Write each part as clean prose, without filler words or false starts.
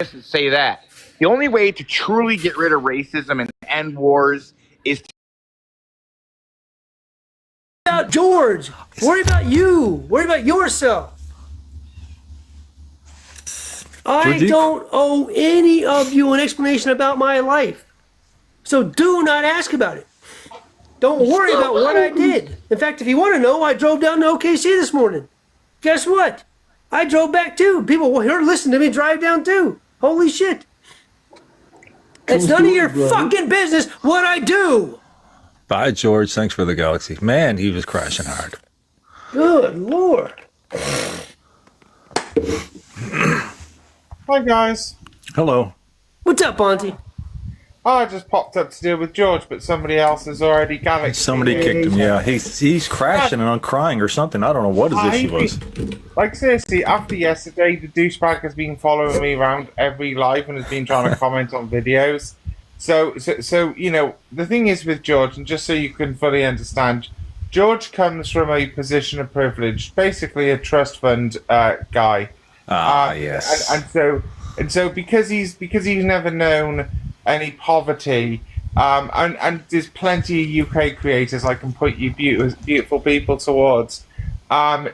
just say that. The only way to truly get rid of racism and end wars is to about George. Worry about you. Worry about yourself. I don't owe any of you an explanation about my life. So do not ask about it. Don't worry about what I did. In fact, if you want to know, I drove down to OKC this morning. Guess what? I drove back too. People here listen to me drive down too. Holy shit. It's none of your fucking business what I do. Bye, George. Thanks for the galaxy. Man, he was crashing hard. Good Lord. Hi, guys. Hello. What's up, Auntie? Oh, I just popped up to deal with George, but somebody else has already galaxied. Somebody kicked him, yeah. He's crashing and I'm crying or something. I don't know what his issue was. Like, seriously, after yesterday, the douchebag has been following me around every live and has been trying to comment on videos. So, you know, the thing is with George, and just so you can fully understand, George comes from a position of privilege, basically a trust fund guy. Yes. And so because he's never known any poverty, and there's plenty of UK creators I can put you beautiful people towards.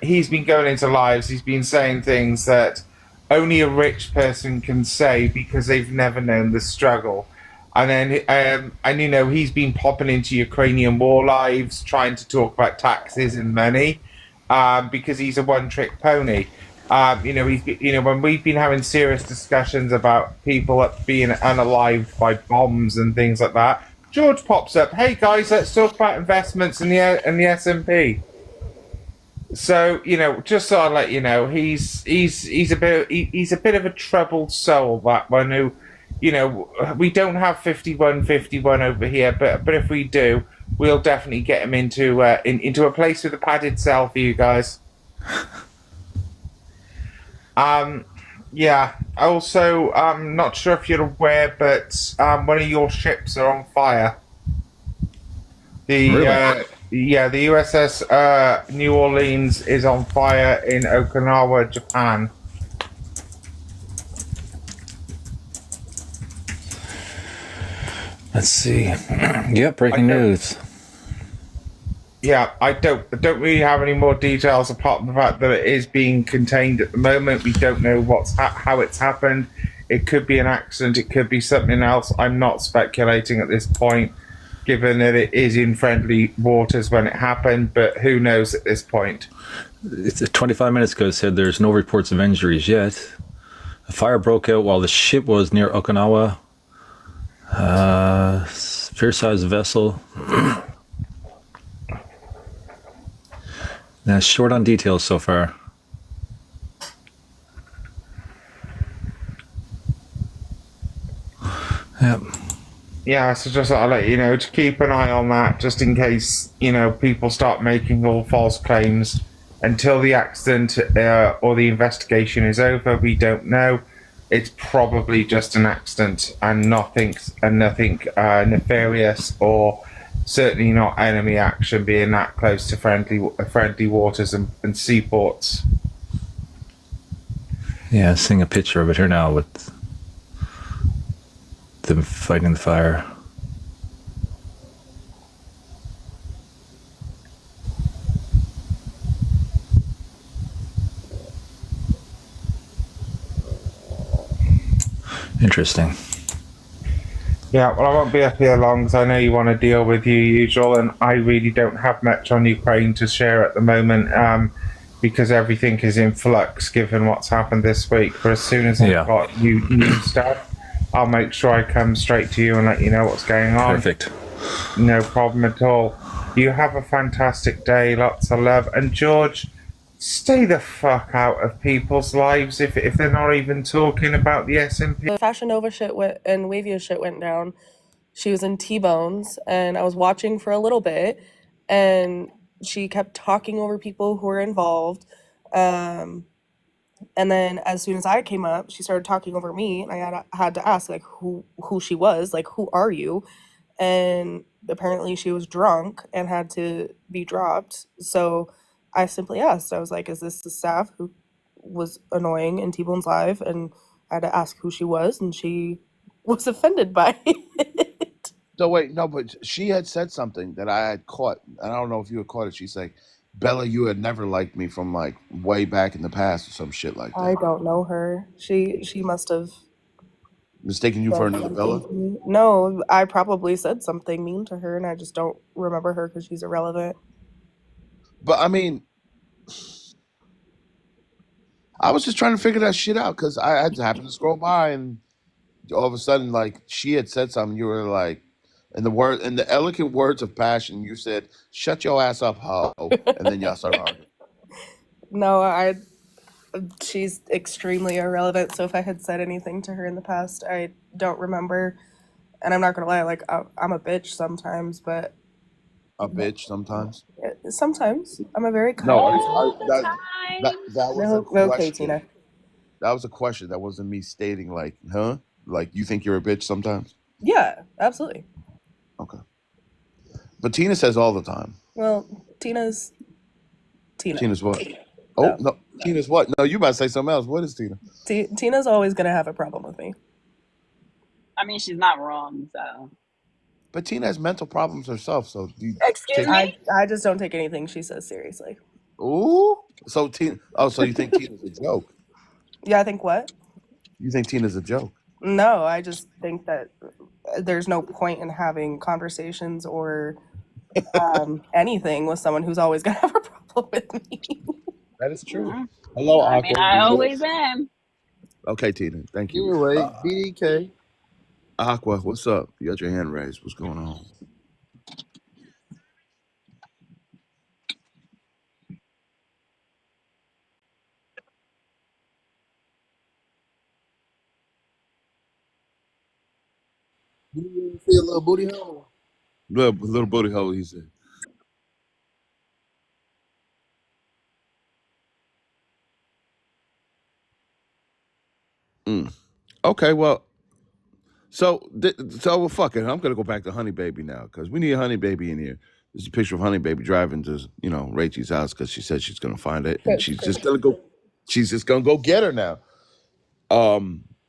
He's been going into lives. He's been saying things that only a rich person can say because they've never known the struggle. And then, and you know, he's been popping into Ukrainian war lives, trying to talk about taxes and money, because he's a one-trick pony. You know, when we've been having serious discussions about people being unalived by bombs and things like that, George pops up. Hey guys, let's talk about investments in the S&P. So you know, just so I let you know, he's a bit of a troubled soul. That one who, you know, we don't have 51 over here, but if we do, we'll definitely get him into a place with a padded cell for you guys. Yeah. Also, I'm not sure if you're aware, but one of your ships are on fire. The USS New Orleans is on fire in Okinawa, Japan. Let's see. Yep, breaking news. Yeah, I don't really have any more details apart from the fact that it is being contained at the moment. We don't know how it's happened. It could be an accident. It could be something else. I'm not speculating at this point, given that it is in friendly waters when it happened. But who knows at this point? It's 25 minutes ago. It said there's no reports of injuries yet. A fire broke out while the ship was near Okinawa. Fair-sized vessel. Now, short on details so far. Yep. Yeah, so just I'll let you know to keep an eye on that, just in case, you know, people start making all false claims. Until the accident or the investigation is over, we don't know. It's probably just an accident and nothing nefarious, or certainly not enemy action, being that close to friendly waters and seaports. Yeah, seeing a picture of it here now with them fighting the fire. Interesting. Yeah, well, I won't be up here long because I know you want to deal with your usual, and I really don't have much on Ukraine to share at the moment, because everything is in flux given what's happened this week. But as soon as I've got new stuff, I'll make sure I come straight to you and let you know what's going on. Perfect. No problem at all. You have a fantastic day, lots of love, and George, stay the fuck out of people's lives if they're not even talking about the S&P. The Fashion Nova shit and Wavia shit went down. She was in T-Bones, and I was watching for a little bit, and she kept talking over people who were involved. And then as soon as I came up, she started talking over me, and I had to ask, like, who she was, like, who are you? And apparently she was drunk and had to be dropped. So I simply asked, I was like, is this the staff who was annoying in T-Bone's live and had to ask who she was, and she was offended by it. So wait, no, but she had said something that I had caught. I don't know if you had caught it. She's like, Bella, you had never liked me from like way back in the past or some shit like I that. don't know her. She must have Mistaking you for said another something Bella? to me. No, I probably said something mean to her, and I just don't remember her because she's irrelevant. But I mean, I was just trying to figure that shit out because I had to happen to scroll by and all of a sudden, like she had said something. You were like, in the elegant words of passion, you said, "Shut your ass up, ho," and then y'all started arguing. No, she's extremely irrelevant. So if I had said anything to her in the past, I don't remember. And I'm not gonna lie, like I'm a bitch sometimes, but A bitch sometimes. sometimes I'm a very No, kind person. All the time. that was a No, okay, question. Tina. That was a question. That wasn't me stating like, huh? Like you think you're a bitch sometimes? Yeah, absolutely. Okay. But Tina says all the time. Well, Tina's Tina. Tina's what? Oh no, Tina's what? No, you about to say something else. What is Tina? Tina's always gonna have a problem with me. I mean, she's not wrong, so. But Tina has mental problems herself, so do you Excuse me? I just don't take anything she says seriously. Ooh. So Tina. Oh, so you think Tina's a joke? Yeah, I think what? You think Tina's a joke? No, I just think that there's no point in having conversations or anything with someone who's always gonna have a problem with me. That is true. Mhm. Hello, I mean, Aqua. I always am. Okay, Tina. Thank you. Anyway, BDK. Aqua, what's up? You got your hand raised. What's going on? You see a little booty hole? Little booty hole, he said. Mm. Okay, well, so well, fuck it. I'm gonna go back to Honey Baby now because we need Honey Baby in here. There's a picture of Honey Baby driving to Rachel's house because she said she's gonna find it and she's just gonna go. She's just gonna go get her now.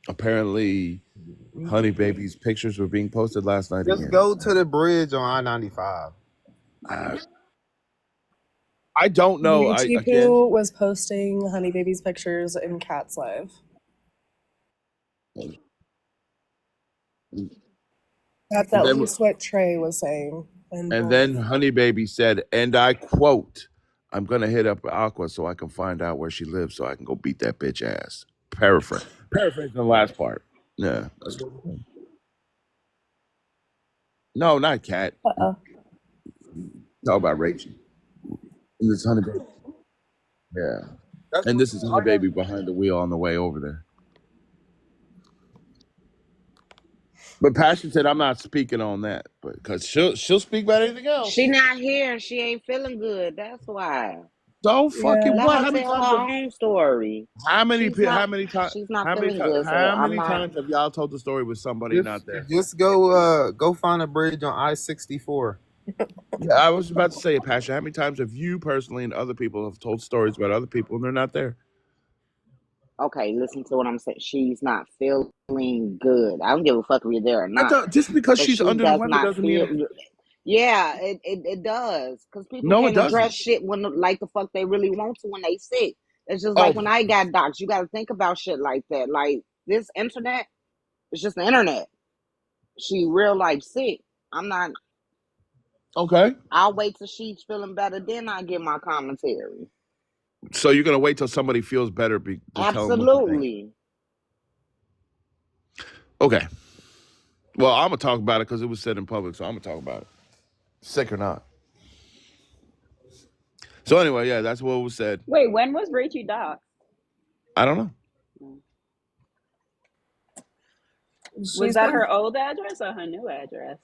Apparently, Honey Baby's pictures were being posted last night Just again. go to the bridge on I-95. I don't know. Poo was posting Honey Baby's pictures in Cat's Live. That's at least what Trey was saying. And then Honey Baby said, and I quote, "I'm gonna hit up Aqua so I can find out where she lives so I can go beat that bitch ass." Paraphrasing the last part. Yeah. That's what No, not Cat. Talk about Rachel. And this Honey Baby. Yeah. And this is Honey Baby behind the wheel on the way over there. But Passion said, "I'm not speaking on that, but because she'll speak about anything else." She not here. She ain't feeling good. That's why. So fucking Let what? her How many tell times? her own story. How many She's not times? feeling good. How many times have y'all told the story with somebody not there? Just go find a bridge on I-64. Yeah, I was about to say, Passion. How many times have you personally and other people have told stories about other people and they're not there? Okay, listen to what I'm saying. She's not feeling good. I don't give a fuck if you're there or not. Just because But she's she under the does weather not doesn't feel. mean. Yeah, it does. Because people No, it can't address doesn't. shit when like the fuck they really want to when they sick. It's just like when I got docs. You got to think about shit like that. Like this internet, it's just the internet. She real life sick. I'm not. Okay. I'll wait till she's feeling better, then I give my commentary. So you're gonna wait till somebody feels better to tell them what you think. Absolutely. Okay. Well, I'm gonna talk about it because it was said in public, so I'm gonna talk about it. Sick or not. So anyway, yeah, that's what was said. Wait, when was Rachel doxxed? I don't know. Was that her old address or her new address?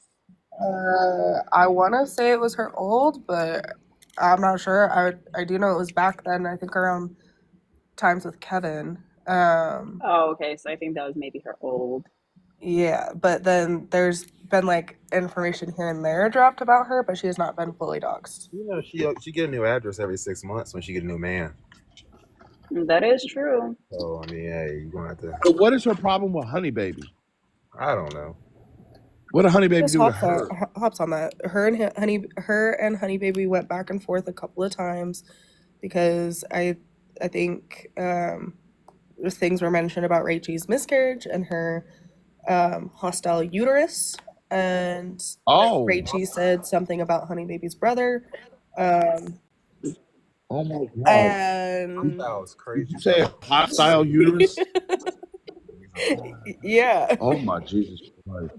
I want to say it was her old, but I'm not sure. I do know it was back then. I think around times with Kevin. Oh, okay. So I think that was maybe her old. Yeah, but then there's been like information here and there dropped about her, but she has not been fully doxxed. You know, she get a new address every 6 months when she get a new man. That is true. So I mean, hey, you gonna have to. So what is her problem with Honey Baby? I don't know. What did Honey Baby Just do to her? hops on that. Her and Honey Baby went back and forth a couple of times because I think things were mentioned about Rachel's miscarriage and her hostile uterus, and Rachel said something about Honey Baby's brother. Oh my God. And That was crazy. Did you say hostile uterus? Yeah. Oh my Jesus Christ.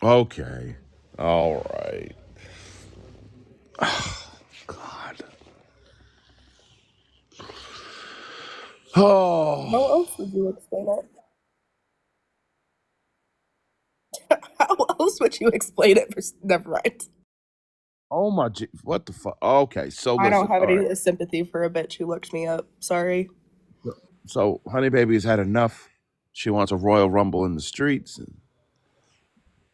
Okay. All right. Oh, God. Oh. How else would you explain it? How else would you explain it? Never mind. Oh my, what the fuck? Okay, so listen. I don't have all any right. sympathy for a bitch who looked me up. Sorry. So Honey Baby's had enough. She wants a Royal Rumble in the streets,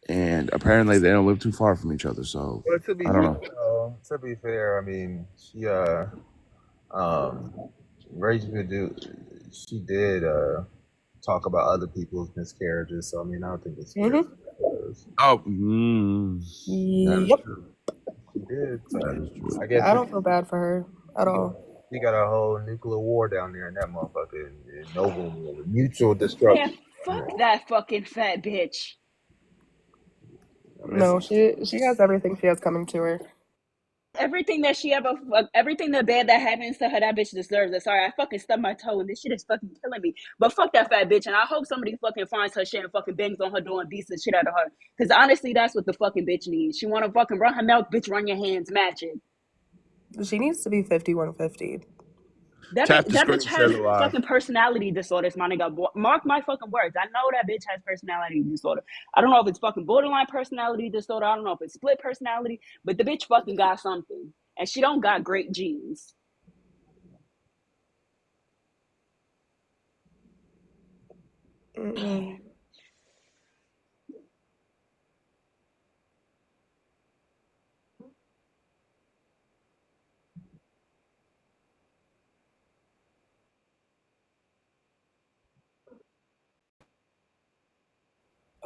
and apparently they don't live too far from each other. So Well, to be I don't know. to be fair, I mean, she Rachel she did talk about other people's miscarriages. So I mean, I don't think it's fair. Oh, Yep. She did. So that is true. I guess I don't feel bad for her at all. we got a whole nuclear war down there in that motherfucker, and no one mutual destruction. Man, fuck that fucking fat bitch. No, she has everything she has coming to her. Everything that bad that happens to her, that bitch deserves it. Sorry, I fucking stubbed my toe and this shit is fucking killing me. But fuck that fat bitch, and I hope somebody fucking finds her shit and fucking bangs on her door and beats the shit out of her. Because honestly, that's what the fucking bitch needs. She want to fucking run her mouth, bitch, run your hands, match it. She needs to be 5150. That bitch has fucking personality disorders, my nigga. Mark my fucking words. I know that bitch has personality disorder. I don't know if it's fucking borderline personality disorder. I don't know if it's split personality, but the bitch fucking got something. And she don't got great genes.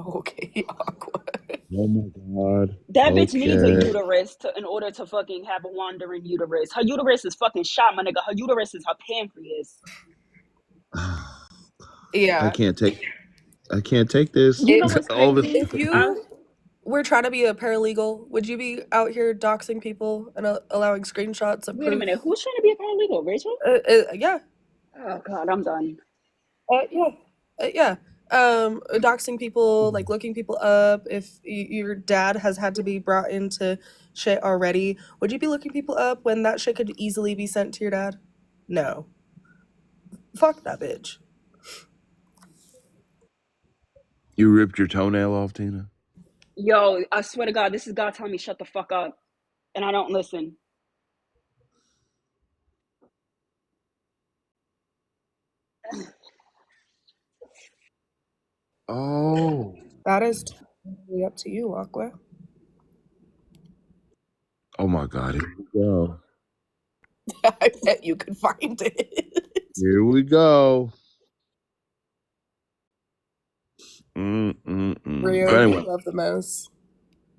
Okay, awkward. Oh my God. That bitch needs a uterus in order to fucking have a wandering uterus. Her uterus is fucking shot, my nigga. Her uterus is her pancreas. Yeah. I can't take this. You know what's crazy? If you were trying to be a paralegal, would you be out here doxing people and allowing screenshots of Wait a proof? minute. Who's trying to be a paralegal? Rachel? Yeah. Oh, God, I'm done. Yeah. Doxing people, like looking people up. If your dad has had to be brought into shit already, would you be looking people up when that shit could easily be sent to your dad? No. Fuck that bitch. You ripped your toenail off, Tina? Yo, I swear to God, this is God telling me shut the fuck up. And I don't listen. Oh. That is totally up to you, Aqua. Oh my God. Here we go. I bet you could find it. Here we go. Reos, anyway, love the most.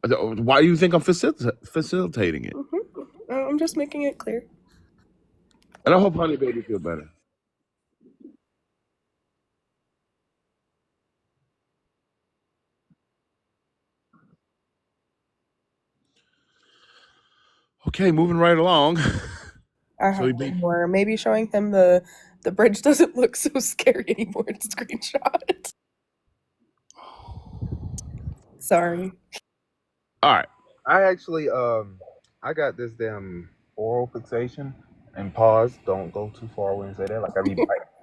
Why do you think I'm facilitating it? I'm just making it clear. And I hope Honey Baby feel better. Okay, moving right along. I have one more. Maybe showing him the bridge doesn't look so scary anymore in screenshot. Sorry. All right. I actually I got this damn oral fixation and pause. Don't go too far when you say that. Like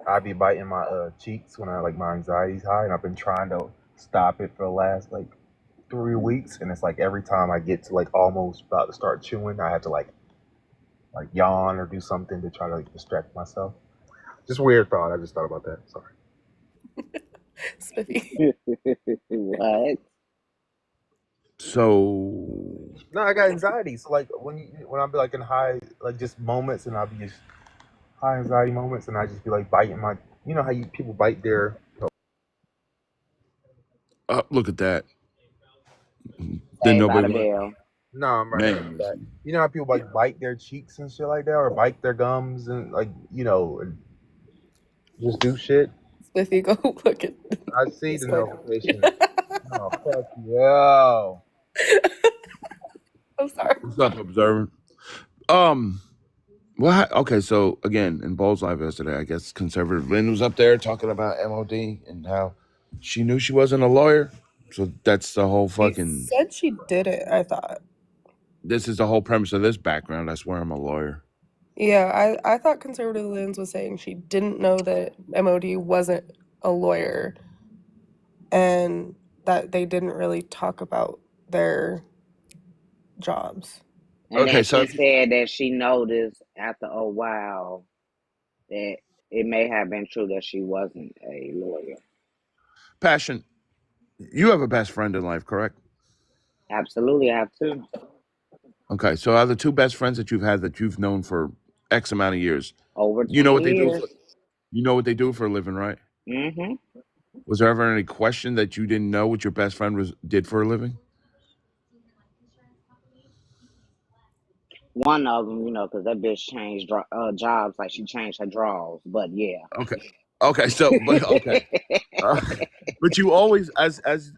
I be biting my cheeks when I like my anxiety's high, and I've been trying to stop it for the last like 3 weeks, and it's like every time I get to like almost about to start chewing, I have to like yawn or do something to try to like distract myself. Just weird thought. I just thought about that. Sorry. What? So No, I got anxiety. So like when I be like in high like just moments, and I'll be just high anxiety moments, and I just be like biting my. You know how people bite their. Look at that. Didn't Saved by nobody the want bell. No, I'm right here. man. That. You know how people like bite their cheeks and shit like that, or bite their gums and like and just do shit. Spiffy, go look at I see the Discord. notification. Oh fuck yo! I'm sorry. What's up, observer? Well, okay. So again, in Bowles live yesterday, I guess conservative Lynn was up there talking about MOD and how she knew she wasn't a lawyer. So that's the whole She fucking. said she did it, I thought. This is the whole premise of this background. I swear I'm a lawyer. Yeah, I thought conservative Lens was saying she didn't know that MOD wasn't a lawyer and that they didn't really talk about their jobs. And Okay, then so she said that she noticed after a while that it may have been true that she wasn't a lawyer. Passion, you have a best friend in life, correct? Absolutely, I have two. Okay, so are the two best friends that you've had that you've known for X amount of years? Over You know 20 what they do years. for you know what they do for a living, right? Mm-hmm. Was there ever any question that you didn't know what your best friend was did for a living? One of them, because that bitch changed jobs like she changed her drawers. But yeah. Okay. Okay, so but okay. Uh, but you always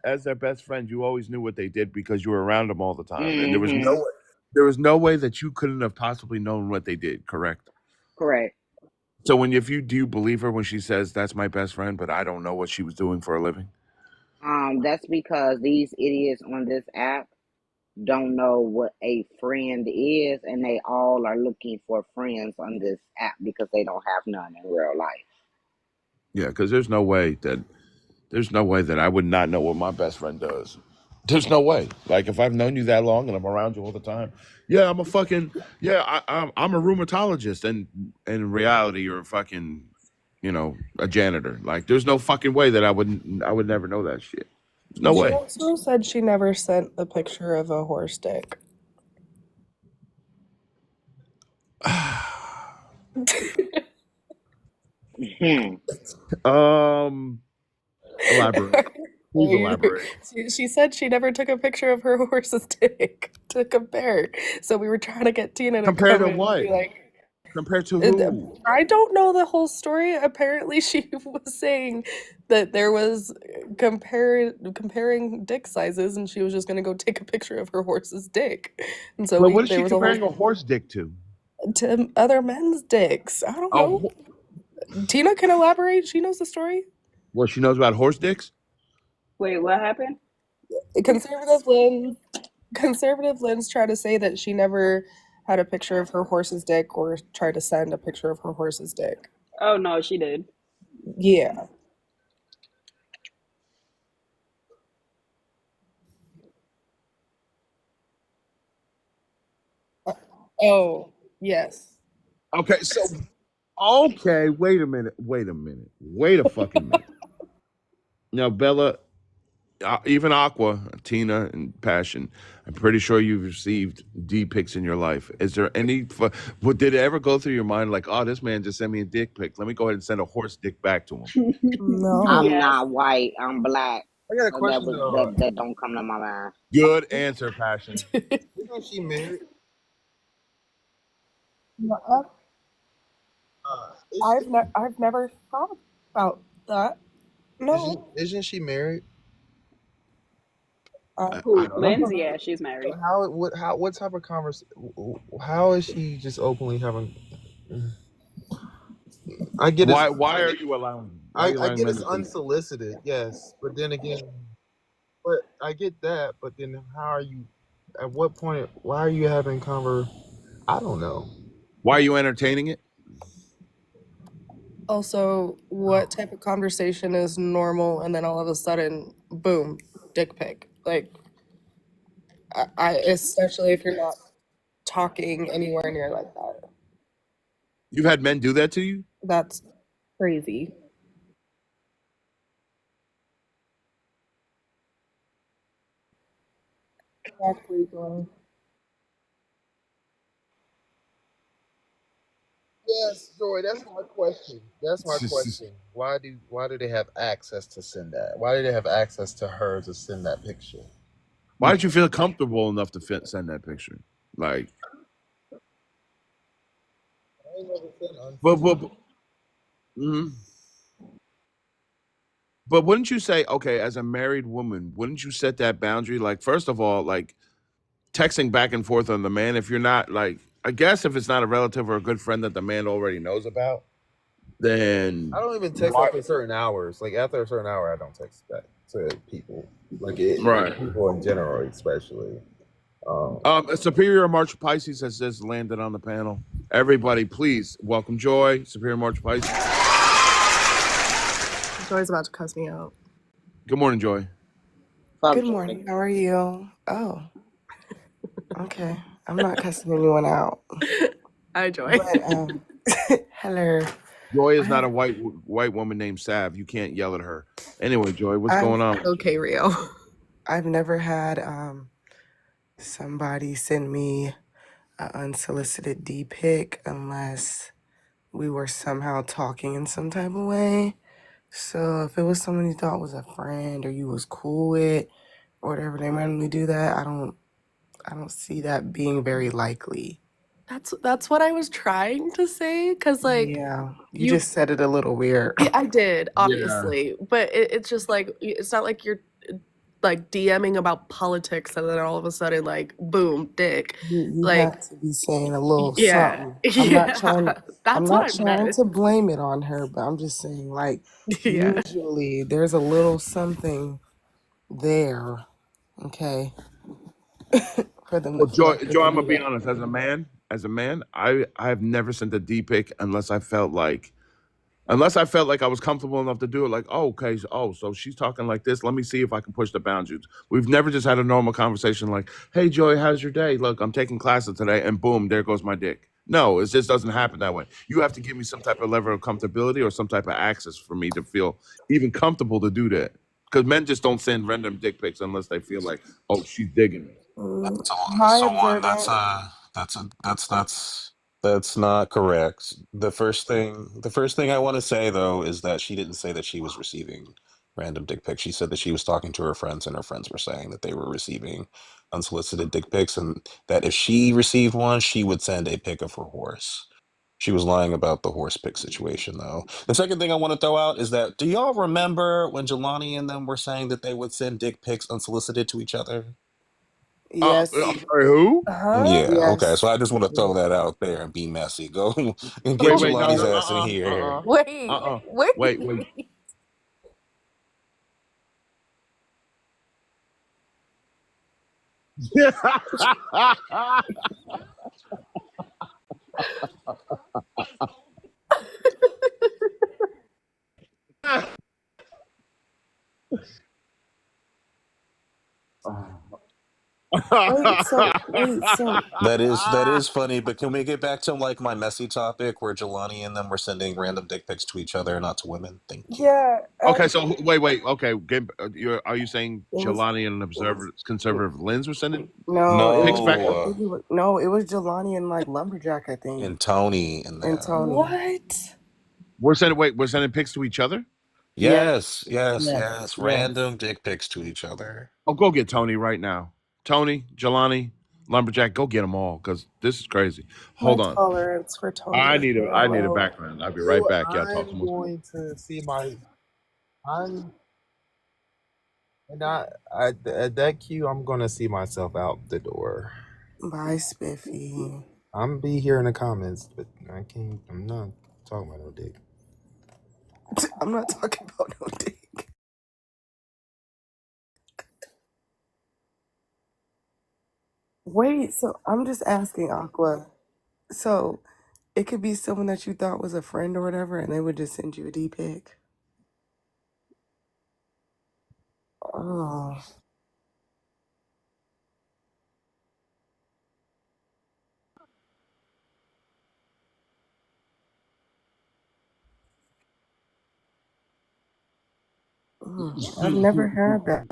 as their best friend, you always knew what they did because you were around them all the time. And Mm-hmm. there was no way that you couldn't have possibly known what they did, correct? Correct. So if you do you believe her when she says that's my best friend, but I don't know what she was doing for a living? That's because these idiots on this app don't know what a friend is, and they all are looking for friends on this app because they don't have none in real life. Yeah, because there's no way that I would not know what my best friend does. There's no way. Like if I've known you that long and I'm around you all the time, yeah, I'm a fucking yeah. I'm a rheumatologist, and in reality, you're a fucking a janitor. Like there's no fucking way that I would never know that shit. There's no She way. also said she never sent the picture of a horse dick. Hmm. Elaborate. Please elaborate. She said she never took a picture of her horse's dick to compare. So we were trying to get Tina to Compared come to in and what? be like, Compared to who? I don't know the whole story. Apparently, she was saying that there was comparing dick sizes, and she was just gonna go take a picture of her horse's dick. And so Well, what is there she was a whole comparing a horse dick to? to other men's dicks. I don't know. Oh, Tina can elaborate. She knows the story. well, she knows about horse dicks. Wait, what happened? Conservative Lynn, conservative Lynn's tried to say that she never had a picture of her horse's dick or tried to send a picture of her horse's dick. Oh no, she did. Yeah. Oh, yes. Okay, so okay, wait a minute, wait a fucking minute. Now, Bella, even Aqua, Tina, and Passion, I'm pretty sure you've received D pics in your life. Is there any? Did it ever go through your mind like, oh, this man just sent me a dick pic? Let me go ahead and send a horse dick back to him. No. I'm Yes. not white. I'm black. I got a So that question was though. that don't come to my mind. Good answer, Passion. Isn't she married? I've never thought about that. No. Isn't she married? I Who? don't know. Lindsay? Yeah, she's married. What type of conversation? How is she just openly having? I get it. Why are you allowing? Why are you I allowing get men it's to do that? unsolicited, yes, but then again, but I get that. But then, how are you? At what point? Why are you having I don't know. Why are you entertaining it? Also, what type of conversation is normal and then all of a sudden, boom, dick pic? Like, I especially if you're not talking anywhere near like that. You've had men do that to you? That's crazy. Exactly. Yes, Joy. That's my question. That's my question. Why do they have access to send that? Why do they have access to her to send that picture? Why did you feel comfortable enough to send that picture? Like, I ain't never sent but unsolicited. but mhm. But wouldn't you say, okay, as a married woman, wouldn't you set that boundary? Like, first of all, like texting back and forth on the man, if you're not like, I guess if it's not a relative or a good friend that the man already knows about, I then don't even text why? after certain hours. Like after a certain hour, I don't text back to people. Right. People in general, especially. A Superior March Pisces has just landed on the panel. Everybody, please welcome Joy, Superior March Pisces. Joy's about to cuss me out. Good morning, Joy. Good morning. How are you? Oh, okay. I'm not cussing anyone out. Hi, Joy. But hello. Joy is I not a have, white woman named Sav. You can't yell at her. Anyway, Joy, what's I've going on? Okay, Rio. I've never had somebody send me an unsolicited D pic unless we were somehow talking in some type of way. So if it was someone you thought was a friend or you was cool with or whatever, they randomly do that. I don't see that being very likely. That's what I was trying to say, because like Yeah, you you just said it a little weird. yeah, I did, Yeah. obviously, but it's just like it's not like you're like DMing about politics and then all of a sudden like boom, dick. You Like have to be saying a little yeah, something. yeah, I'm that's what not I trying meant. to blame it on her, but I'm just saying like Yeah. usually there's a little something there, okay, for them to Well, feel like they Joy, can I'm gonna do be that. honest. As a man, I have never sent a D pic unless I felt like I was comfortable enough to do it. Like, oh, okay, so she's talking like this. Let me see if I can push the boundaries. We've never just had a normal conversation like, hey, Joy, how's your day? Look, I'm taking classes today, and boom, there goes my dick. No, it just doesn't happen that way. You have to give me some type of level of comfortability or some type of access for me to feel even comfortable to do that. Because men just don't send random dick pics unless they feel like, oh, she's digging me. Mm, So, hi, so one, observant. that's not correct. The first thing I want to say though is that she didn't say that she was receiving random dick pics. She said that she was talking to her friends, and her friends were saying that they were receiving unsolicited dick pics, and that if she received one, she would send a pic of her horse. She was lying about the horse pic situation, though. The second thing I want to throw out is that do y'all remember when Jelani and them were saying that they would send dick pics unsolicited to each other? Yes, I'm sorry, who? Huh? Yeah, okay. So yes. I just want to throw that out there and be messy. Go and get Wait, no, Jelani's no, ass in here. Wait, Wait, wait. wait. Wait, so That is funny, but can we get back to like my messy topic where Jelani and them were sending random dick pics to each other, not to women? Thank you. yeah, Okay, so wait. Okay, are you saying it was Jelani and an it was observer conservative lens were sending no, it pics was back? I No, think it was no, it was Jelani and like Lumberjack, I think, and Tony and and them. Tony. What? We're sending pics to each other. Yes, Yes, yes, yes, yes. yes. Random dick pics to each other. Oh, go get Tony right now. Tony, Jelani, Lumberjack, go get them all because this is crazy. My Hold on, tolerance for Tony is so I need a low. background. I'll be right Who back. Y'all talk I'm amongst you. going to see my I'm and I at that queue I'm gonna see myself out the door. Bye, Spiffy. I'm be here in the comments, but I'm not talking about no dick. I'm not talking about no dick. Wait, so I'm just asking, Aqua. So it could be someone that you thought was a friend or whatever, and they would just send you a D pic. Oh, I've never had that.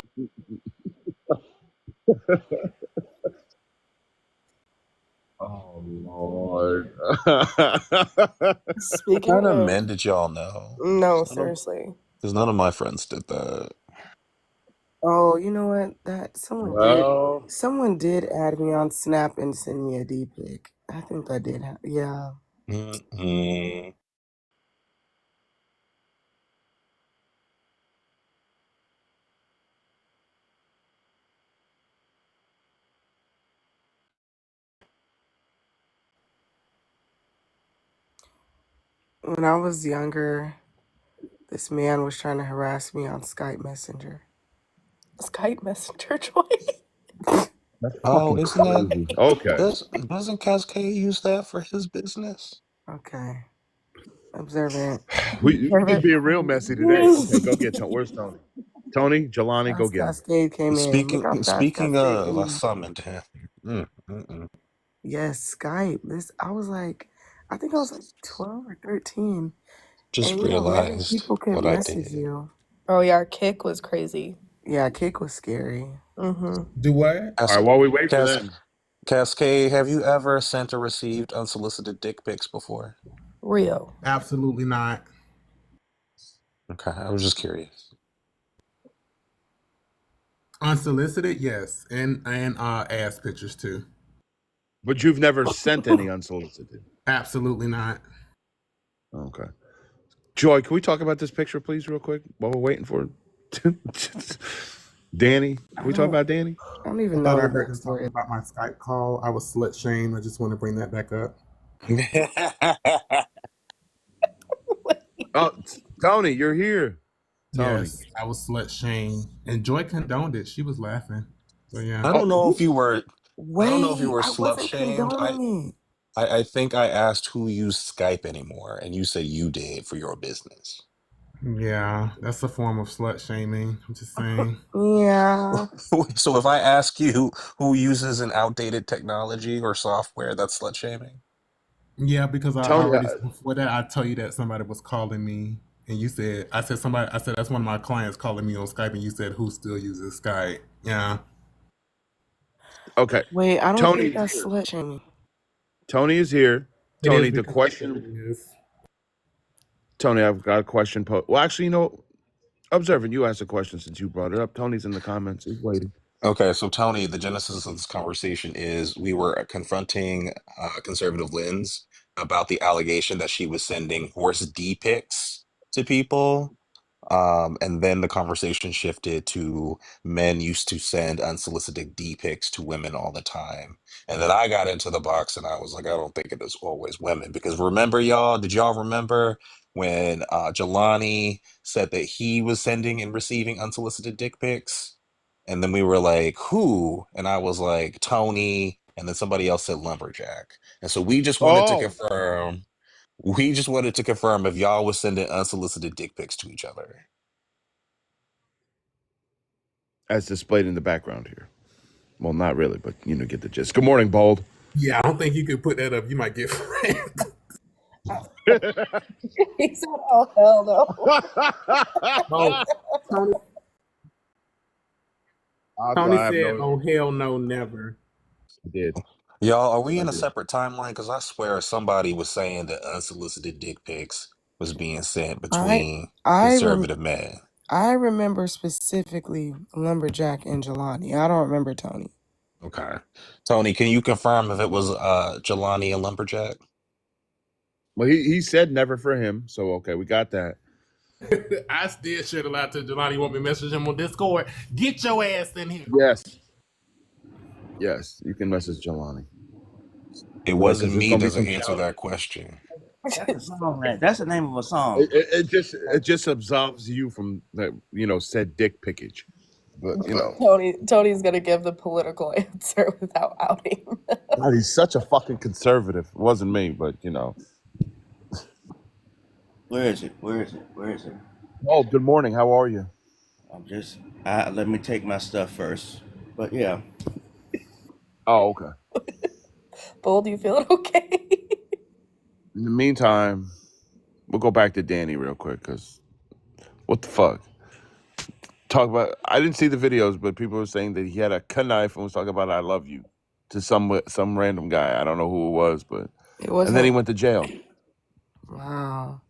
Oh Lord. What Speaking kind of of, men did y'all know? no, seriously. Because none of my friends did that. Oh, you know what? Well, Someone did add me on Snap and send me a D pic. I think that did happen. Yeah. Mm-mm. When I was younger, this man was trying to harass me on Skype Messenger. Skype Messenger Joy. that's Oh, fucking isn't that crazy. Okay. doesn't Cascade use that for his business? Okay. Observant. We just Observant. being real messy today. Okay, go get Tony. Where's Tony? Tony, Jelani, go Fast get him. Cascade came in. Look how fast Speaking Cascade of, came I in. summoned him. Yes, Skype. I was like, I think I was like 12 or 13. Just And random realized people could what I message did. you. Oh yeah, Kick was crazy. Yeah, Kick was scary. Mm-hmm. Do what? All right, Cas- while we wait for Cas- them. Cascade, have you ever sent or received unsolicited dick pics before? Rio. Absolutely not. Okay, I was just curious. Unsolicited, yes, and ass pictures too. But you've never sent any unsolicited. Absolutely not. Okay. Joy, can we talk about this picture, please, real quick, while we're waiting for Danny? Can we talk about Danny? I don't I even know thought I the heard him talking backstory. about my Skype call. I was slut shamed. I just want to bring that back up. Oh, Tony, you're here. Tony. Yes, I was slut shamed, and Joy condoned it. She was laughing. So yeah. I Oh, don't know if you were. I don't know if you Wait, were I slut wasn't shamed. condoning it. I think I asked who used Skype anymore, and you said you did for your business. Yeah, that's a form of slut shaming. I'm just saying. Yeah. So if I ask you who uses an outdated technology or software, that's slut shaming. Yeah, because I Tony, already before that I tell you that somebody was calling me, and you said I said that's one of my clients calling me on Skype, and you said who still uses Skype? Yeah. okay. Wait, I don't Tony think is that's here. slut shaming. Tony is here. It is Tony, the because it question. is. Tony, I've got a question. Well, actually, observing, you asked a question since you brought it up. Tony's in the comments. He's waiting. Okay, so Tony, the genesis of this conversation is we were confronting conservative Lens about the allegation that she was sending horse D pics to people. And then the conversation shifted to men used to send unsolicited D pics to women all the time. And then I got into the box and I was like, I don't think it is always women. Because remember, y'all, did y'all remember when Jelani said that he was sending and receiving unsolicited dick pics? And then we were like, who? And I was like, Tony. And then somebody else said lumberjack. And so Oh, we just wanted to confirm if y'all was sending unsolicited dick pics to each other. as displayed in the background here. Well, not really, but get the gist. Good morning, Bold. Yeah, I don't think you could put that up. You might get framed. He said, "Oh hell no." Oh, Tony, Also, Tony I have said, no. "Oh hell no, never." I did. Y'all, are we I in a did. separate timeline? Because I swear somebody was saying that unsolicited dick pics was being sent I between I rem- conservative men. I remember specifically Lumberjack and Jelani. I don't remember Tony. Okay. Tony, can you confirm if it was Jelani and Lumberjack? Well, he said never for him. So okay, we got that. I still shared a lot to Jelani. You want me to message him on Discord? Get your ass in here. Yes, yes, you can message Jelani. It All right, because wasn't there's me gonna be doesn't some answer shouting. that question. That's a song, man. That's the name of a song. It just absolves you from that said dick pickage. But Tony's gonna give the political answer without outing. God, he's such a fucking conservative. It wasn't me, but Where is it? Where is it? Where is it? Oh, good morning. How are you? I'm just. Let me take my stuff first. But yeah, Oh, okay. Bull, do you feel okay? In the meantime, we'll go back to Danny real quick because what the fuck? Talk about. I didn't see the videos, but people were saying that he had a knife and was talking about "I love you." to some random guy. I don't know who it was, but It and then he wasn't. went to jail. Wow.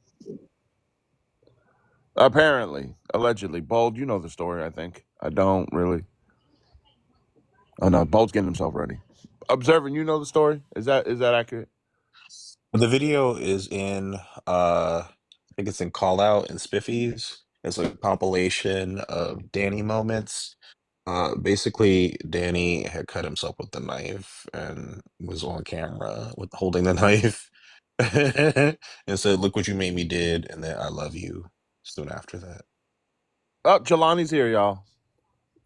Apparently, allegedly. Bold, you know the story. I think I don't really. Oh no, Bold's getting himself ready. Observing, you know the story. Is that accurate? The video is in I think it's in Call Out and Spiffies. It's a compilation of Danny moments. Basically Danny had cut himself with the knife and was on camera with holding the knife and said, "Look what you made me did," and then "I love you" soon after that. Oh, Jelani's here, y'all.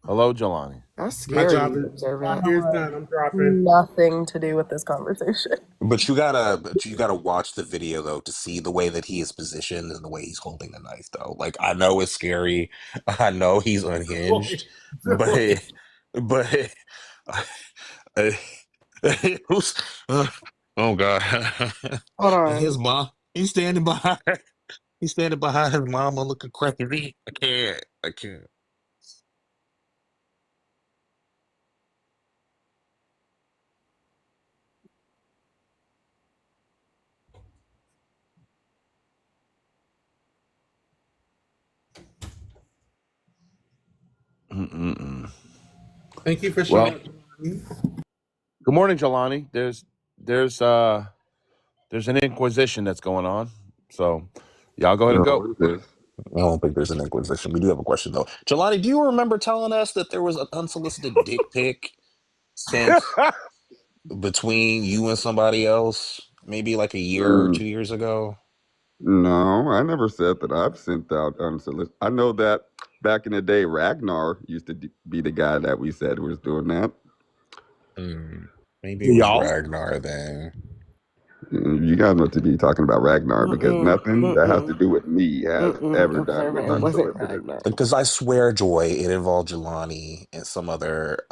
Hello, Jelani. That's My job scary, is observant. here's done. I'm dropping. Nothing to do with this conversation. But you gotta watch the video though to see the way that he is positioned and the way he's holding the knife though. Like I know it's scary. I know he's Joy, unhinged, joy. but who's oh god. Hold And his on. mom, he's standing behind his mama looking crazy. I can't. Mm-mm-mm. Thank you for showing Well, up, Jelani. good morning, Jelani. There's an inquisition that's going on. So y'all go ahead and No, go. what is this? I don't think there's an inquisition. We do have a question though. Jelani, do you remember telling us that there was an unsolicited dick pic sent between you and somebody else, maybe like a year or Mm, 2 years ago? no, I never said that I've sent out unsolicited. I know that back in the day, Ragnar used to be the guy that we said was doing that. Hmm. Maybe it was Y'all? Ragnar then. You guys must be talking about Ragnar because Mm-mm. nothing that has to Mm-mm. do with me has Mm-mm. ever done Observant. with It wasn't unsolicited. Ragnar. Because I swear, Joy, it involved Jelani and some other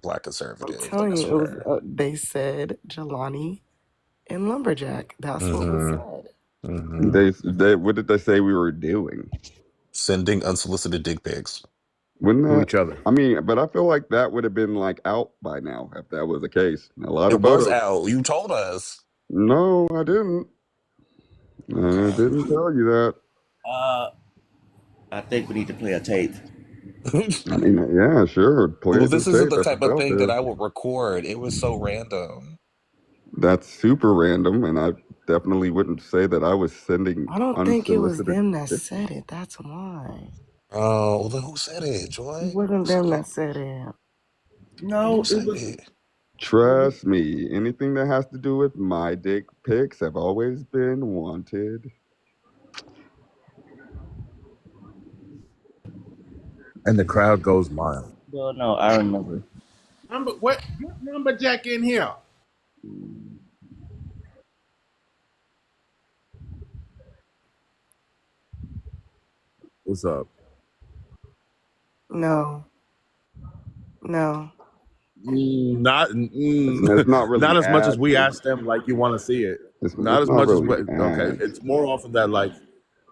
black I'm conservative. I telling you, it was. swear. They said Jelani and Lumberjack. That's what was Mm-hmm. said. Mm-hmm. They what did they say we were doing? Sending unsolicited dick pics. Wouldn't To that? each other. I mean, but I feel like that would have been like out by now if that was the case. A lot It of was photos. out. You told us. No, I didn't. I Okay. didn't tell you that. I think we need to play a tape. I mean, yeah, sure. Play Well, the this isn't tape the if type it's of out thing that there. I would record. It was so random. That's super random, and I definitely wouldn't say that I was sending I don't think it was unsolicited them that dick said it. That's why. Oh, well, then who said it, It Joy? Who wasn't said them it? that said it. Who No, it said was. it? Trust me, anything that has to do with my dick pics have always been wanted. And the crowd goes wild. Well, no, I remember. Number what? Get Lumberjack in here. What's up? No. No. Not It's not not really as much as we asking. ask them like you want to see it. Not It's as not much as really what okay. asked. It's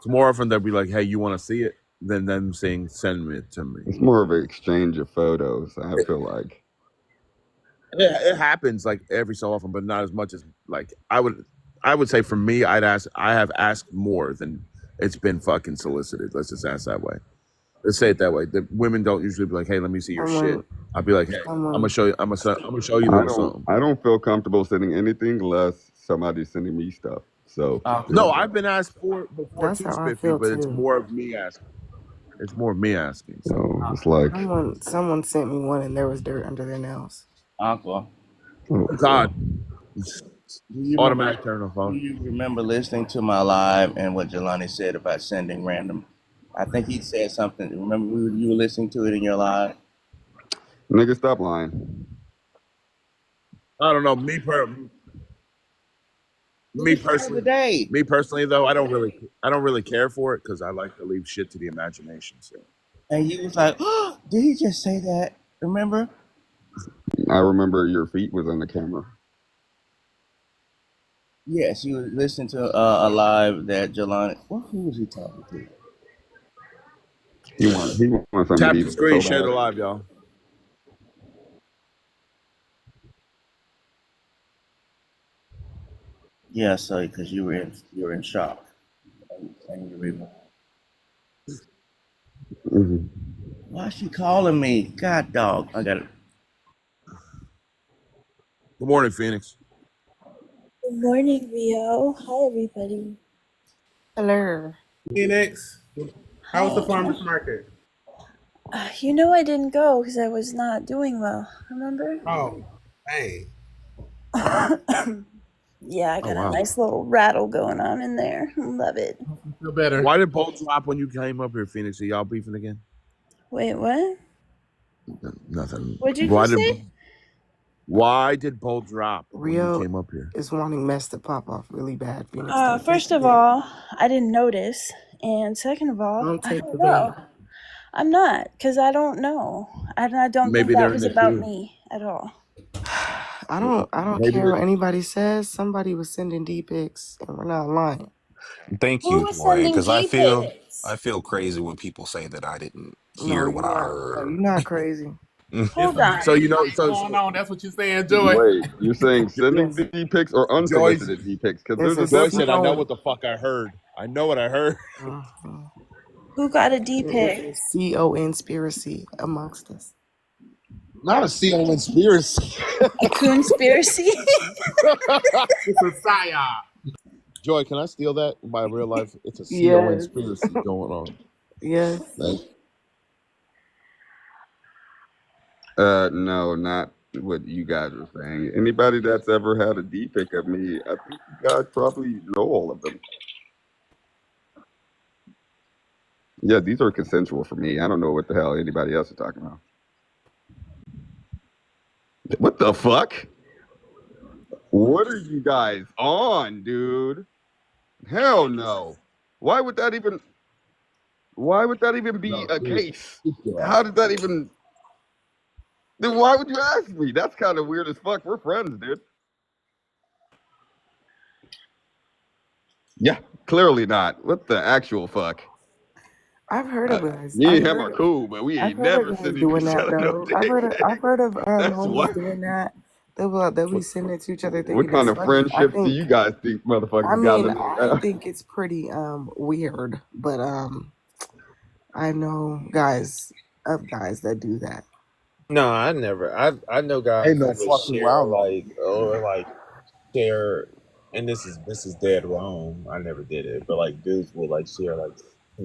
more often that we like, hey, you want to see it than them saying send it to me. It's more of an exchange of photos. I feel like. It happens like every so often, but not as much as like I would say for me, I have asked more than it's been fucking solicited. Let's just ask that way. Let's say it that way. The women don't usually be like, "Hey, let me see your shit." Someone. I'll be like, "Hey, I'm gonna Someone. show you. I'm gonna show you a little something." I don't feel comfortable sending anything unless somebody's sending me stuff. So No, Aqua. I've been asked for it before That's too, how I Spiffy, feel but it's too. more of me asking. It's more of me asking. So it's like, Someone sent me one and there was dirt under their nails. Aqua. oh, God, it's Do you remember? automatic turn on Do phone. you remember listening to my live and what Jelani said about sending random? I think he said something. Remember, you were listening to it in your live. nigga, stop lying. I don't know. It Me was the other personally, day. me personally though, I don't really care for it because I like to leave shit to the imagination. So And you was like, oh, did he just say that? Remember? I remember your feet was on the camera. Yes, you was listening to a live that Jelani. Well, who was he talking to? He wants something tap the to be screen, so share the bad. live, y'all. Yeah, so because you were in shock and you were. Mhm. Why is she calling me? God dog. I got it. Good morning, Phoenix. Good morning, Rio. Hi, everybody. Hello. Phoenix, how was the Hi. farmer's market? You know I didn't go because I was not doing well. Remember? Oh, hey. Yeah, I Oh got a wow. nice little rattle going on in there. Love it. Feel better. Why did Bolt drop when you came up here, Phoenix? Are y'all beefing again? Wait, what? Nothing. What'd you just say? Why did Bolt drop when you Rio came up here? is wanting mess to pop off really bad. Phoenix, don't take First the of bait. all, I didn't notice, and second of all, Don't I take the don't bait. know. I'm not because I don't know, and I don't think Maybe that they're in was the about queue. me at all. I don't Maybe care they're what anybody says. Somebody was sending D pics and we're not lying. Thank Who you, was Joy, sending because D I pics? feel crazy when people say that I didn't No, hear you're what I not. No, heard. you're not crazy. It's Hold some on. so you know fight so, going so on. That's what you're saying, Joy. Wait, you're saying sending Yes, D pics or Joyce unsolicited D pics? Because it's there's a a Joyce difference. said, I know CO. what the fuck I heard. I know what I heard. Who got a D It's pic? a CO conspiracy amongst us. Not a CO conspiracy. A conspiracy? It's a psyop. Joy, can I steal that in my real life? It's a CO Yes, conspiracy going on. yes. Like, No, not what you guys are saying. Anybody that's ever had a D pic of me, I think you guys probably know all of them. Yeah, these are consensual for me. I don't know what the hell anybody else is talking about. What the fuck? What are you guys on, dude? Hell no. Why would that even be no, a seriously. case? Keep your ass. How did that even then why would you ask me? That's kind of weird as fuck. We're friends, dude. Yeah, clearly not. What the actual fuck? I've heard of guys. Me and him are cool, but we I've ain't heard never of guys sending doing each that other no though. I've dick. heard of That's homies what. doing that. They'll be sending it to each other What thinking kind it's of funny. friendships do you guys think I motherfuckers got mean, in I there? think it's pretty weird, but I know guys that do that. No, I never. I know guys Ain't no who would fucking share around on. like share, and this is dead wrong. I never did it, but like dudes would like share like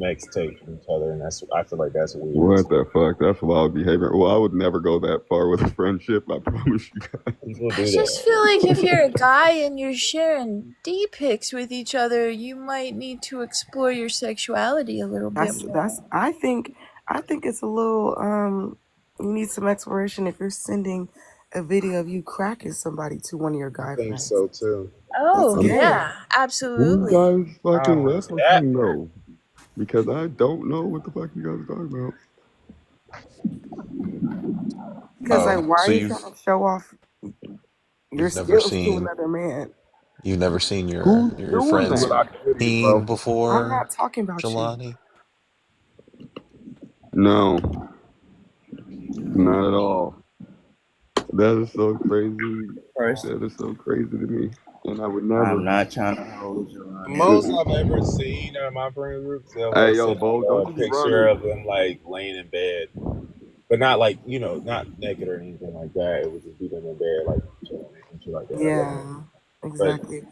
sex tapes from each other, and I feel like that's weird. What the fuck? That's wild behavior. Well, I would never go that far with a friendship. I promise you guys. People I do just that. feel like if you're a guy and you're sharing D pics with each other, you might need to explore your sexuality a little bit more. That's I think it's a little you need some exploration if you're sending a video of you cracking somebody to one of your I guy think friends. so too. That's Oh, gay. yeah, Who absolutely. guys fucking Oh, that referencing though? Because I don't know what the fuck you guys are talking about. Because like Oh, why so are you trying to show off your you've never skills to seen another man? Who's your doing friend's that? peen I'm before, not talking about you. Jelani? No, not at all. That is so crazy. First, That is so crazy to me. And I would I'm never. not trying to hold you the on most anything. I've ever seen in my friend groups, they'll Hey, like yo, send Bo, like don't a you be picture running. of them like laying in bed, but not like not naked or anything like that. It would just be them in bed like chilling and shit like that. Yeah, But exactly.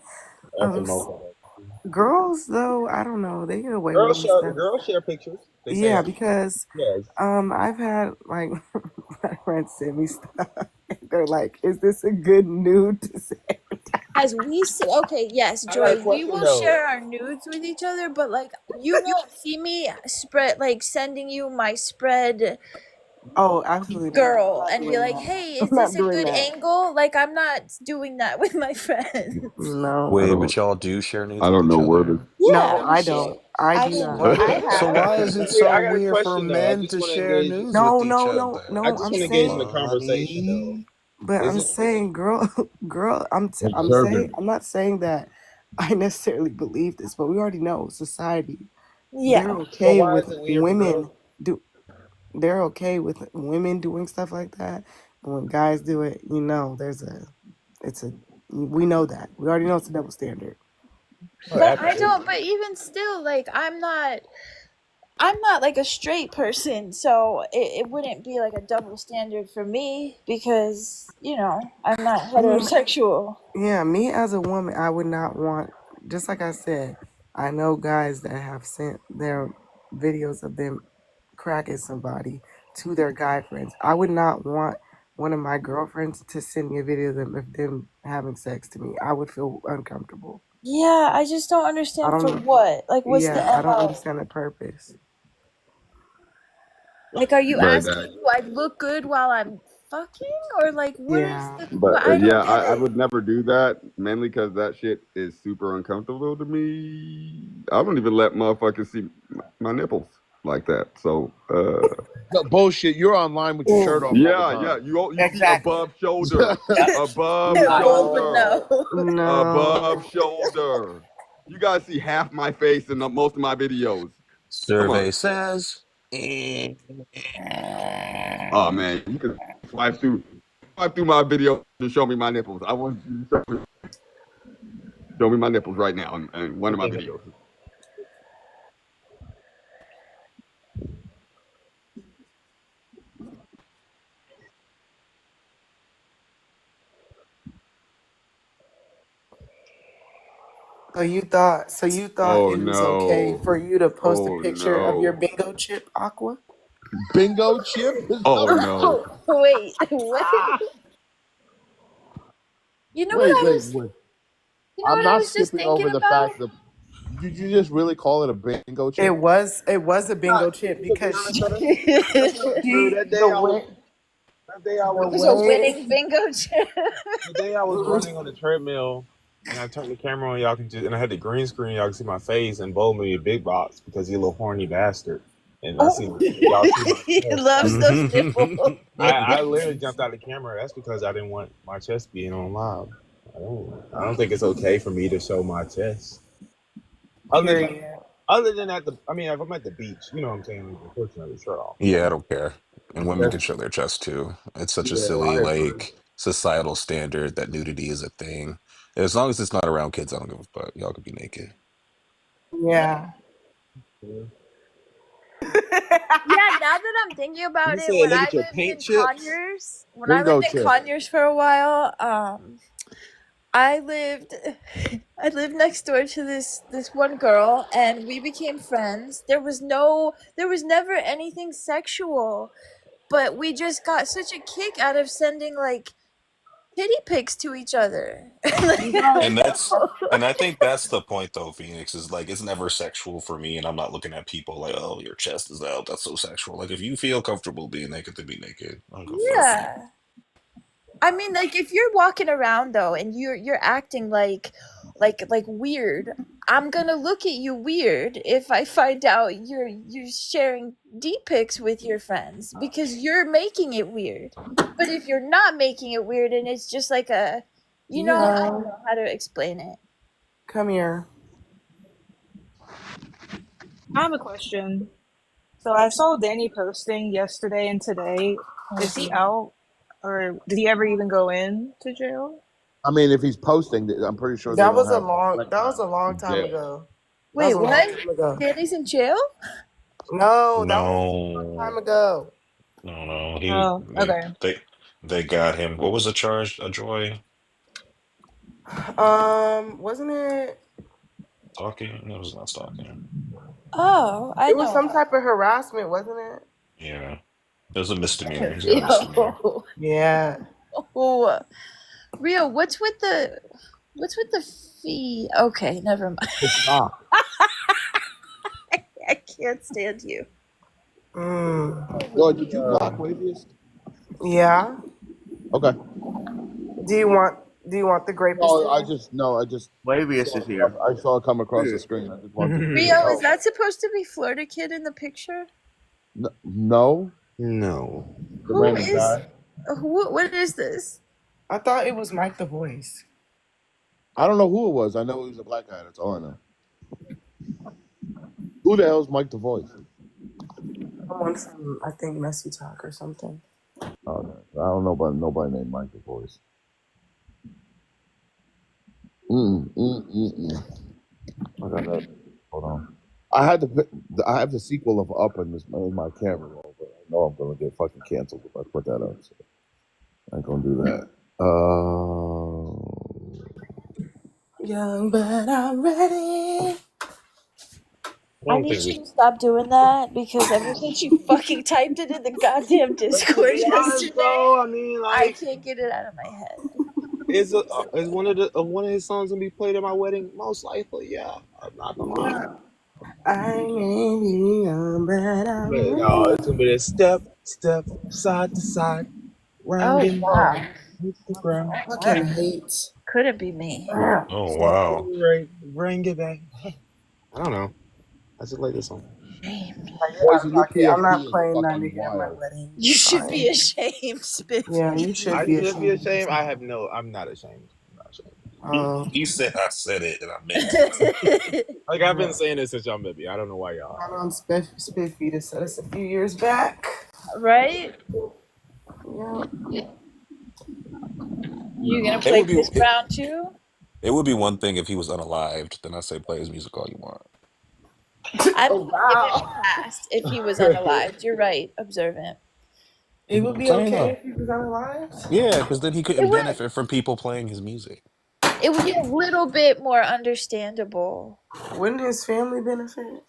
that's the Um, most. girls though, I don't know. They get away with more stuff. Girls share pictures. They say Yeah, because yes. I've had like my friends send me stuff. They're like, "Is this a good nude to send?" As we see, okay, yes, I got a Joy, we question will though. share our nudes with each other, but like, you won't see me spread, like, sending you my spread Oh, absolutely not. I'm girl not and be doing like, that. hey, I'm is this not a doing good that. angle? Like, I'm not doing that with my friends. No, Wait, but y'all do share I nudes with don't each know where other? this. no, Yeah, we I share. don't. I I do mean, not. I So have. why is it so I got a weird for question though. I men just to want to share engage. nudes with No, each no, no, I other? no. just I'm want to engage in saying, the conversation though. Jelani? but I'm Isn't saying, girl, girl. I'm saying, Observant. I'm not saying that I necessarily believe this, but we already know society. They're Yeah. but okay why with is it weird for girls? women do. They're okay with women doing stuff like that, and when guys do it, it's a We know that. We already know it's a double standard. But I don't. But even still, like I'm not like a straight person, so it wouldn't be like a double standard for me because I'm not heterosexual. Yeah, me as a woman, I would not want. Just like I said, I know guys that have sent their videos of them cracking somebody to their guy friends. I would not want one of my girlfriends to send me a video of them having sex to me. I would feel uncomfortable. Yeah, I just don't I understand don't for know. what. Like, what's the Yeah, I don't MO? understand the purpose. Like, are you But asking do I look good while I'm fucking, or like what is Yeah. the? but I yeah, don't get I it. would never do that, mainly because that shit is super uncomfortable to me. I don't even let motherfuckers see my nipples like that. So No, bullshit. You're online with your shirt off all the yeah, time. you see Exactly. above shoulder, above Bold would shoulder, know. No. above shoulder. You guys see half my face in most of my videos. Come Survey on. says. Oh man, you can swipe through my video and show me my nipples. I want you to show me my nipples right now in one of my videos. So you thought Oh it was okay no. for you to post a Oh picture of your no. bingo chip, Aqua? Bingo chip? Is Oh that no. Wait, what? You know what wait, I wait, was? wait. You know I'm what I not was just skipping thinking over the about? fact that. Did you just really call it a bingo It chip? was a Nah, bingo chip to be because honest, that's not true. she the way That day I the was It was a way winning bingo chip. the day I was running on the treadmill and I turned the camera on, y'all can just and I had the green screen, y'all can see my face and bold me a big box because he a little horny bastard. And I see Oh, y'all see my he chest. loves those nipples. I literally jumped out of the camera. That's because I didn't want my chest being on live. I don't think it's okay for me to show my chest. Other than period. if I'm at the beach, you know what I'm saying, unfortunately, shirt off. Yeah, I don't care. And women That's can show their chest too. It's such a yeah, silly, I agree. like, societal standard that nudity is a thing. As long as it's not around kids, I don't give a fuck. Y'all could be naked. Yeah. Yeah. Yeah, now that I'm thinking about You it, said when look I at your lived paint in chips. Conyers, Bingo chip. for a while, I lived I lived next door to this one girl and we became friends. There was never anything sexual, but we just got such a kick out of sending like titty pics to each other. Like, You I know, And don't that's know. and I think that's the point though, Phoenix, is like it's never sexual for me, and I'm not looking at people like, oh, your chest is out, that's so sexual. Like if you feel comfortable being naked, then be naked. I don't give a fuck. Yeah. I mean, like if you're walking around though and you're acting like weird, I'm gonna look at you weird if I find out you're sharing D pics with your friends because you're making it weird. But if you're not making it weird and it's just like I don't yeah. know how to explain it. Come here. I have a question. So I saw Danny posting yesterday and today. Is he out, or did he ever even go in to jail? I mean, if he's posting, I'm pretty sure they don't have That was a records long in time jail. ago. That was Wait, a long what? time ago. Danny's in jail? No, that was a long time No, ago. no. He Oh, okay. they got him. What was the charge? A Joy Wasn't it? stalking? No, it was not stalking. Oh, I It was know. some type of harassment, wasn't it? Yeah, it was a misdemeanor. He's got a misdemeanor. Yo. Yeah. Oh, Rio, what's with the fee? Okay, never mind. Stop. I can't stand you. Yo, did you block Wavius? Yeah. Okay. Do you want the grape No, I distillery? just Wavius is here. I saw it come across the screen. I just wanted to. Rio, is that supposed to be Florida Kid in the picture? No, No. the Who random is? guy. What is this? I thought it was Mike the Voice. I don't know who it was. I know he was a black guy. That's all I know. Who the hell's Mike the Voice? Someone from I think Messy Talk or something. Oh, no. I don't know about nobody named Mike the Voice. I got that. Hold on. I had to. I have the sequel of Up in my camera roll, but I know I'm gonna get fucking canceled if I put that up. So I ain't gonna do that. Young but I'm ready. I need you to stop doing that because ever since you fucking typed it in the goddamn But to Discord be honest, yesterday, though, I mean, I like, can't get it out of my head. is one of his songs gonna be played at my wedding? Most likely, yeah. I'm not gonna lie. Yeah. I may be young but I'm But no, ready. it's gonna be a step, side to side, round Oh and wow, round, hit the ground. Fucking hate. couldn't be me. Oh Step to wow. the right, bring it back. I don't know. I just like this song. Shame. Yeah, Poison, your fuck it. I'm not PFP is playing that fucking nigga at my wild. wedding. You should be Fine. ashamed, Yeah, you Spiffy. should I be should be ashamed of ashamed. yourself. I'm not ashamed. I'm not ashamed. He said I said it and I meant it. Like I've been saying this since y'all met me. I don't know why y'all. Got on Spiffy to set us a few years back. Right? Yeah. You gonna It play would be Chris Brown too? it would be one thing if he was unalived. Then I say play his music all you want. I'm Oh gonna give it wow. a pass if he was unalived. You're right. Observant. It would I'm be saying okay though. if he was unalive. Yeah, because then he It couldn't would. benefit from people playing his music. It would be a little bit more understandable. Wouldn't his family benefit?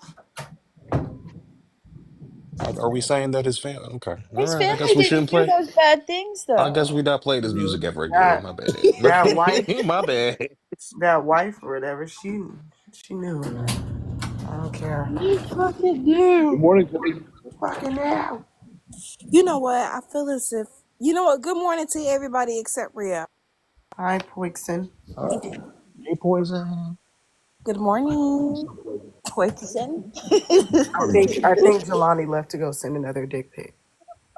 Are we saying that his family? Okay, all His right. I guess family we didn't shouldn't do play. those bad things, I guess though. we not played his music ever again. That My bad. that wife, My bad. that wife or whatever, she knew. I don't care. You fucking Good do. morning, Poison. Fucking now. You know what? I feel as if you know what. Good morning to everybody except Rio. Hi, Poixen. Hey, poison. Good morning. Poison. I think Jelani left to go send another dick pic.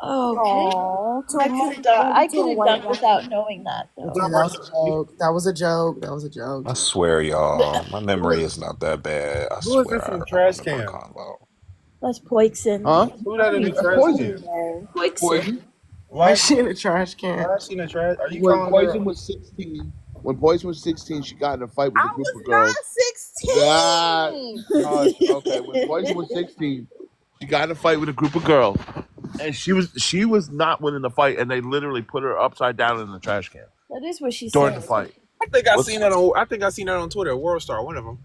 Okay. Oh, I to could a have white done guy. without knowing that, Okay, though. that was a joke. That was a joke. That was a joke. I swear, y'all, my Who memory is is not that bad. I who is swear, this in the I trash remember a can? convo. That's Poison. Huh? Who that in the That's trash Poison. can? Poison. Poison. Why Why is she in a trash can? why is she in the trash? Are you When calling her? Poison was 16, she got in a fight with I a group was of girls. not That 16. hush. Okay, when Poison was 16, she got in a fight with a group of girls, and she was not winning the fight, and they literally put her upside down in the trash can That is what she during the said. fight. I think I seen that on Twitter. World Star, one of them.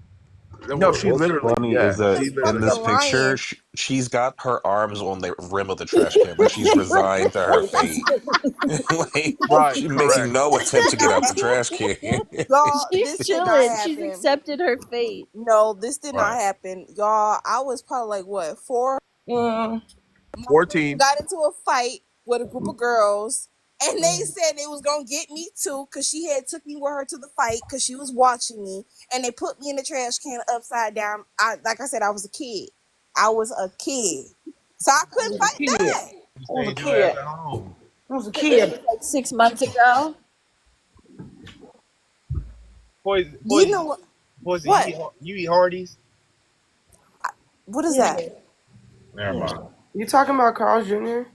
No, she What's literally, funny yeah, is He that she was in literally. this fucking picture, lying. she's got her arms on the rim of the trash can, like she's resigned to her fate. Like Right, she's making correct. no attempt to get out the trash can. Y'all, She's this did not chilling. She's happen. accepted her fate. No, this did not Right. happen. Y'all, I was probably like what, 4? Mm. My friend 14. got into a fight with a group of girls, and they said it was gonna get me too because she had took me with her to the fight because she was watching me, and they put me in the trash can upside down. Like I said, I was a kid. I was a kid, so I I couldn't was a fight kid. back. You I was a stayed your ass kid. at home. I was a This kid. was like 6 months ago. You know what? Poison, What? you eat Hardee's? What is Yeah. that? Never Yeah. mind. You talking about Carl Jr.?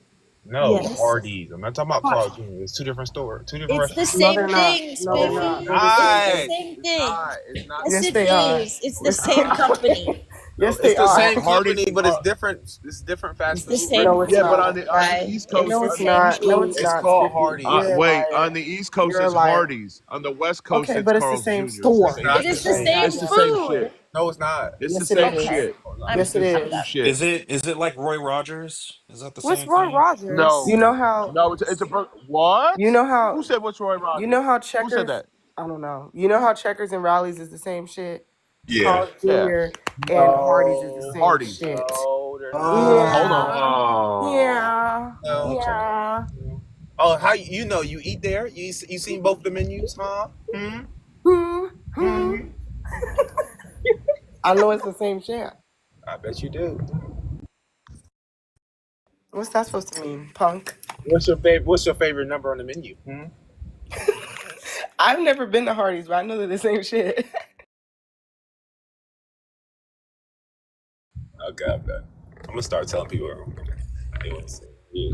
No, Yes. Hardee's. I'm not talking about Carl Jr. It's two different stores, two different It's the restaurants. No, same they're not. thing, No, they're No, not. Spiffy. it's No, they It's same the not. thing. same It's thing. not. It's not the Yes, Yes, it same. they are. is. It's the Yes, they same are. company. No, Yes, it's they the are. same Hardy. company, but it's different. It's different It's fast the food same No, it's Yeah, restaurants. but not. on food, the guy. East It's Coast, No, the it's same not. No, it's food. It's not, called Spiffy. Hardee's. You're a wait, liar. on the East Coast You're a it's liar. Hardee's. On the West Coast Okay, it's but it's the Carl's same Jr. It's the It's store. same It not the is shit. the same same It's the store. same food. shit. No, it's not. It's the Yes, it same is. Okay. shit. I'm It's Yes, it the I'm same is. done. shit. Is it like Roy Rogers? Is that the What's same Roy thing? Rogers? You No, know how no, it's a what? you know how Who said what's Roy you Rogers? know how Who said checkers that? I don't know. You know how checkers and rallies is the same shit? Yeah. Carl's Yeah, Jr. and Hardee's is the No. same Hardee's. shit. No, they're Hold not. on. Yeah. Oh, Yeah. No. okay. Yeah. Oh, how you know you eat there? You seen both the menus, huh? Hmm. Hmm. Hmm. I know it's the same shit. I bet you do. What's that supposed to mean, punk? What's your favorite number on the menu? I've never been to Hardee's, but I know they're the same shit. Okay, I bet. I'm gonna start telling people.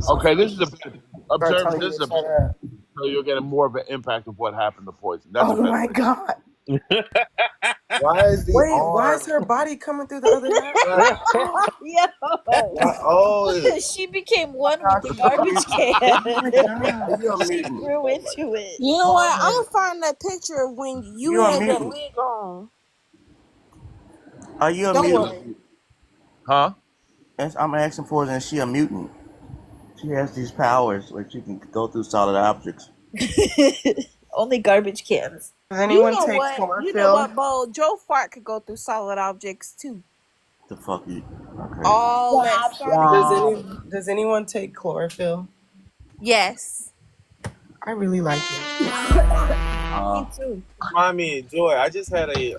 Okay, this is a Start observer. telling you This is to a shut up. so you're getting more of an impact of what happened to Poison. That's Oh a better my way. god. Why is the Wait, why is arm? her body coming through the other half? Like, Yo, oh, she became one with Got the you. garbage Oh can. my are god. you a She mutant? grew into it. You know what? I'm gonna find that picture of when you You a had that mutant. wig on. Are you a Don't mutant? worry. Huh? I'm asking for is she a mutant? She has these powers where she can go through solid objects. Only garbage cans. Does You anyone know take what? You know chlorophyll? what, Bo? Joe Fart could go through solid objects too. The fuck you? Okay. All that Stop Sonic lying. Does anyone take chlorophyll? Yes. I really like it. Me too. Remind me, Joy. I just had a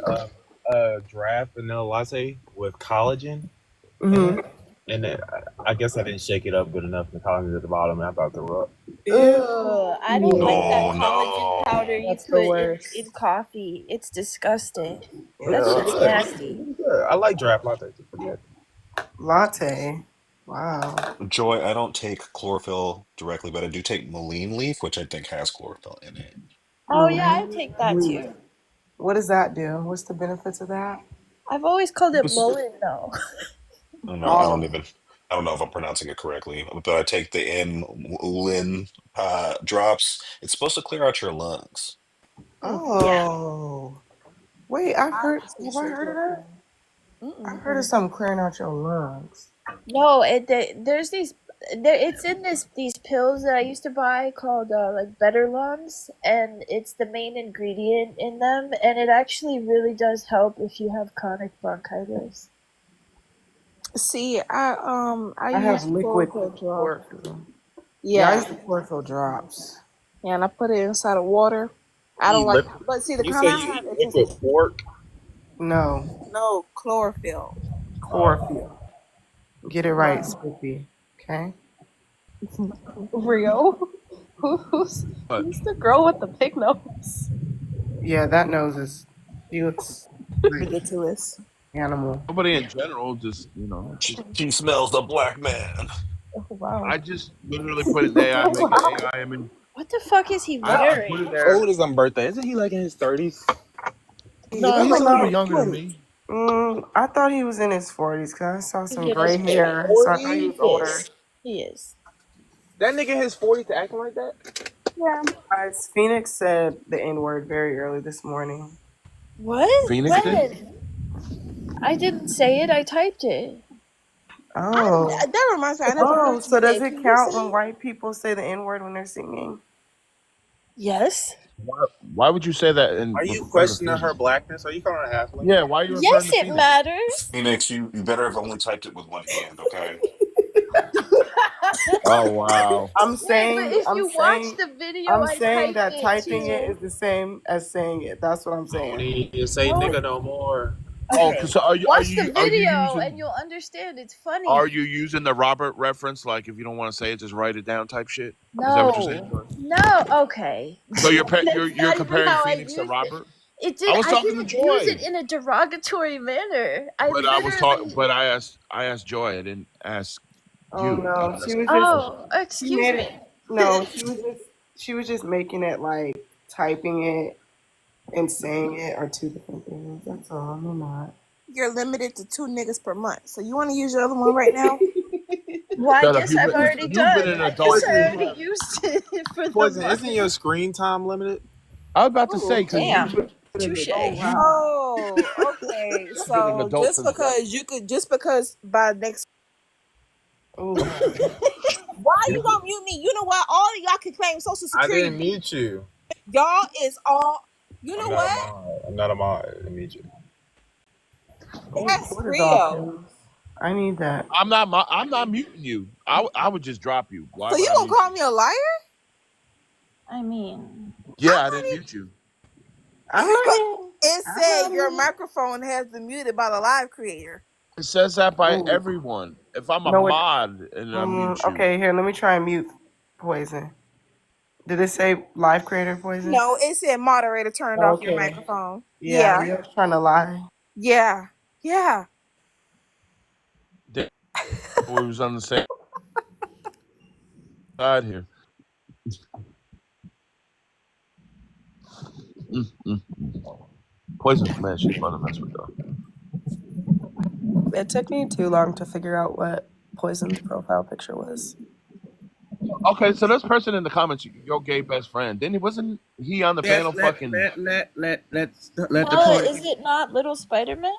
draft vanilla latte with collagen in Mm-hmm. it, and I guess I didn't shake it up good enough. The collagen at the bottom, and I about to throw up. Ugh, I don't like that Oh collagen powder you That's the put in worst. coffee. It's disgusting. That It's Ew. shit's good. nasty. It's good. I like draft lattes. It's pretty good. Latte. Wow. Joy, I don't take chlorophyll directly, but I do take mullein leaf, which I think has chlorophyll in it. Oh yeah, I take that too. What does that do? What's the benefits of that? I've always called it Just- mullet though. I don't know. Oh. I don't know if I'm pronouncing it correctly, but I take the inulin drops. It's supposed to clear out your lungs. Yeah. Oh. Wait, Have I heard of that? I've heard of something clearing out your lungs. No, there's it's in these pills that I used to buy called like Better Lungs, and it's the main ingredient in them, and it actually really does help if you have chronic bronchitis. See, I I have use liquid chlorophyll drop. chlorophyll. Yeah, I use Yeah. the chlorophyll drops. Yeah, and I put it inside of water. I don't Eat like, lip. but see, the You kind say I you have, eat it just liquid pork? No, no chlorophyll. chlorophyll. Get it right, Spiffy. Okay? Rio? Who's But who's the girl with the pig nose? Yeah, that nose is. She looks like Ridiculous. an animal. nobody in general, just She smells the black man. Oh wow. I just literally put it there. I make an Wow. AI image. What the fuck is he I put it wearing? How old there. is his birthday? Isn't he like in his 30s? He No, look he's like a he little in bit his younger than 20s. me. I thought he was in his 40s because I saw some Yes, gray hair, so I thought he was older. he is. That nigga in his 40s acting like that? Yeah. Guys, Phoenix said the N word very early this morning. What? Phoenix did? When? I didn't say it. I typed it. Oh. That reminds me, I never Oh, heard you so say does it. it Can you count say when it? white people say the N word when they're singing? Yes. Why would you say that in Are you referring to questioning her Phoenix? blackness? Are you calling her halfling? Yeah, why are you referring Yes, to it Phoenix? matters. Phoenix, you better have only typed it with one hand, okay? Oh wow. I'm Wait, but saying, if I'm you watch saying, the video, I'm I saying typed that it typing it too. is the same as saying it. That's what I'm I don't saying. need you to say No. nigga no more. Oh, Okay. cause are you Watch the are you video and using you'll understand. It's funny. are you using the Robert reference? Like if you don't want to say it, just write it down type shit. Is that what you're saying? No. No. Okay. So you're That's you're not even comparing how I Phoenix to used it. Robert? I was I talking to didn't use it Joy, in a derogatory manner. I but I was talking. literally. But I asked Joy. I didn't ask Oh you. I no, didn't she ask was her just, question. Oh, she excuse made me. it. No, she was just making it like typing it and saying it are two different things. That's all. No, not. You're limited to 2 niggas per month. So you want to use your other one right now? Well, I Shut up. guess I've already You've been done. an I guess adult. I Poison, already used it for the Poison, month. isn't your screen time limited? I was about to say Ooh, because you've damn. been an Touche. Oh you wow. Oh, okay. you've been an So adult since then. just because by next, Oh, why you gonna mute me? You know what? All of y'all can claim Social I Security. didn't mute you. Y'all is all. You know I'm not a what? mod. I'm not a mod. I didn't mute you. That's cortisol Rio. pills. I need that. I'm not muting you. I would just drop you. Why So would you I gonna mute call you? me a liar? I mean, Yeah, I didn't mute you. I'm not. It said your microphone has been muted by the live creator. It says that by Ooh. everyone. If I'm a No, it. mod and I mute you, Okay, here. Let me try and mute Poison. Did it say live creator Poison? No, it said moderator turned off your Okay. microphone. Yeah, Yeah. you're trying to lie. Yeah. Yeah. we was on the same side here. Poison's man. She's fun to mess with though. It took me too long to figure out what Poison's profile picture was. Okay, so this person in the comments, your gay best friend, wasn't he on the panel fucking? Let the Well, point. is it not Little Spider-Man?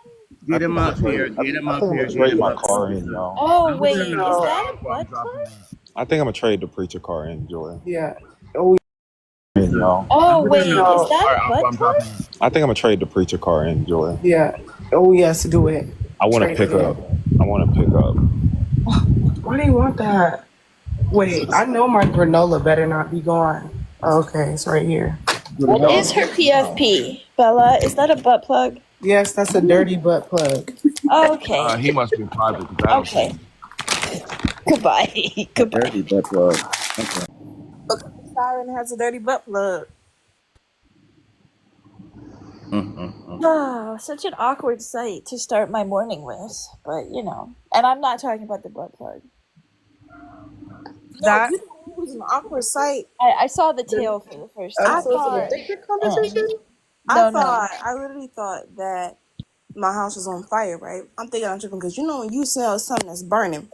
Get him up here. I Get him think up I'm here. gonna Get trade him my up car here. in, y'all. Oh, wait, is No. that a butt plug? I think I'm gonna trade the preacher car in, Joy. Yeah. Oh, In, y'all. Oh, wait, No. is that a butt I'm plug? dropping. I think I'm gonna trade the preacher car in, Joy. yeah. Oh, yes, do it. I want to Trade pick it in. up. I want to pick up. Why do you want that? Wait, I know my granola better not be gone. Okay, it's right here. What is her PFP, Bella? Is that a butt plug? Yes, that's a dirty butt plug. Okay. He must be private because I don't see Okay. him. Goodbye. Goodbye. Dirty butt plug. Okay. Siren has a dirty butt plug. Oh, such an awkward sight to start my morning with. But, you know. And I'm not talking about the butt plug. No, you know it was an awkward sight. I saw the tail for the first time. Unsolicited conversation? I literally thought that my house was on fire, right? I'm thinking I'm tripping because you know when you smell something that's burning,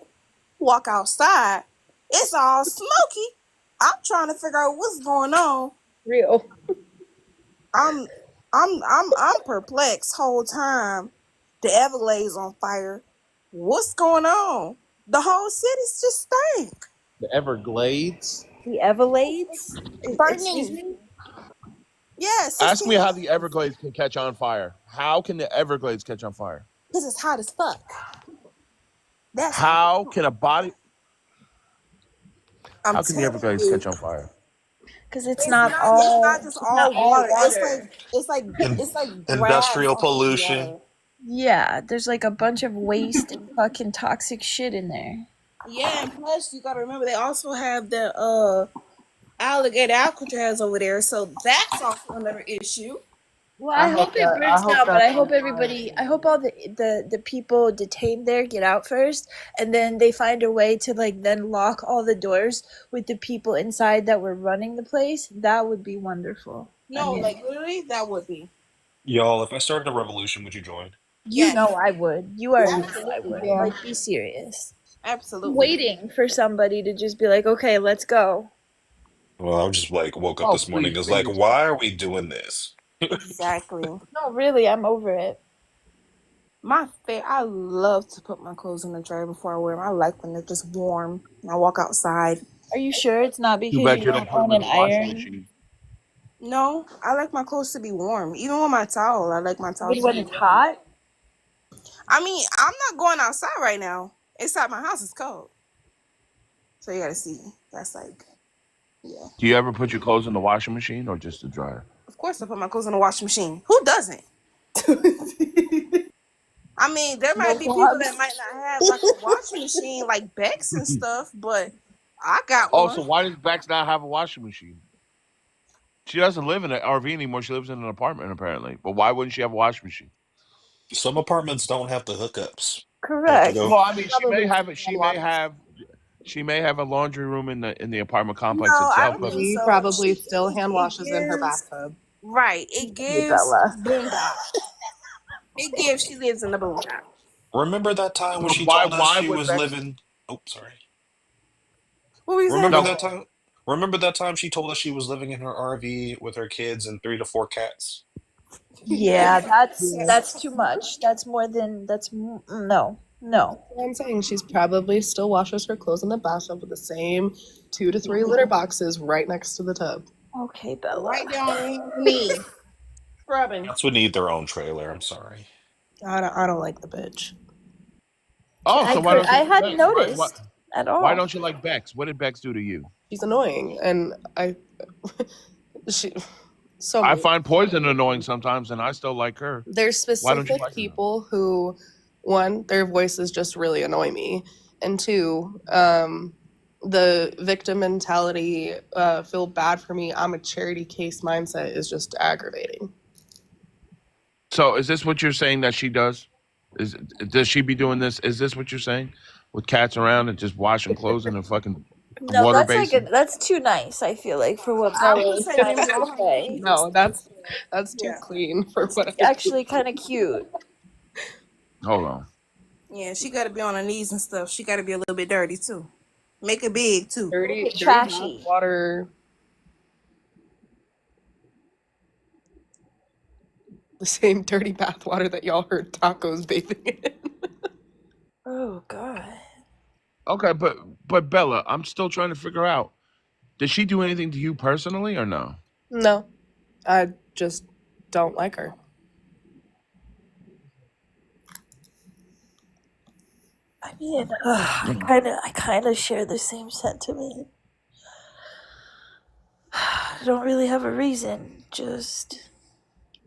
walk outside, it's all smoky. I'm trying to figure out what's going on. Real. I'm perplexed whole time. The Everglades on fire. What's going on? The whole city's just stank. The Everglades. The Everglades? Excuse Burning. me? Yes. Ask me how the Everglades can catch on fire. How can the Everglades catch on fire? Because it's hot as fuck. That's How can a body? I'm How can the telling Everglades you. catch on fire? Because it's not just all water. water. It's like Industrial grass on pollution. water. Yeah, there's like a bunch of waste and fucking toxic shit in there. Yeah, and plus you gotta remember they also have the alligator Alcatraz over there, so that's also another issue. Well, I hope it burns down, but I hope everybody, I hope all the people detained there get out first, and then they find a way to like then lock all the doors with the people inside that were running the place. That would be wonderful. No, like literally that would be. Y'all, if I started a revolution, would you join? You know I would. You already know I Absolutely. would. Yeah. Like, be serious. Absolutely. Waiting for somebody to just be like, okay, let's go. Well, I just like woke up this morning. It was like, why are we doing this? Exactly. No, really, I'm over it. I love to put my clothes in the dryer before I wear them. I like when they're just warm and I walk outside. Are you sure it's not because Too bad you you don't don't put them own in an the washing iron? machine. No, I like my clothes to be warm. Even with my towel, I like my towel Even to when be it's warm. hot? I mean, I'm not going outside right now. Inside my house is cold. So you gotta see. That's like, yeah. Do you ever put your clothes in the washing machine or just the dryer? Of course I put my clothes in the washing machine. Who doesn't? I mean, there might be people that might not have like a washing machine like Bex and stuff, but I got Oh, one. so why does Bex not have a washing machine? She doesn't live in an RV anymore. She lives in an apartment apparently. But why wouldn't she have a washing machine? Some apartments don't have the hookups. Correct. Well, I mean, she may have it. She may have a laundry room in the apartment complex No, I itself. don't But think She so. probably still hand washes in her bathtub. Right. It gives Bella. boondock. It gives she lives in the boondock. Remember that time when she why told us she would was Bex? living? Oh, sorry. What were you saying? Remember that time? Remember that time she told us she was living in her RV with her kids and 3 to 4 cats? Yeah, that's too much. That's more than no. That's what I'm saying. She's probably still washes her clothes in the bathtub with the same 2 to 3 litter boxes right next to the tub. Okay, Bella. Right down on your knee. Scrubbing. Cats would need their own trailer. I'm sorry. I don't like the bitch. Oh, so why don't you? I hadn't noticed at all. Why don't you like Bex? What did Bex do to you? She's annoying, and I find Poison annoying sometimes, and I still like her. There's Why don't you specific like her? people who, one, their voices just really annoy me, and two, the victim mentality, feel bad for me, I'm a charity case mindset is just aggravating. So, is this what you're saying that she does? Does she be doing this? Is this what you're saying? With cats around and just washing clothes in a fucking No, water that's like basin. that's too nice. I feel like for what I Bella would is say trying maybe to on her say. knees. No, that's too Yeah. clean for It's what I do. actually kind of cute. Hold on. Yeah, she got to be on her knees and stuff. She got to be a little bit dirty too. Make it big too. Make it Dirty bath trashy. water. The same dirty bath water that y'all heard tacos bathing in. Oh god. Okay, but Bella, I'm still trying to figure out. Did she do anything to you personally or no? No, I just don't like her. I mean, I kind of share the same sentiment. I don't really have a reason. Just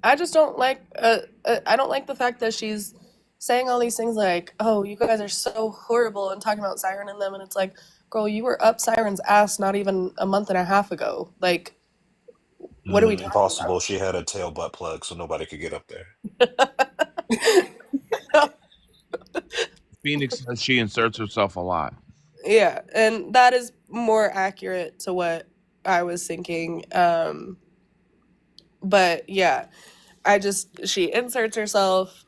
I just don't like. I don't like the fact that she's saying all these things like, "Oh, you guys are so horrible," and talking about Siren and them, and it's like, girl, you were up Siren's ass not even a month and a half ago. Like, what are we talking Impossible. She had a tail butt plug, so nobody could get up there. about? Phoenix says she inserts herself a lot. Yeah, and that is more accurate to what I was thinking. But yeah, she inserts herself.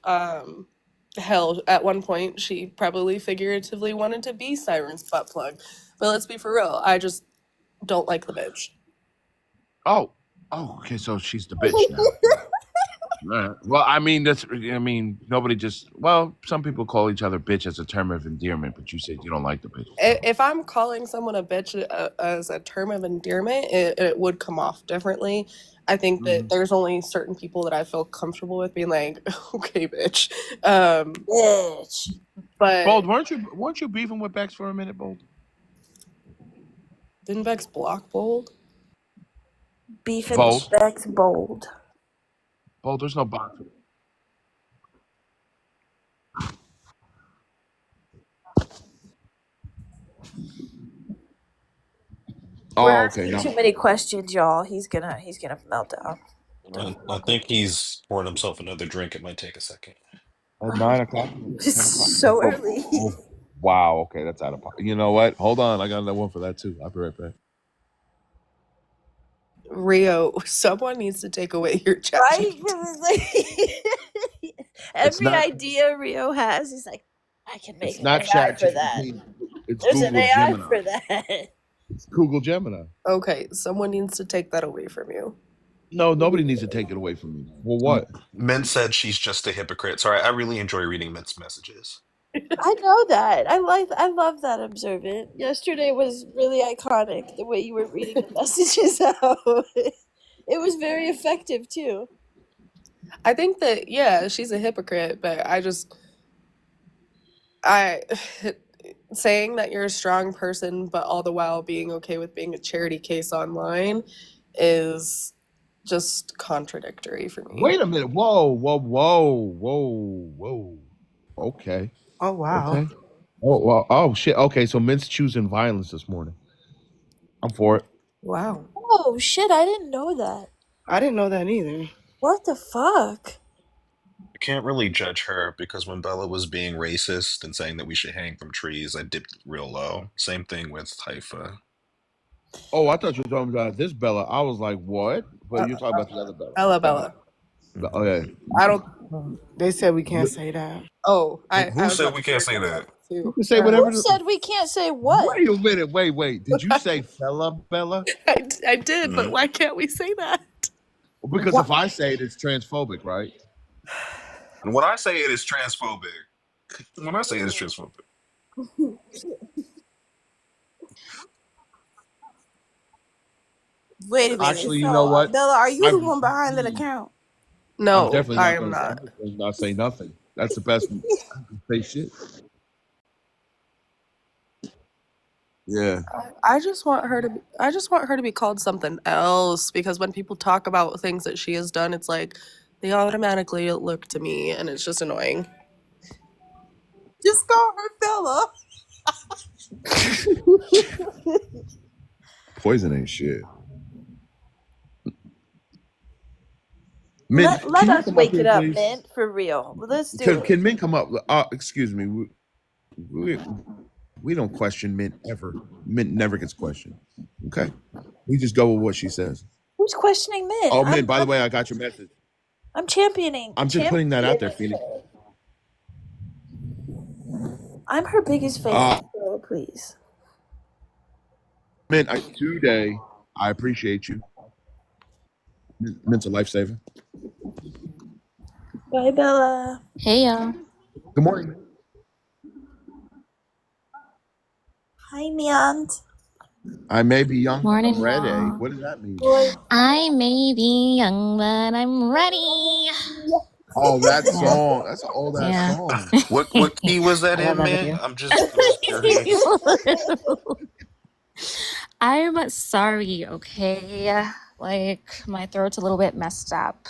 Hell, at one point, she probably figuratively wanted to be Siren's butt plug. But let's be for real, I just don't like the bitch. Oh, okay. So she's the bitch now. Right. Well, I mean, nobody just. Well, some people call each other bitch as a term of endearment, but you said you don't like the bitch. If I'm calling someone a bitch as a term of endearment, it would come off differently. I think that there's only certain people that I feel comfortable with being like, okay, bitch. bitch. But Bold, weren't you beefing with Bex for a minute, Bold? didn't Bex block Bold? Beefing Bold. with Bex Bold. Bold, there's no box. We're Oh, okay. asking Now, too many questions, y'all. He's gonna melt down. I think he's pouring himself another drink. It might take a second. at 9 o'clock, 10 o'clock. It's so Oh, early. wow. Okay, that's out of pocket. You know what? Hold on. I got another one for that too. I'll be right back. Rio, someone needs to take away your chat. Right? 'Cause it's like every idea Rio has, he's like, I can make It's an not AI Chat for that. GPT. It's There's Google an AI Gemini. for that. It's Google Gemini. Okay, someone needs to take that away from you. No, nobody needs to take it away from me. Well, what? Mint said she's just a hypocrite. Sorry, I really enjoy reading Mint's messages. I know that. I love that observant. Yesterday was really iconic, the way you were reading the messages out. It was very effective too. I think that, yeah, she's a hypocrite, but saying that you're a strong person, but all the while being okay with being a charity case online is just contradictory for me. Wait a minute. Whoa. Okay. Oh wow. Okay. Oh, well, oh shit. Okay, so Mint's choosing violence this morning. I'm for it. Wow. Oh shit, I didn't know that. I didn't know that either. What the fuck? I can't really judge her because when Bella was being racist and saying that we should hang from trees, I dipped real low. Same thing with Haifa. Oh, I thought you were talking about this Bella. I was like, what? But you're talking about the other Bella. Bella. Oh yeah. I don't. They said we can't say that. Oh, I Who was said about we to can't say say that? that too. You can say whatever. Who said we can't say what? Wait a minute. Wait. Did you say fella, Bella? I did, but why can't we say that? Because if I say it, it's transphobic, right? And when I say it is transphobic, Wait a minute. Actually, you So, know what? Bella, are you I the one behind that account? I'm No, definitely I not am going not. to not say nothing. That's the best. I can say shit. Yeah. I just want her to be called something else, because when people talk about things that she has done, it's like they automatically look to me, and it's just annoying. Just call her Bella. Poison ain't shit. Mint, Let can you us come wake up here, it up, please? Mint, for real. Let's do it. Can Mint come up? Excuse me. We don't question Mint ever. Mint never gets questioned. Okay, we just go with what she says. Who's questioning Min? Oh, Mint, by the way, I got your message. I'm championing. I'm just putting that out there, Phoenix. I'm her biggest fan. So please. Mint, today, I appreciate you. Mint's a lifesaver. Bye, Bella. Hey, y'all. Good morning. Hi, Miant. I may be young, but Morning, I'm ready. y'all. What does that mean? I may be young, but I'm ready. Oh, that Yeah. song. That's an old ass Yeah. song. What key was that I love in, that man? video. I'm just curious. I'm sorry, okay? Like, my throat's a little bit messed up.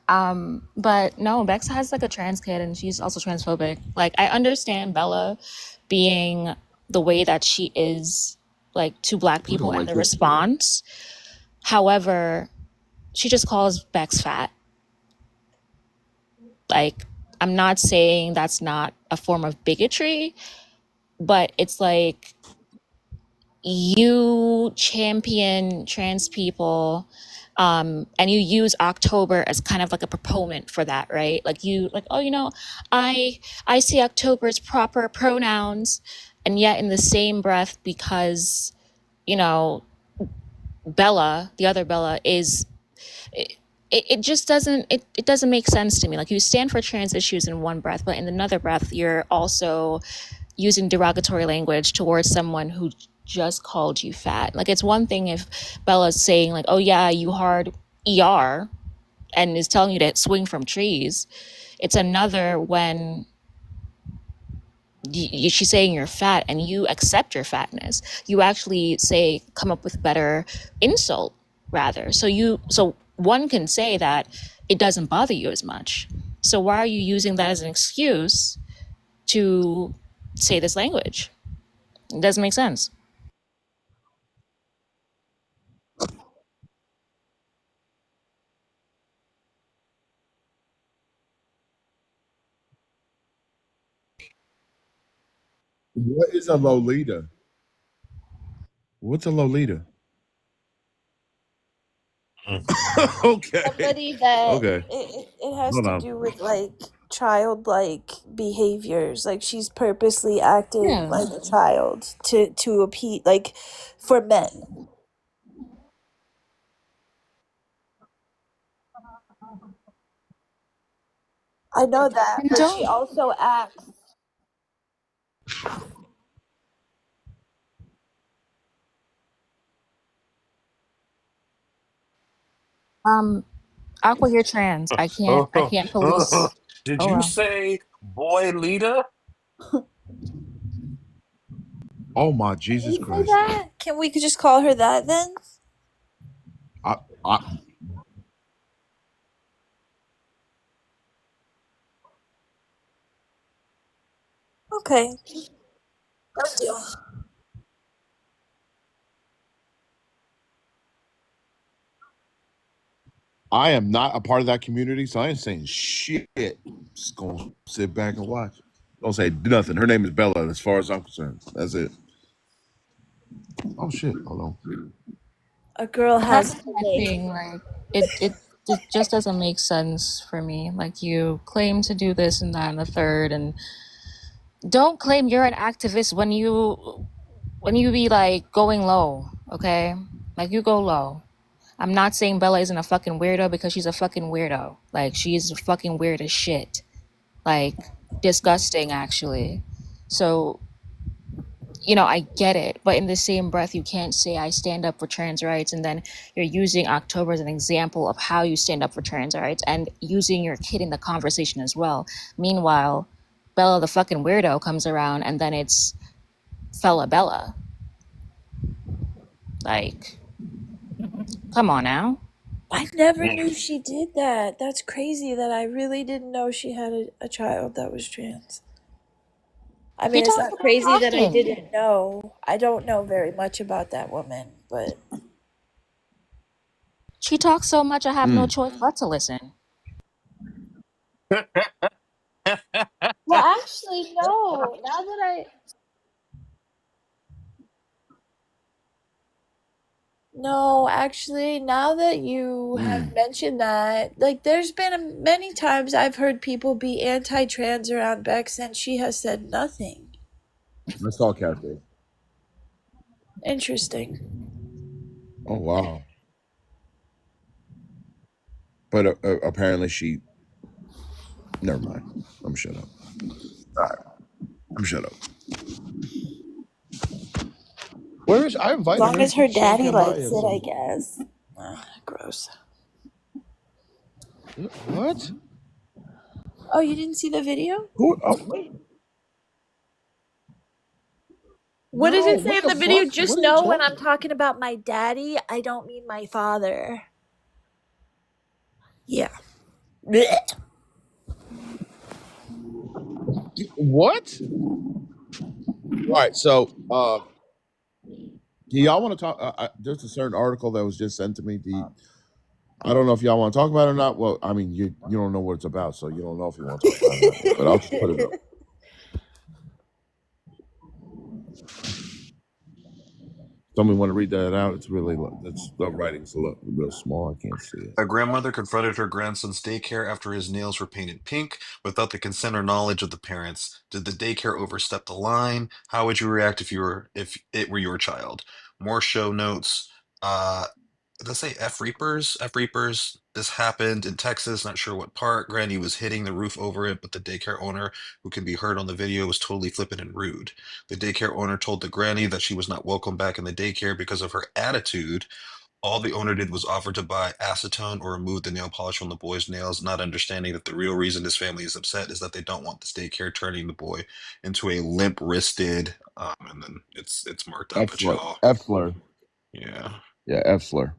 But no, Bex has like a trans kid and she's also transphobic. Like, I understand Bella being the way that she is, like, to Black people and the response. However, she just calls Bex fat. Like, I'm not saying that's not a form of bigotry, but it's like you champion trans people, and you use October as kind of like a proponent for that, right? Like you like, oh, you know, I see October's proper pronouns, and yet in the same breath, because, you know, Bella, the other Bella, is it just doesn't it doesn't make sense to me. Like, you stand for trans issues in one breath, but in another breath you're also using derogatory language towards someone who just called you fat. Like, it's one thing if Bella's saying like, oh yeah, you hard ER, and is telling you to swing from trees. It's another when she's saying you're fat and you accept your fatness. You actually say, come up with better insult rather. So one can say that it doesn't bother you as much. So why are you using that as an excuse to say this language? It doesn't make sense. What is a Lolita? What's a Lolita? Okay. Somebody that Okay. it has Hold to on. do with like childlike behaviors. Like she's purposely acted Yeah. like a child to appease, like, for men. I know that, And but she don't also acts. Aqua, you're trans. I can't police. Did Oh you well. say boy Lita? Oh my Can Jesus we say Christ. that? Can we just call her that then? I Okay. Good deal. I am not a part of that community, so I ain't saying shit. Just gonna sit back and watch. Don't say nothing. Her name is Bella, as far as I'm concerned. That's it. Oh shit. Hold on. A girl And has that's her my name. thing. Like, it just doesn't make sense for me. Like, you claim to do this and that and the third, and don't claim you're an activist when you be like going low, okay? Like, you go low. I'm not saying Bella isn't a fucking weirdo, because she's a fucking weirdo. Like, she's fucking weird as shit. Like, disgusting actually. So, you know, I get it, but in the same breath, you can't say I stand up for trans rights and then you're using October as an example of how you stand up for trans rights and using your kid in the conversation as well. Meanwhile, Bella the fucking weirdo comes around and then it's fella Bella. Like, come on now. I never knew she did that. That's crazy that I really didn't know she had a child that was trans. I She mean, it's talks not about it crazy that I often. didn't know. I don't know very much about that woman, but She talks so much I have no choice but to listen. well, actually, no. No, actually, now that you have mentioned that, like, there's been many times I've heard people be anti-trans around Bex, and she has said nothing. Let's talk character. Interesting. Oh wow! But apparently she. Never mind. I'm shut up. All right. I'm shut up. Where is I As invited long her? as her She ain't daddy come by likes yet. it, I So guess. Ugh, gross. what? Oh, you didn't see the video? Who? Oh, wait. What does No. it say What in the the video? fuck? Just What are you know when talking? I'm talking about my daddy, I don't mean my father. Yeah. Blech. What? All right. So, do y'all want to talk? There's a certain article that was just sent to me. I don't know if y'all want to talk about it or not. Well, I mean, you don't know what it's about, so you don't know if you want to talk about it or not yet. But I'll just put it up. Somebody want to read that out? It's really that's the writing's real small. I can't see it. A grandmother confronted her grandson's daycare after his nails were painted pink without the consent or knowledge of the parents. Did the daycare overstep the line? How would you react if it were your child? More show notes. Let's say F Reapers. F Reapers. This happened in Texas, not sure what part. Granny was hitting the roof over it, but the daycare owner, who can be heard on the video, was totally flippant and rude. The daycare owner told the granny that she was not welcome back in the daycare because of her attitude. All the owner did was offer to buy acetone or remove the nail polish from the boy's nails, not understanding that the real reason his family is upset is that they don't want this daycare turning the boy into a limp-wristed, and then it's marked up F at slur. y'all. F slur. Yeah. Yeah, F slur.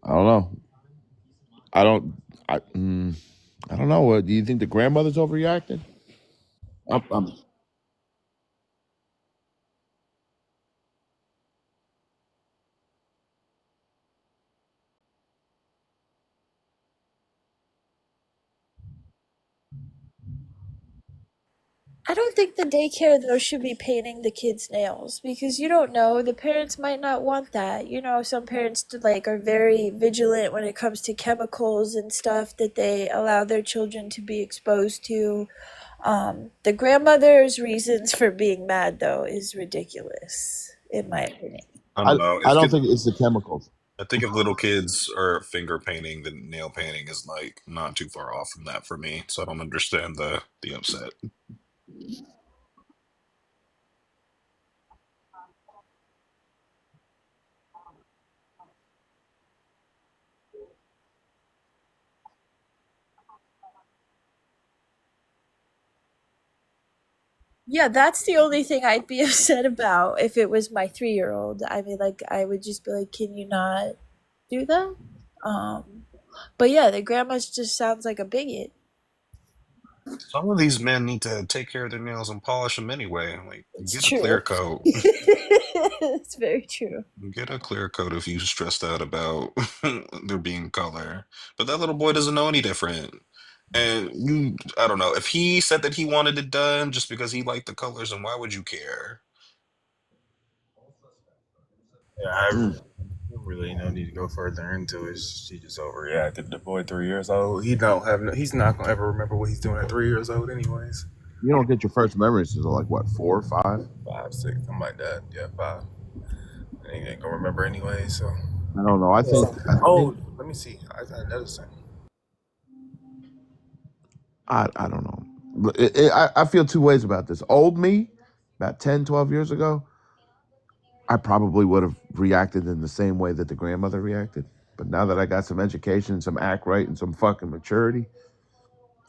I don't know. I don't. I don't know. Do you think the grandmother's overreacting? I'm I don't think the daycare though should be painting the kids' nails because you don't know, the parents might not want that. You know, some parents like are very vigilant when it comes to chemicals and stuff that they allow their children to be exposed to. The grandmother's reasons for being mad though is ridiculous in my opinion. I don't know. I don't think it's the chemicals. I think if little kids are finger painting, then nail painting is like not too far off from that for me. So I don't understand the upset. Yeah, that's the only thing I'd be upset about if it was my 3-year-old. I mean, like, I would just be like, can you not do that? Um, but yeah, the grandma just sounds like a bigot. Some of these men need to take care of their nails and polish them anyway. Like, It's get a clear true. coat. It's very true. Get a clear coat if you stressed out about there being color. But that little boy doesn't know any different. And I don't know. If he said that he wanted it done just because he liked the colors, then why would you care? Yeah, I really no need to go further into it. She just overreacted. The boy 3 years old. He's not gonna ever remember what he's doing at 3 years old, anyways. You don't get your first memories until like what, 4 or 5? 5, 6, something like that. Yeah, 5. And he ain't gonna remember anyway. So. I don't know. I think. Oh, let me see. I got another thing. I don't know. I feel two ways about this. Old me, about 10, 12 years ago, I probably would have reacted in the same way that the grandmother reacted. But now that I got some education, some act right, and some fucking maturity,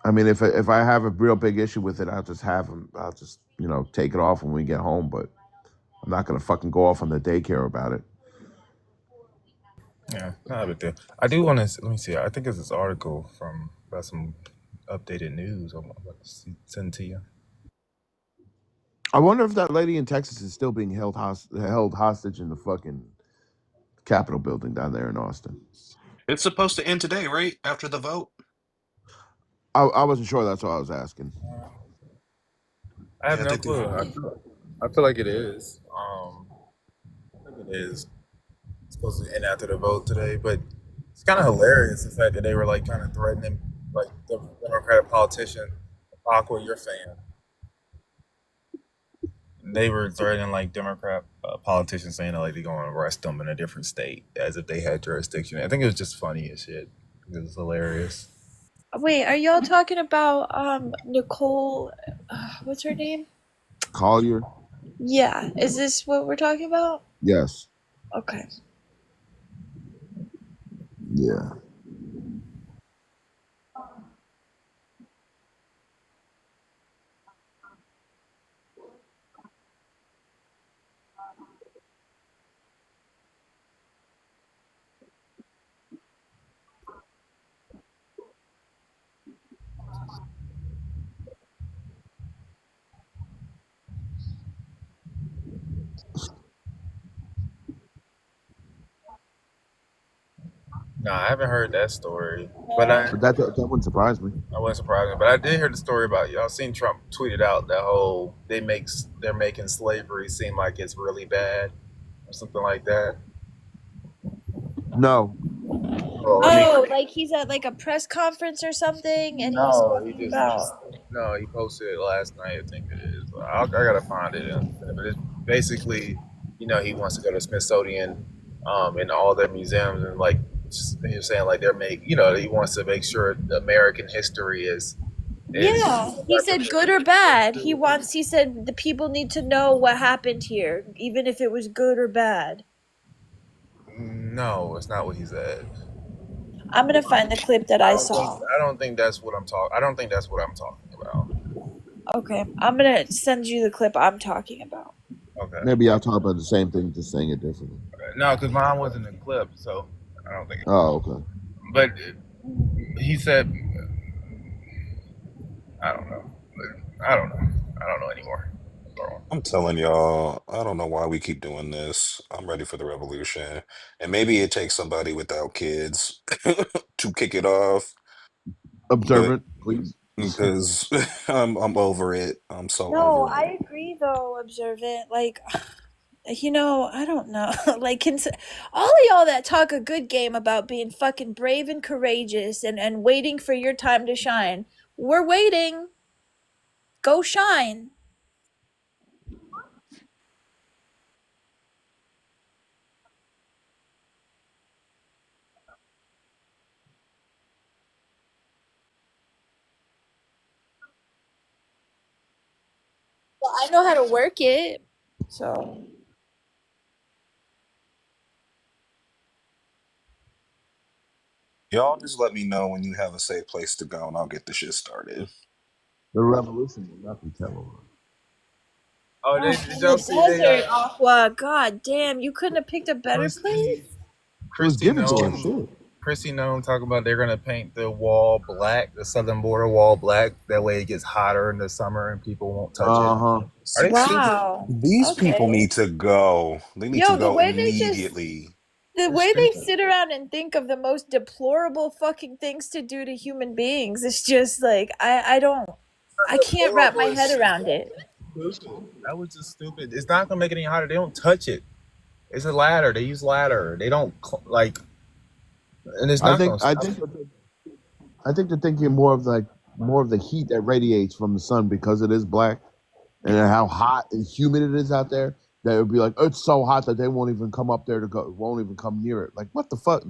I mean, if I have a real big issue with it, I'll just have them. I'll just take it off when we get home. But I'm not gonna fucking go off on the daycare about it. Yeah, not a big deal. I do want to let me see. I think it's this article from about some updated news. I'm about to send to you. I wonder if that lady in Texas is still being held hostage in the fucking Capitol building down there in Austin. It's supposed to end today, right? After the vote? I wasn't sure. That's all I was asking. I have Yeah, no they do. clue. I feel like it is. I think it is. supposed to end after the vote today, but it's kind of hilarious the fact that they were like kind of threatening like the Democratic politician, Aqua, your fan. They were threatening like Democrat politicians, saying that like they're going to arrest them in a different state as if they had jurisdiction. I think it was just funny as shit. It was hilarious. Wait, are y'all talking about Nicole? What's her name? Collier. Yeah, is this what we're talking about? Yes. Okay. Yeah. No, I haven't heard that story, but But that wouldn't surprise me. I wasn't surprised. But I did hear the story about y'all seen Trump tweeted out that whole they're making slavery seem like it's really bad or something like that. No. Oh, like he's at like a press conference or something, and he's No, he talking just about. no. He posted it last night. I think it is. I gotta find it. But it's basically, he wants to go to Smithsonian, and all their museums, and like he's saying like he wants to make sure the American history is. Yeah, he said good or bad. He said the people need to know what happened here, even if it was good or bad. No, it's not what he said. I'm gonna find the clip that I saw. I don't think that's what I'm talking. I don't think that's what I'm talking about. Okay, I'm gonna send you the clip I'm talking about. Okay. Maybe I'll talk about the same thing, just saying it differently. No, because mine wasn't a clip, so I don't think. Oh, okay. But he said, I don't know. I don't know. I don't know anymore. I'm telling y'all, I don't know why we keep doing this. I'm ready for the revolution. And maybe it takes somebody without kids to kick it off. But Observant, please. because I'm over it. I'm so No, over it. I agree though, observant. Like, I don't know. Like, all of y'all that talk a good game about being fucking brave and courageous and waiting for your time to shine, we're waiting. Go shine. Well, I know how to work it, so. Y'all just let me know when you have a safe place to go and I'll get the shit started. The revolution will not be televised. Oh, In did the y'all see they desert, Aqua. God damn, you couldn't have picked a better place. It was Christy given to us, Nome shit. Christy Nome talking about they're gonna paint the wall black, the southern border wall black. That way it gets hotter in the summer and people won't touch it. Uh-huh. Are they stupid? Wow. These people Okay. need to go. They need to Yo, go immediately. the They're way they stupid. sit around and think of the most deplorable fucking things to do to human beings is just like I can't wrap my Horrible head as around it. stupid. That was just stupid. It's not gonna make it any hotter. They don't touch it. It's a ladder. They use ladder. They don't and it's I not think gonna I stop. think I think they're thinking more of the heat that radiates from the sun because it is black, and then how hot and humid it is out there. That would be like it's so hot that they won't even come up there won't even come near it. Like what the fuck?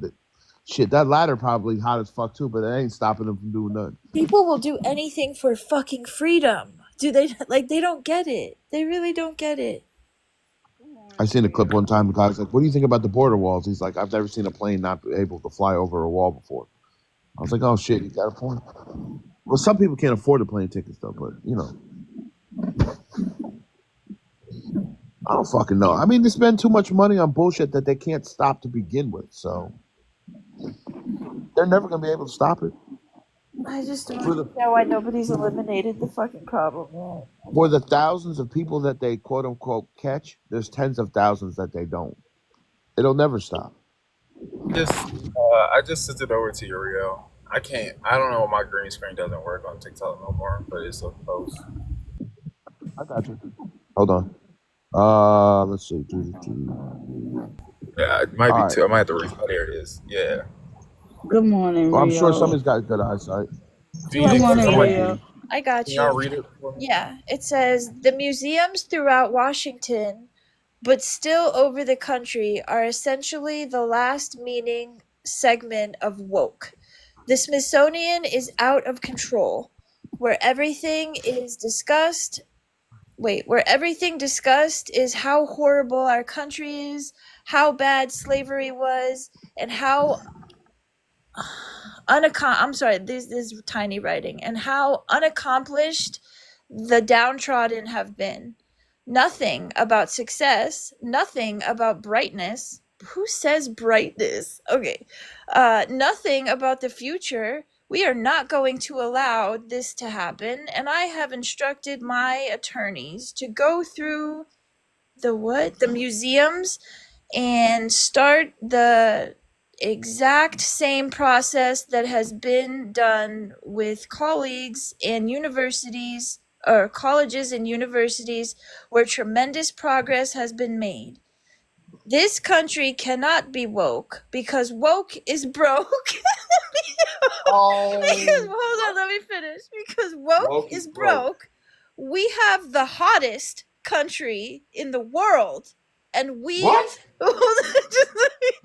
Shit, that ladder probably hot as fuck too, but it ain't stopping them from doing nothing. People will do anything for fucking freedom. Do they like they don't get it. They really don't get it. I seen a clip one time. The guy's like, "What do you think about the border walls?" He's like, "I've never seen a plane not be able to fly over a wall before." I was like, "Oh shit, you got a point." Well, some people can't afford the plane tickets though, but I don't fucking know. I mean, they spend too much money on bullshit that they can't stop to begin with, so they're never gonna be able to stop it. I just don't For the understand why nobody's eliminated the fucking problem yet. for the thousands of people that they quote unquote catch, there's tens of thousands that they don't. It'll never stop. I just sent it over to Uriel. I can't. I don't know. My green screen doesn't work on TikTok no more, but it's a post. I got you. Hold on. Let's see. Yeah, it might be All right. two. I might have to read. Oh, there it is. Yeah. Good morning, Well, I'm sure Rio. somebody's got good eyesight. Good Can morning, somebody, Rio. Okay, I got can y'all you. read it for me? Yeah, it says the museums throughout Washington, but still over the country, are essentially the last meaning segment of woke. The Smithsonian is out of control, where everything is discussed. Where everything discussed is how horrible our country is, how bad slavery was, and how I'm sorry, this is tiny writing, and how unaccomplished the downtrodden have been. Nothing about success, nothing about brightness. Who says brightness? Okay. Nothing about the future. We are not going to allow this to happen, and I have instructed my attorneys to go through the what? The museums and start the exact same process that has been done with colleagues and universities or colleges and universities where tremendous progress has been made. This country cannot be woke because woke is broke. Because, Oh, hold on, let me finish. Because woke woke is is broke. broke. We have the hottest country in the world, and we What? hold on,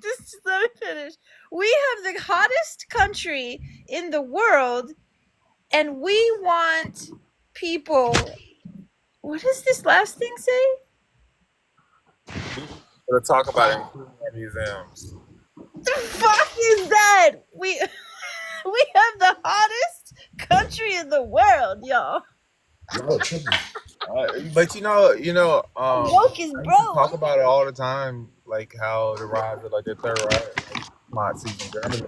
just let me finish. We have the hottest country in the world, and we want people. What does this last thing say? We're talk about it, including our museums. The fuck is that? We have the hottest country in the world, y'all. Y'all tripping. But Woke is I used to talk broke. about it all the time, like how the rise of like the third Reich, like Nazis in Germany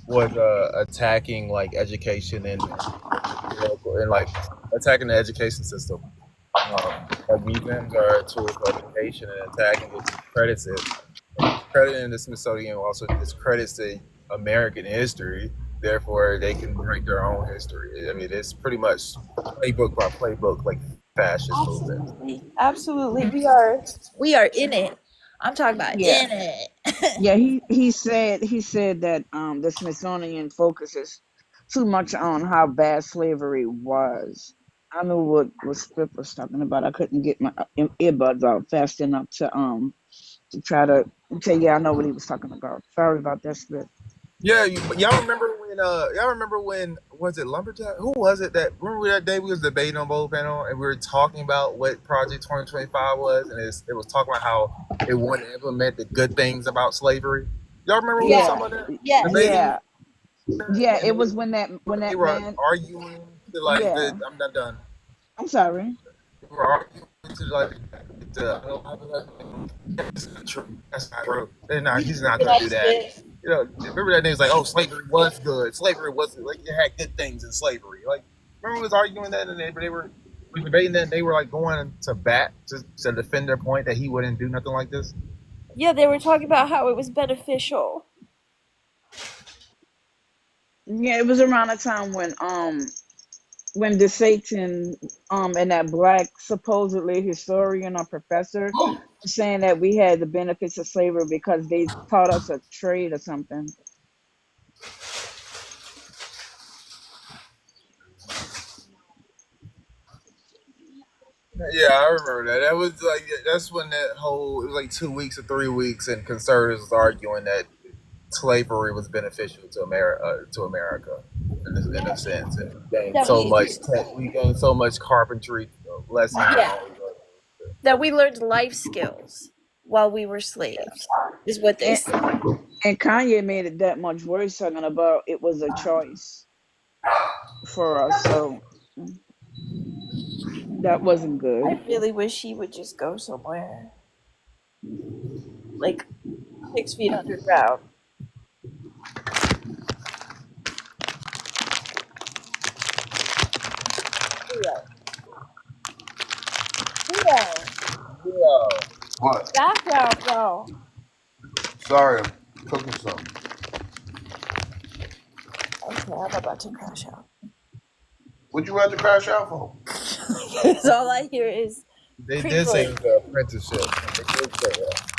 was attacking like education and like attacking the education system. Like museums are a tool for education, and attacking it discredits it. And discrediting the Smithsonian also discredits the American history. Therefore, they can write their own history. I mean, it's pretty much playbook by playbook, like fascist movement. Absolutely. We are in it. I'm talking about Yeah, in it. yeah. He said that the Smithsonian focuses too much on how bad slavery was. I knew what Skip was talking about. I couldn't get my earbuds out fast enough to try to tell you I know what he was talking about. Sorry about that, Skip. Yeah, y'all remember when? Y'all remember when was it Lumberjack? Who was it that? Remember that day we was debating on Bold Panel and we were talking about what Project 2025 was, and it was talking about how it wouldn't implement the good things about slavery. Y'all remember we was Yeah, talking about that Yes. debating, yeah, yeah. and It was when they that were man. arguing to like the. Yeah, I'm not done. I'm sorry. They were arguing to like the. That's not true. He's not Good gonna night, do that. Spit. Remember that name was like, oh, slavery was good. Slavery wasn't like it had good things in slavery. Like, remember we was arguing that, and they were we debating that, and they were like going to bat to defend their point that he wouldn't do nothing like this. Yeah, they were talking about how it was beneficial. Yeah, it was around the time when the Satan and that black supposedly historian or professor was saying that we had the benefits of slavery because they taught us a trade or something. Yeah, I remember that. That was like that's when that whole it was like 2 weeks or 3 weeks, and conservatives was arguing that slavery was beneficial to America in a sense, and That we we gained so much carpentry lessons and yeah, all. that we learned life skills while we were slaves. Is what they And said. and Kanye made it that much worse, talking about it was a choice for us. So that wasn't good. I really wish he would just go somewhere like 6 feet underground. Leo, Leo, Yeah. What? background, bro. Sorry, I'm cooking something. Okay, I'm about to crash out. What'd you have to crash out for? Because all I hear is They did say it Crinkly. was an apprenticeship. They did say that.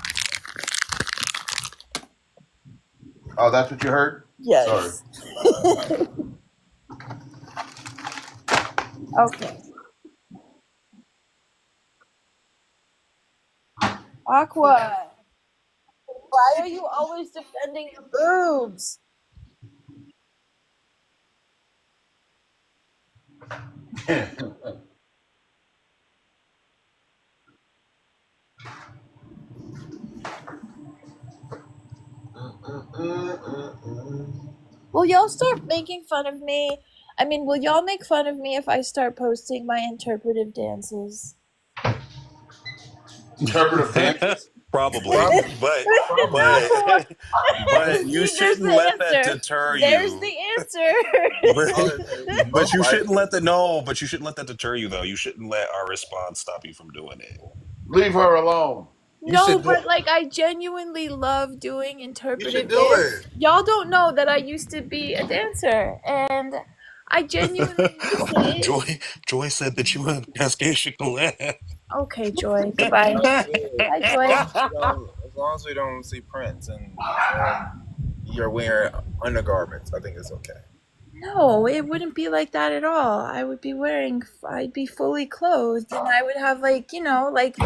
Oh, that's what you heard? Sorry. Yes. Okay. Aqua, why are you always defending your boobs? Will y'all start making fun of me? I mean, will y'all make fun of me if I start posting my interpretive dances? Interpretive dances? Probably, Probably. Probably. but you See, there's shouldn't the let that answer. deter There's you. the answer. But Most you shouldn't likely. let the no. But you shouldn't let that deter you, though. You shouldn't let our response stop you from doing it. Leave her alone. You No, should do but it. like I genuinely love doing You should interpretive do dance. it. Y'all don't know that I used to be a dancer and I genuinely miss it. Joy said that you were Cascade Chocolat. Okay, Joy. Goodbye. That's it. Bye, As Joy. long as we don't see Prince and you're wearing undergarments, I think it's okay. No, it wouldn't be like that at all. I'd be fully clothed and I would have like, like,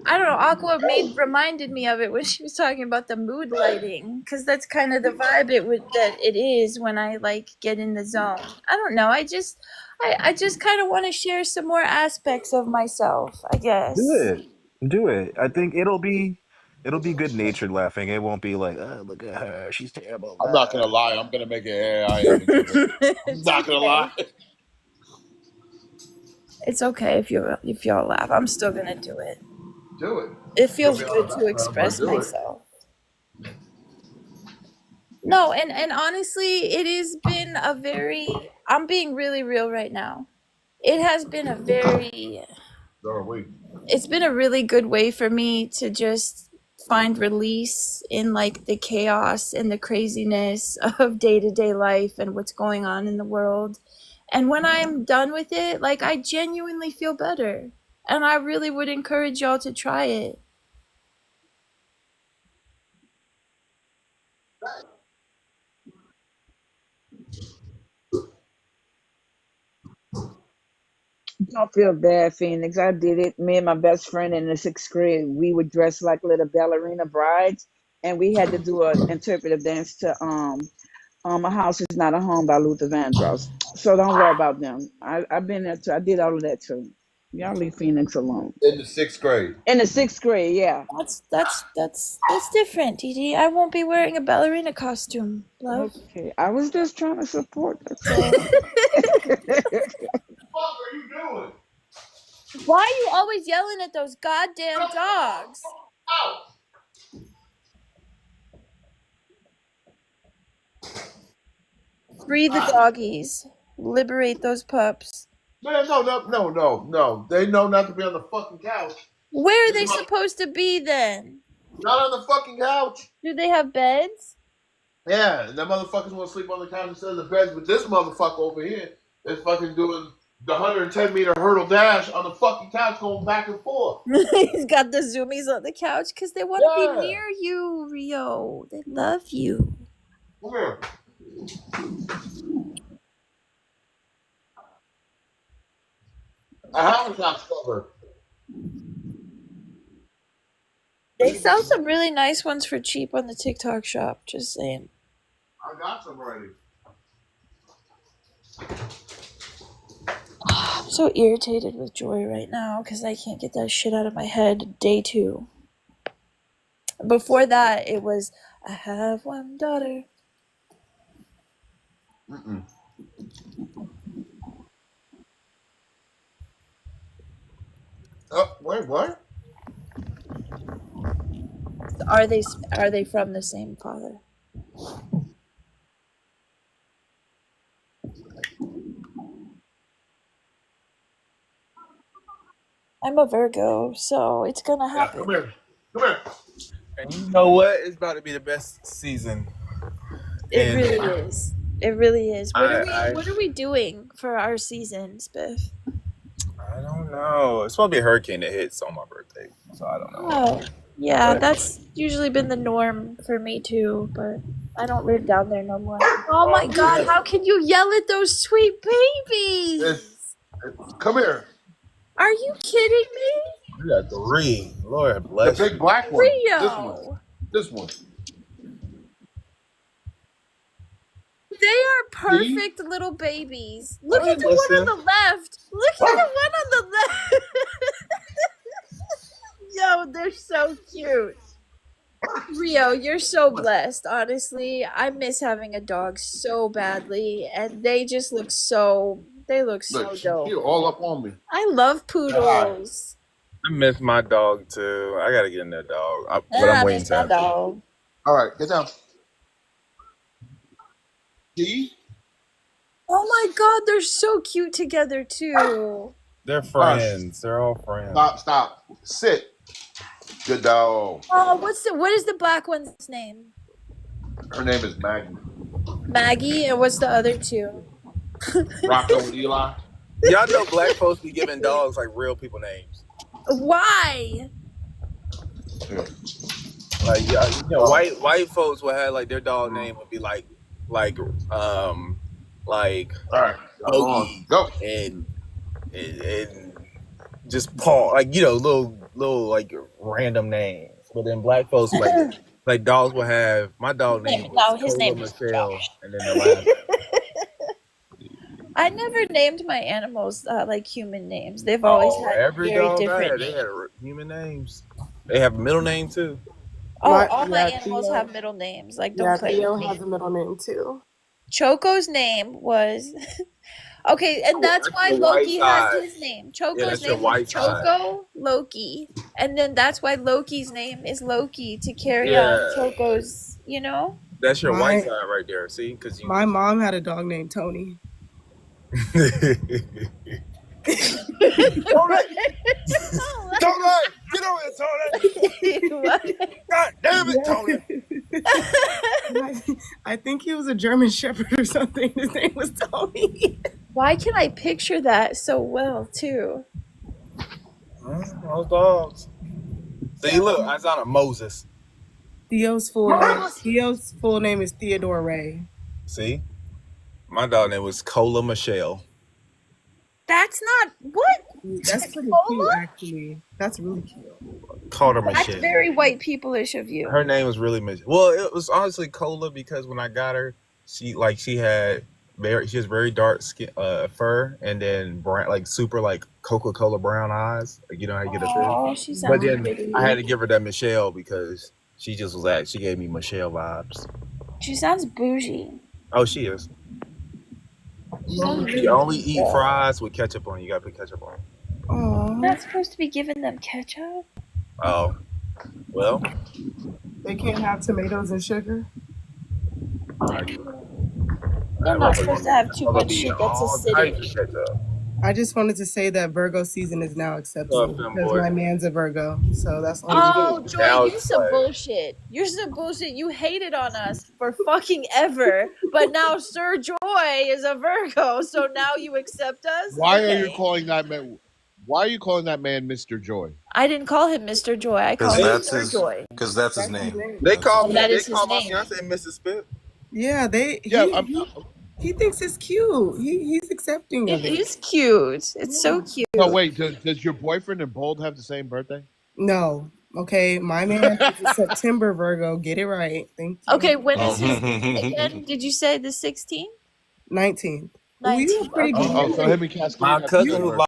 I don't know, reminded me of it when she was talking about the mood lighting, because that's kind of the vibe that it is when I like get in the zone. I don't know. I just kind of want to share some more aspects of myself, I Do guess. it. Do it. I think it'll be good natured laughing. It won't be like, oh, look at her, she's terrible. I'm not gonna lie. I'm gonna make an AI image of it. I'm It's not gonna okay. lie. It's okay if y'all laugh. I'm still gonna do it. Do it. It You'll feels be on good the to background, but express do it. myself. No, and honestly, it has been a very I'm being really real right now. It has been a very So are we. it's been a really good way for me to just find release in like the chaos and the craziness of day-to-day life and what's going on in the world. And when I'm done with it, like I genuinely feel better. And I really would encourage y'all to try it. Don't feel bad, Phoenix. I did it. Me and my best friend in the sixth grade, we would dress like little ballerina brides, and we had to do an interpretive dance to "A House Is Not a Home" by Luther Vandross. So don't worry about them. I've been there too. I did all of that too. Y'all leave Phoenix alone. In the sixth grade. In the sixth grade, yeah. That's different, Dee. I won't be wearing a ballerina costume, love. Okay. I was just trying to support. That's all. What are you doing? Why are you always yelling at those goddamn dogs? Free the doggies. Liberate those pups. Man, no. They know not to be on the fucking couch. Where are This they mother- supposed to be then? Not on the fucking couch. Do they have beds? Yeah, and that motherfuckers want to sleep on the couch instead of the bed. But this motherfucker over here is fucking doing the 110-meter hurdle dash on the fucking couch going back and forth. He's got the zoomies on the couch because they want to be Yeah. near you, Rio. They love you. Come here. I have a couch cover. They sell some really nice ones for cheap on the TikTok shop. Just saying. I got some already. I'm so irritated with Joy right now because I can't get that shit out of my head. Day 2. Before that, it was, I have one daughter. Mm-mm. Oh, wait, what? Are they from the same father? I'm a Virgo, so it's gonna Yeah, happen. come here. Come here. And you know what? It's about to be the best season. It And really is. It really is. I What are we doing for our season, Spiff? I don't don't know. It's supposed to be a hurricane that hits on my birthday, so I don't know. Oh, yeah, But that's usually been the norm for me too, but I don't live down there no more. Oh my god, how can you yell at those sweet babies? Come here. Are you kidding me? you got 3. Lord The bless big you. black one. This one. Rio! This one. They are See? perfect little babies. Look All at right, the one on listen. the left. Look at the one on the left. Yo, they're so cute. Rio, you're so blessed. Honestly, I miss having a dog so badly, and they just look so. They look so Look, she dope. all up on me. I love poodles. I miss my dog too. I gotta get in that dog, but I'm I waiting miss to my have kids. dog. All right, get down. See? Oh my god, they're so cute together too. They're Hush. friends. They're all friends. Stop. Sit. Good dog. Oh, what is the black one's name? Her name is Maggie. Maggie, and what's the other two? Rocco and Eli. Y'all know black folks be giving dogs like real people names. Why? Like white folks would have like their dog name would be like All right. Bogey Go. and just Paul, like little like random names. But then black folks like dogs will have. My dog name No, was his Cola name is Michelle, Josh. and then the last. I never named my animals like human names. They've always had Every very dog I different had, they had human names. They have a middle name too. Oh, all my animals have middle names. Like, don't play Theo with me. has a middle name too. Choco's name was okay, and that's why your Loki white has side. his name. Yeah, Choco's that's your name was white side. Choco Loki, and then that's why Loki's name is Loki to carry Yeah. on Choco's. You know. That's your white side right there. See, because My mom had a dog named Tony. Tony! Get over here, Tony! God damn it, Tony! I think he was a German Shepherd or something. His name was Tony. Why can I picture that so well too? Those dogs. See, look, I saw Moses. Theo's full name is Theodore Ray. See, my dog name was Cola Michelle. That's not what. That's pretty cute, actually. That's really cute. Called her That's Michelle. very white people-ish of you. Her name was really Michelle. Well, it was honestly Cola because when I got her, she has very dark skin, fur, and then brown, like super like Coca-Cola brown eyes. Like, you know how you get a fish. Oh, she sounds But then pretty. I had to give her that Michelle because she just was she gave me Michelle vibes. She sounds bougie. Oh, she is. You only eat fries with ketchup on. You gotta put ketchup on. You're not supposed to be giving them ketchup. Oh, well. They can't have tomatoes and sugar. They're not supposed to have too much shit that's acidic. I just wanted to say that Virgo season is now acceptable because my man's a Virgo, so that's all. Oh, Joy, you're some bullshit. You're some bullshit. You hated on us for fucking ever, but now Sir Joy is a Virgo, so now you accept us? Why Okay. are you calling that man? Why are you calling that man Mr. Joy? I didn't call him Mr. Joy. I called him Sir Joy. Because that's his name. They call me. That They is his call my name. fiance Mrs. Spit. Yeah, he thinks it's cute. He's accepting of It it. is cute. It's so cute. No, wait. Does your boyfriend and Bold have the same birthday? No. Okay, my man is a September Virgo. Get it right. Thank you. Okay, when is his again? Did you say the 16th? 19th. 19th. Pretty good. Oh, so him and Cascade. My have cousin the same who birthday.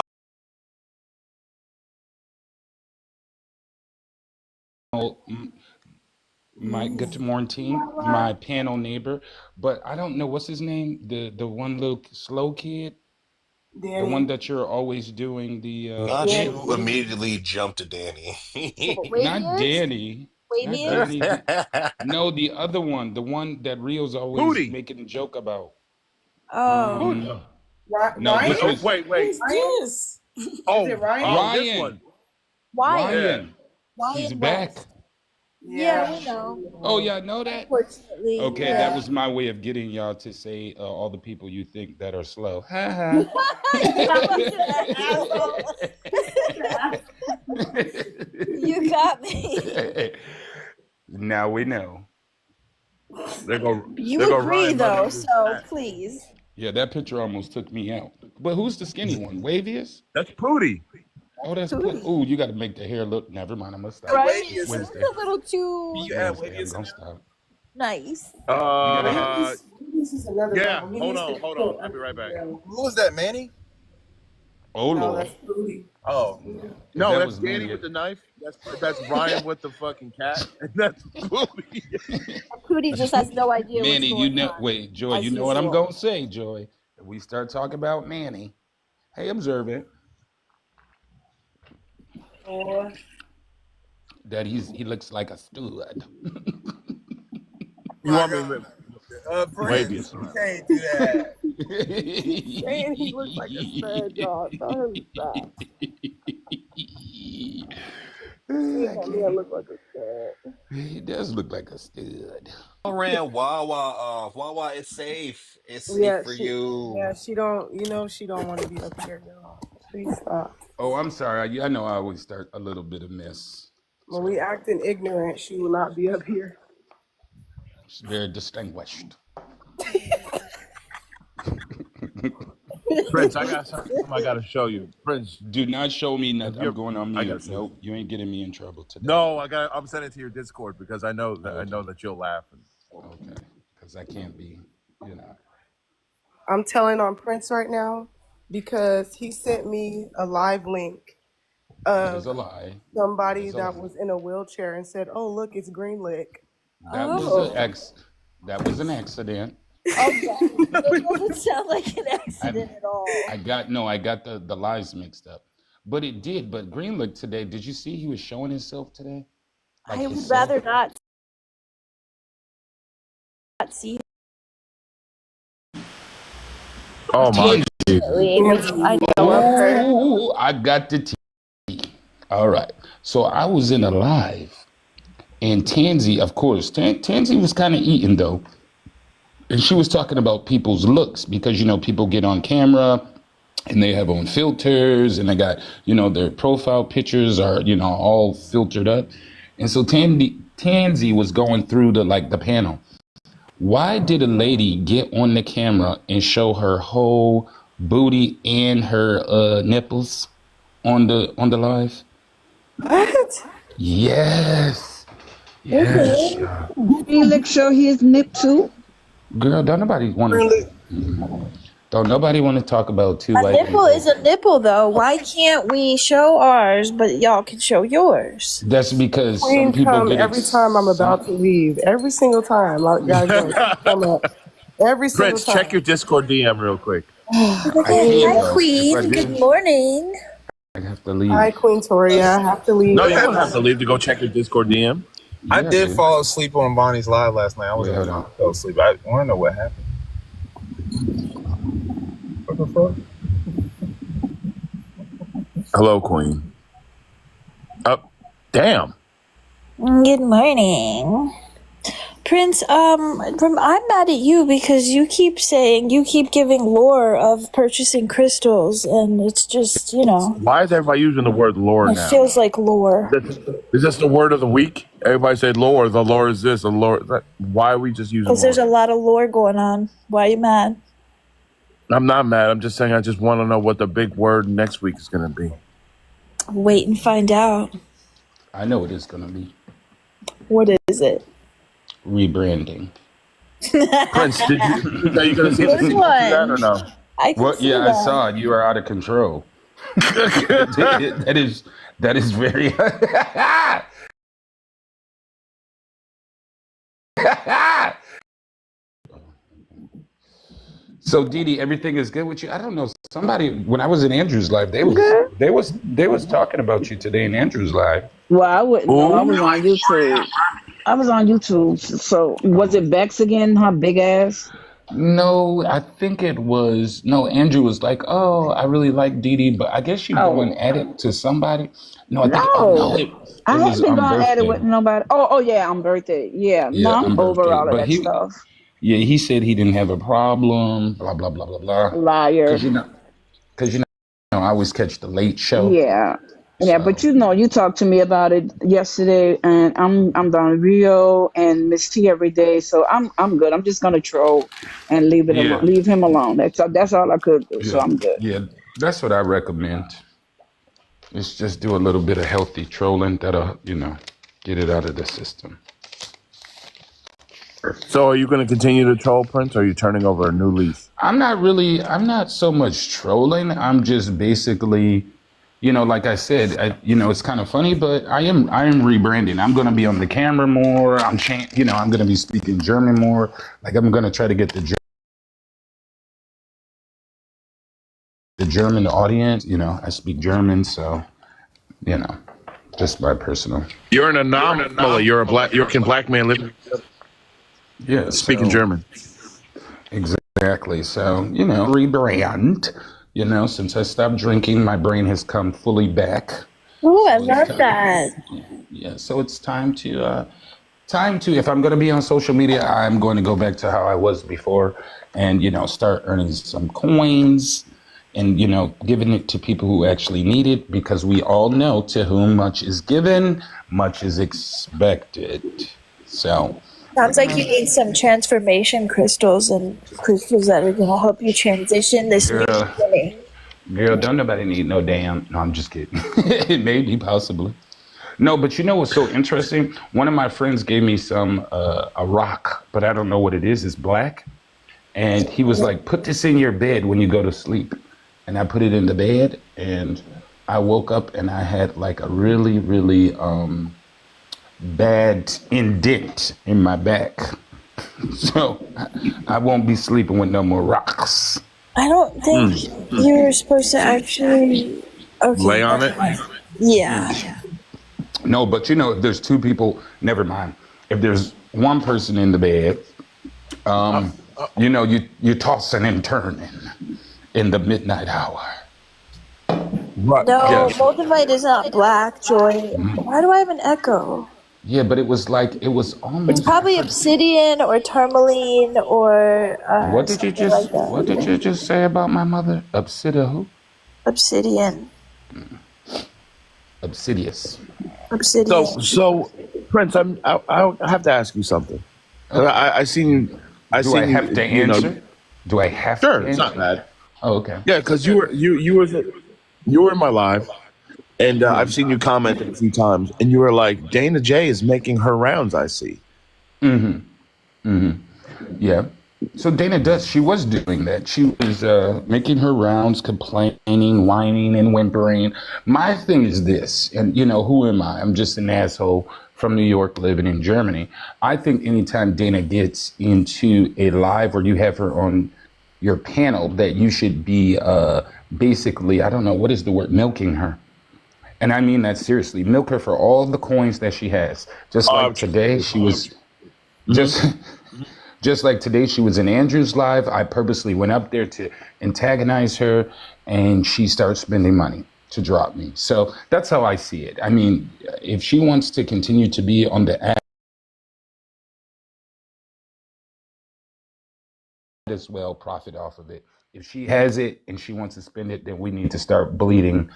My good morning, my panel neighbor, but I don't know what's his name. The one little slow kid, the one that you're always doing the. Not you immediately jump to Danny. Not Danny. Not Danny. No, the other one, the one that Rio's always Hootie. making a joke about. Oh. No, this was Wait. Yes. Oh, Is it Ryan? oh, this Ryan. one. Why? Ryan. Why He's and back. Yeah, we know. Oh, y'all know that? Unfortunately, Okay, that yeah. was my way of getting y'all to say all the people you think that are slow. Ha ha. You fucking asshole. You got me. Now we know. You They go agree Ryan running though, with his so hat. please. Yeah, that picture almost took me out. But who's the skinny one? Wavius? That's Pootie. Oh, that's Tootie. Oh, you got to make the hair look. Never mind. I'm gonna stop. Right? It's It's Wednesday. a little too Wednesday. I'm gonna stop. nice. You gotta have. This is another Yeah. level. He Hold needs to on. Hold chill on. I'll be every right back. day. Who was that, Manny? Oh No, Lord. that's Booty. Oh, If No, that that's was Danny Manny. with the knife. That's Ryan with the fucking cat. And that's Pootie. Cootie just has no idea what's Manny, you going know. on, Wait, Joy. You as know what I'm usual. gonna say, Joy. If we start talking about Manny, hey, observe it. That he looks like a stud. You want me to wave you? Prince, you can't do that. Saying he looks like a stud, y'all. Tell him to stop. Saying that man look like a stud. He does look like a stud. Ran Wawa off. Wawa is safe. It's safe Yeah, for you. she don't, she don't want to be up here, y'all. Please stop. Oh, I'm sorry. I know I always start a little bit of mess. When we acting ignorant, she will not be up here. It's very distinguished. Prince, I got something I got to show you. Prince, do not show me nothing. I'm going on I mute. got to Nope, you ain't getting me in trouble today. No, I'm sending it to your Discord because I know that you'll laugh. Okay, because I can't be, I'm telling on Prince right now because he sent me a live link That is of a lie. somebody That is a that lie. was in a wheelchair and said, "Oh, look, it's Greenlick." That was an accident. That doesn't sound like an accident at all. I got the lies mixed up. But it did. But Greenlick today, did you see he was showing himself today? I would rather not see. Oh my! I know of her. Oh, I got the tea. All right. So I was in a live, and Tansy, of course, Tansy was kind of eating though, and she was talking about people's looks because people get on camera and they have on filters and they got their profile pictures are all filtered up, and so Tansy was going through the panel. Why did a lady get on the camera and show her whole booty and her nipples on the live? What? Yes. Okay. Felix show his nip too. Girl, don't nobody want to talk about two A white nipple people. is a nipple, though. Why can't we show ours, but y'all can show yours? That's because Queen some people come get every time I'm about to leave. Every single time, I gotta go. Come up every single Prince, check time. your Discord DM real quick. Hi, Queen. Good morning. I have to leave. Hi, Queen Toria. I have to leave. No, you don't have to leave to go check your Discord DM. I did fall asleep on Bonnie's live last night. I fell asleep. I want to know what happened. What the fuck? Hello, Queen. Damn. Good morning. Prince, I'm mad at you because you keep giving lore of purchasing crystals, and it's just, Why is everybody using the word lore it now? feels like lore. Is this the word of the week? Everybody say lore. The lore is this. The lore. Why are we just using Because lore? there's a lot of lore going on. Why are you mad? I'm not mad. I'm just saying I just want to know what the big word next week is going to be. Wait and find out. I know what it's going to be. What is it? Rebranding. Prince, are you going to see that or no? I can see I that. saw it. You are out of control. that is very. So Didi, everything is good with you? I don't know. Somebody when I was in Andrew's live, they was talking about you today in Andrew's live. Well, I wouldn't know. I was on YouTube. So was it Bex again? Her big ass. No, I think it was no. Andrew was like, "Oh, I really like Dee Dee," but I guess you going Oh at it to somebody. No, I think. Oh no, no, it I was haven't been going at it birthday. with nobody. Oh yeah, on birthday. Yeah, no, Yeah, I'm on over birthday. all of But that stuff. yeah, he said he didn't have a problem. Blah blah blah blah blah. Liar. Because I always catch the late show. Yeah. Yeah, but So you talked to me about it yesterday, and I'm down in Rio and Miss T every day, so I'm good. I'm just gonna troll and yeah, leave him alone. That's all I could do. So yeah, I'm good. yeah. That's what I recommend. Is just do a little bit of healthy trolling that'll get it out of the system. So, are you going to continue to troll, Prince, or are you turning over a new leaf? I'm not so much trolling. I'm just basically, like I said, it's kind of funny, but I am rebranding. I'm going to be on the camera more. I'm going to be speaking German more. Like I'm going to try to get the German audience. I speak German, so, you know, just my personal. You're an anomaly. You're a black man living Yeah, speaking so German. exactly. So, rebrand. Since I stopped drinking, my brain has come fully back. Oh, I So it's love time. that. Yeah, so it's time to if I'm going to be on social media, I'm going to go back to how I was before and start earning some coins and giving it to people who actually need it, because we all know to whom much is given, much is expected. So Sounds like you need some transformation crystals and crystals that are going to help you transition this new girl, beginning. don't nobody need no damn. No, I'm just kidding. It may be possibly. No, but you know what's so interesting? One of my friends gave me some a rock, but I don't know what it is. It's black, and he was like, "Put this in your bed when you go to sleep." And I put it in the bed, and I woke up and I had like a really, really bad indent in my back. So I won't be sleeping with no more rocks. I don't think you're supposed to actually. Okay. Lay on it. Yeah. No, but if there's two people, never mind. If there's one person in the bed, you tossing and turning in the midnight hour. Right. No, Yes. Moldavite is not black, Joy. Why do I have an echo? Yeah, but it was It's almost. probably obsidian or tourmaline or What did you something like just What did that. you just say about my mother? Obsidian who? Obsidian. Obsidious. Obsidian. So, Prince, I have to ask you something. 'Cause I seen you. Do I have to answer? Do I have to Sure, it's answer? not bad. Oh, okay. Yeah, because you were in my live, and I've seen you comment a few times, and you were like, Dana J is making her rounds. I see. Yeah. So Dana she was doing that. She was making her rounds, complaining, whining, and whimpering. My thing is this, and who am I? I'm just an asshole from New York living in Germany. I think anytime Dana gets into a live where you have her on your panel, that you should be basically, I don't know, what is the word, milking her. And I mean that seriously. Milk her for all the coins that she has. Just like today, she was just like today, she was in Andrew's live. I purposely went up there to antagonize her, and she started spending money to drop me. So that's how I see it. I mean, if she wants to continue to be on the app as well, profit off of it. If she has it and she wants to spend it, then we need to start bleeding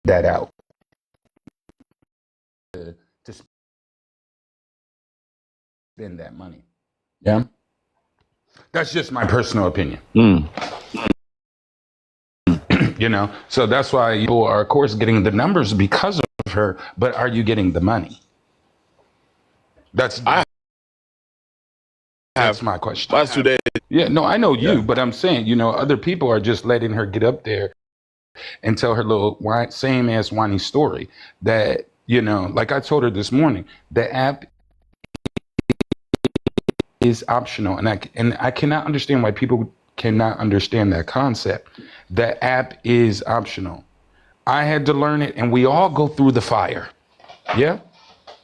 that out to spend that money. Yeah. That's just my personal opinion. So that's why you are, of course, getting the numbers because of her, but are you getting the money? That's my question. Last 2 days. Yeah, no, I know you, but I'm saying, other people are just letting her get up there and tell her little same ass whiny story that, like I told her this morning, the app is optional. And I cannot understand why people cannot understand that concept. The app is optional. I had to learn it, and we all go through the fire. Yeah?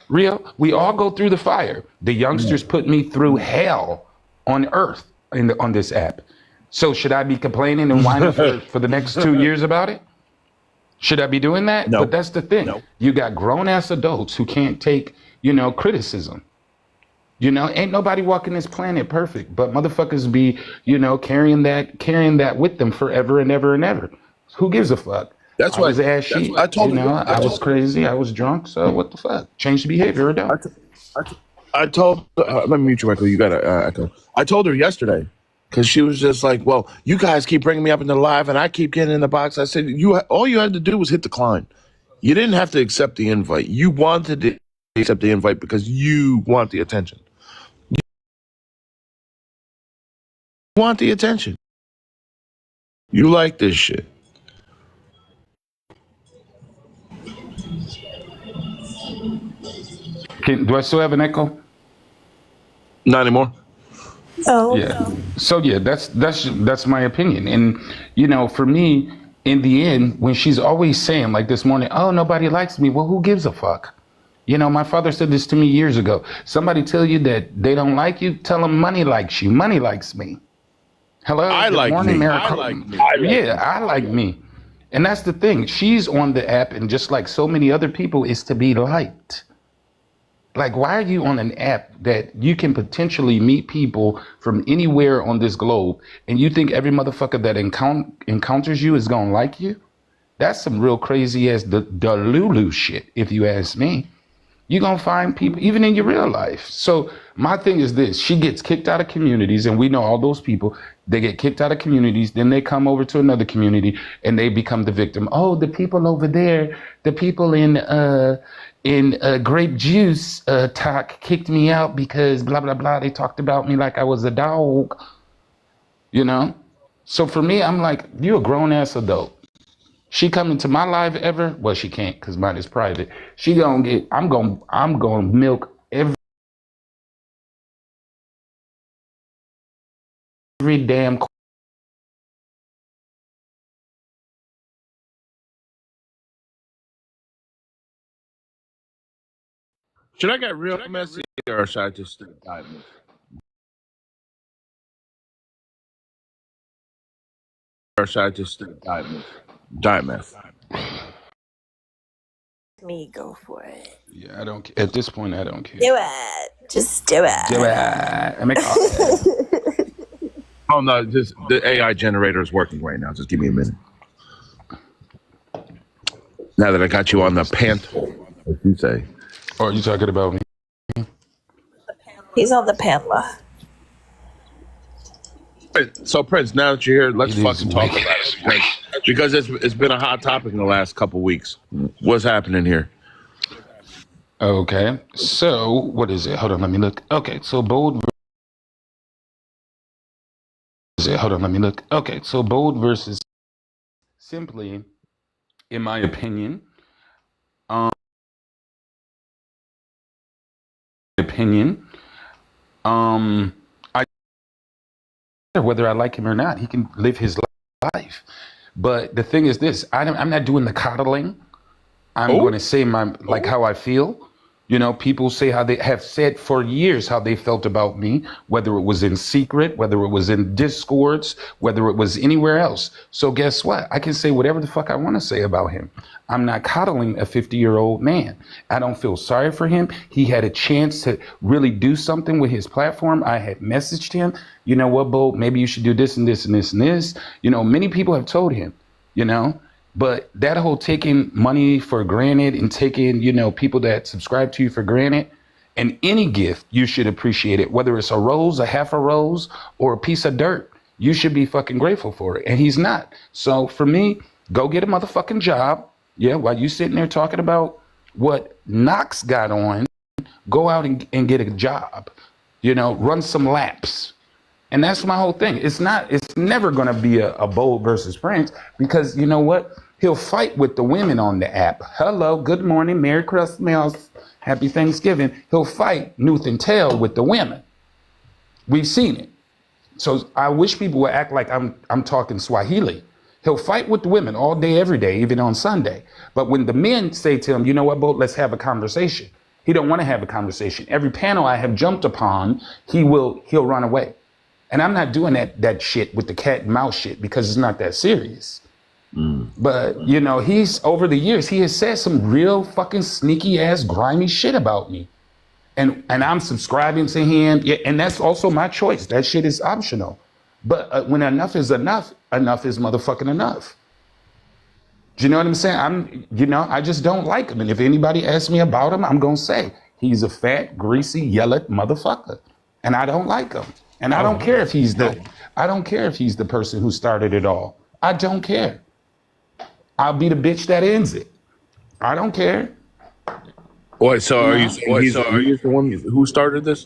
Real, we all go through the fire. The youngsters put me through hell on earth on this app. So should I be complaining and whining for the next 2 years about it? Should I be doing that? No. But that's the thing. No. You got grown ass adults who can't take, criticism. Ain't nobody walking this planet perfect, but motherfuckers be, carrying that with them forever and ever and ever. Who gives a fuck? That's I why was ass shit. I told her. I was crazy. I was drunk. So what the fuck? Change the behavior or don't. I told. Let me mute you, Michael. You got to echo. I told her yesterday because she was just like, "Well, you guys keep bringing me up in the live, and I keep getting in the box." I said, all you had to do was hit decline. You didn't have to accept the invite. You wanted to accept the invite because you want the attention. You want the attention. You like this shit. Do I still have an echo? Not anymore. Oh. Yeah. So yeah, that's my opinion. And for me, in the end, when she's always saying like this morning, "Oh, nobody likes me," well, who gives a fuck? My father said this to me years ago. Somebody tell you that they don't like you, tell them money likes you. Money likes me. Hello. I good like morning, me. America. I like me. I like me. And that's the thing. She's on the app, and just like so many other people, is to be liked. Like, why are you on an app that you can potentially meet people from anywhere on this globe, and you think every motherfucker that encounters you is gonna like you? That's some real crazy ass Delulu shit, if you ask me. You're gonna find people even in your real life. So my thing is this: she gets kicked out of communities, and we know all those people. They get kicked out of communities, then they come over to another community, and they become the victim. Oh, the people over there, the people in grape juice talk kicked me out because blah blah blah. They talked about me like I was a dog. So for me, I'm like, you a grown ass adult. She come into my live ever? Well, she can't because mine is private. She gonna get. I'm gonna milk every damn. Should I get real messy or should I just dive in? Or should I just dive in? Dive mess. Me, go for it. Yeah, I don't. At this point, I don't care. Do it. Just do it. Do it. Oh no, just the AI generator is working right now. Just give me a minute. Now that I got you on the pant hole, as you say. Or are you talking about me? He's on the pantla. So Prince, now that you're here, let's fucking talk about it because it's been a hot topic in the last couple weeks. What's happening here? Okay, so what is it? Hold on, let me look. Okay, so bold. Hold on, let me look. Okay, so bold versus simply, in my opinion, I whether I like him or not, he can live his life. But the thing is this: I'm not doing the coddling. I'm going to say how I feel. People say how they have said for years how they felt about me, whether it was in secret, whether it was in discords, whether it was anywhere else. So guess what? I can say whatever the fuck I want to say about him. I'm not coddling a 50-year-old man. I don't feel sorry for him. He had a chance to really do something with his platform. I had messaged him, you know what, Bo, maybe you should do this and this and this and this. Many people have told him, But that whole taking money for granted and taking, people that subscribe to you for granted, and any gift, you should appreciate it. Whether it's a rose, a half a rose, or a piece of dirt, you should be fucking grateful for it. And he's not. So for me, go get a motherfucking job. Yeah, while you sitting there talking about what Knox got on, go out and get a job. Run some laps. And that's my whole thing. It's never going to be a Bold versus Prince because you know what? He'll fight with the women on the app. Hello, good morning, Merry Christmas, Happy Thanksgiving. He'll fight Nuth and Tail with the women. We've seen it. So I wish people would act like I'm talking Swahili. He'll fight with the women all day, every day, even on Sunday. But when the men say to him, you know what, Bo, let's have a conversation. He don't want to have a conversation. Every panel I have jumped upon, he'll run away. And I'm not doing that shit with the cat and mouse shit because it's not that serious. But, you know, he's over the years, he has said some real fucking sneaky ass grimy shit about me. And I'm subscribing to him. Yeah, and that's also my choice. That shit is optional. But when enough is enough, enough is motherfucking enough. Do you know what I'm saying? I just don't like him. And if anybody asks me about him, I'm going to say he's a fat, greasy, yellow motherfucker. And I don't like him. And I don't care if he's the person who started it all. I don't care. I'll be the bitch that ends it. I don't care. Wait, so are you saying he is the one who started this?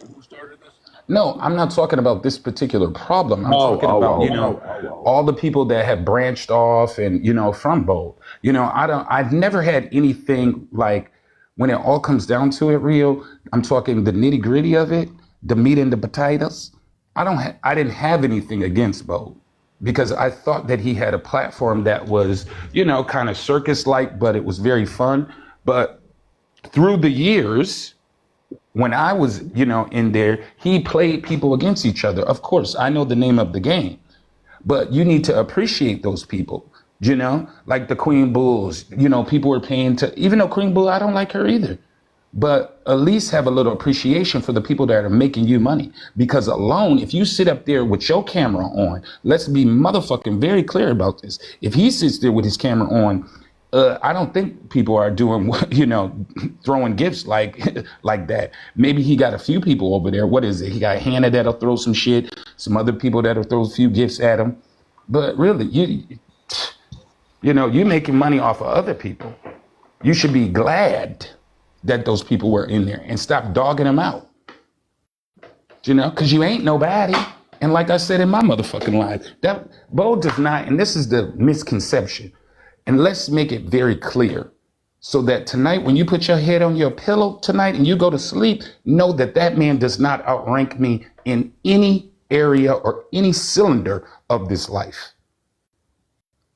No, I'm not talking about this particular problem. I'm talking about, all the people that have branched off and, from Bold. I've never had anything like, when it all comes down to it, Rio, I'm talking the nitty gritty of it, the meat and the potatoes. I didn't have anything against Bold because I thought that he had a platform that was, kind of circus-like, but it was very fun. But through the years, when I was, in there, he played people against each other. Of course, I know the name of the game, but you need to appreciate those people, like the Queen Bulls, people were paying to, even though Queen Bull, I don't like her either, but at least have a little appreciation for the people that are making you money. Because alone, if you sit up there with your camera on, let's be motherfucking very clear about this. If he sits there with his camera on, I don't think people are doing, throwing gifts like that. Maybe he got a few people over there. What is it? He got Hannah that'll throw some shit, some other people that'll throw a few gifts at him. But really, you're making money off of other people. You should be glad that those people were in there and stop dogging them out. Because you ain't nobody. And like I said in my motherfucking life, that Bo does not, and this is the misconception. And let's make it very clear so that tonight, when you put your head on your pillow tonight and you go to sleep, know that that man does not outrank me in any area or any cylinder of this life.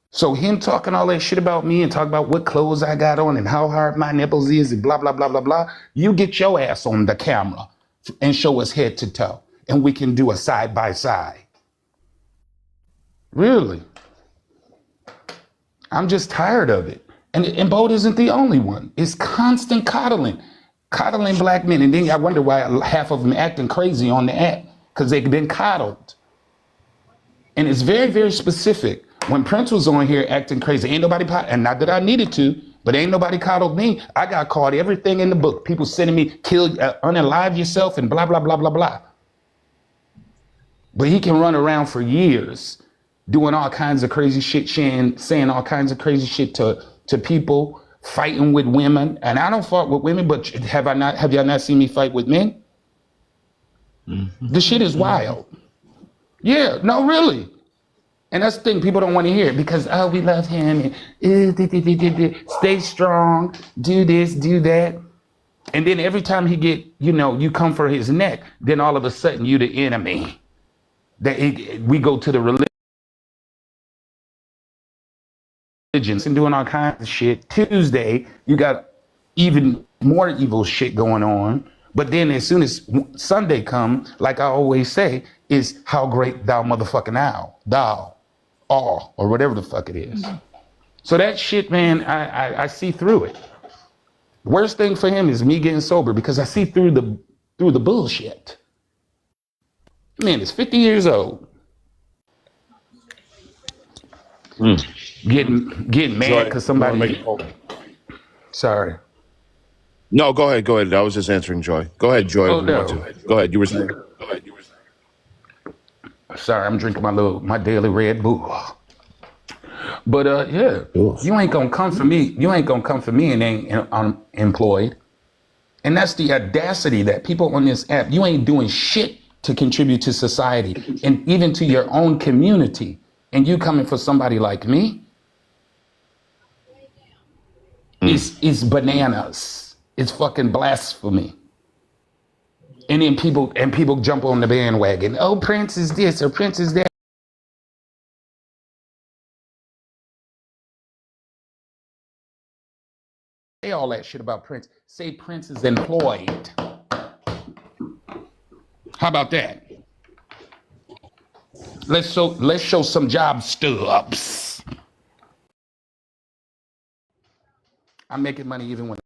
So him talking all that shit about me and talking about what clothes I got on and how hard my nipples is and blah, blah, blah, blah, blah. You get your ass on the camera and show us head to toe and we can do a side by side. Really? I'm just tired of it. And Bold isn't the only one. It's constant coddling black men. And then I wonder why half of them acting crazy on the app because they've been coddled. And it's very, very specific. When Prince was on here acting crazy, ain't nobody, and not that I needed to, but ain't nobody coddled me. I got called everything in the book. People sending me, unalive yourself and blah, blah, blah, blah, blah. But he can run around for years doing all kinds of crazy shit, saying all kinds of crazy shit to people, fighting with women. And I don't fight with women, but have y'all not seen me fight with men? Mm-hmm. The shit is wild. Yeah, no, really. And that's the thing, people don't want to hear it because, we love him. And, stay strong, do this, do that. And then every time he get, you come for his neck, then all of a sudden you the enemy. We go to the religions and doing all kinds of shit. Tuesday, you got even more evil shit going on. But then as soon as Sunday come, like I always say, is how great thou motherfucking thou or whatever the fuck it is. Mm-hmm. So that shit, man, I see through it. Worst thing for him is me getting sober because I see through the bullshit. Man, it's 50 years old. Getting mad because somebody. Sorry. No, go ahead. I was just answering Joy. Go ahead, Joy. Oh, no. Go ahead. You were saying. Sorry, I'm drinking my daily Red Bull. But yeah, you ain't gonna come for me. You ain't gonna come for me and ain't unemployed. And that's the audacity that people on this app, you ain't doing shit to contribute to society and even to your own community. And you coming for somebody like me? It's bananas. It's fucking blasphemy. And then people jump on the bandwagon. Oh, Prince is this or Prince is that. say all that shit about Prince. Say Prince is employed. How about that? Let's show some job stubs. I'm making money even when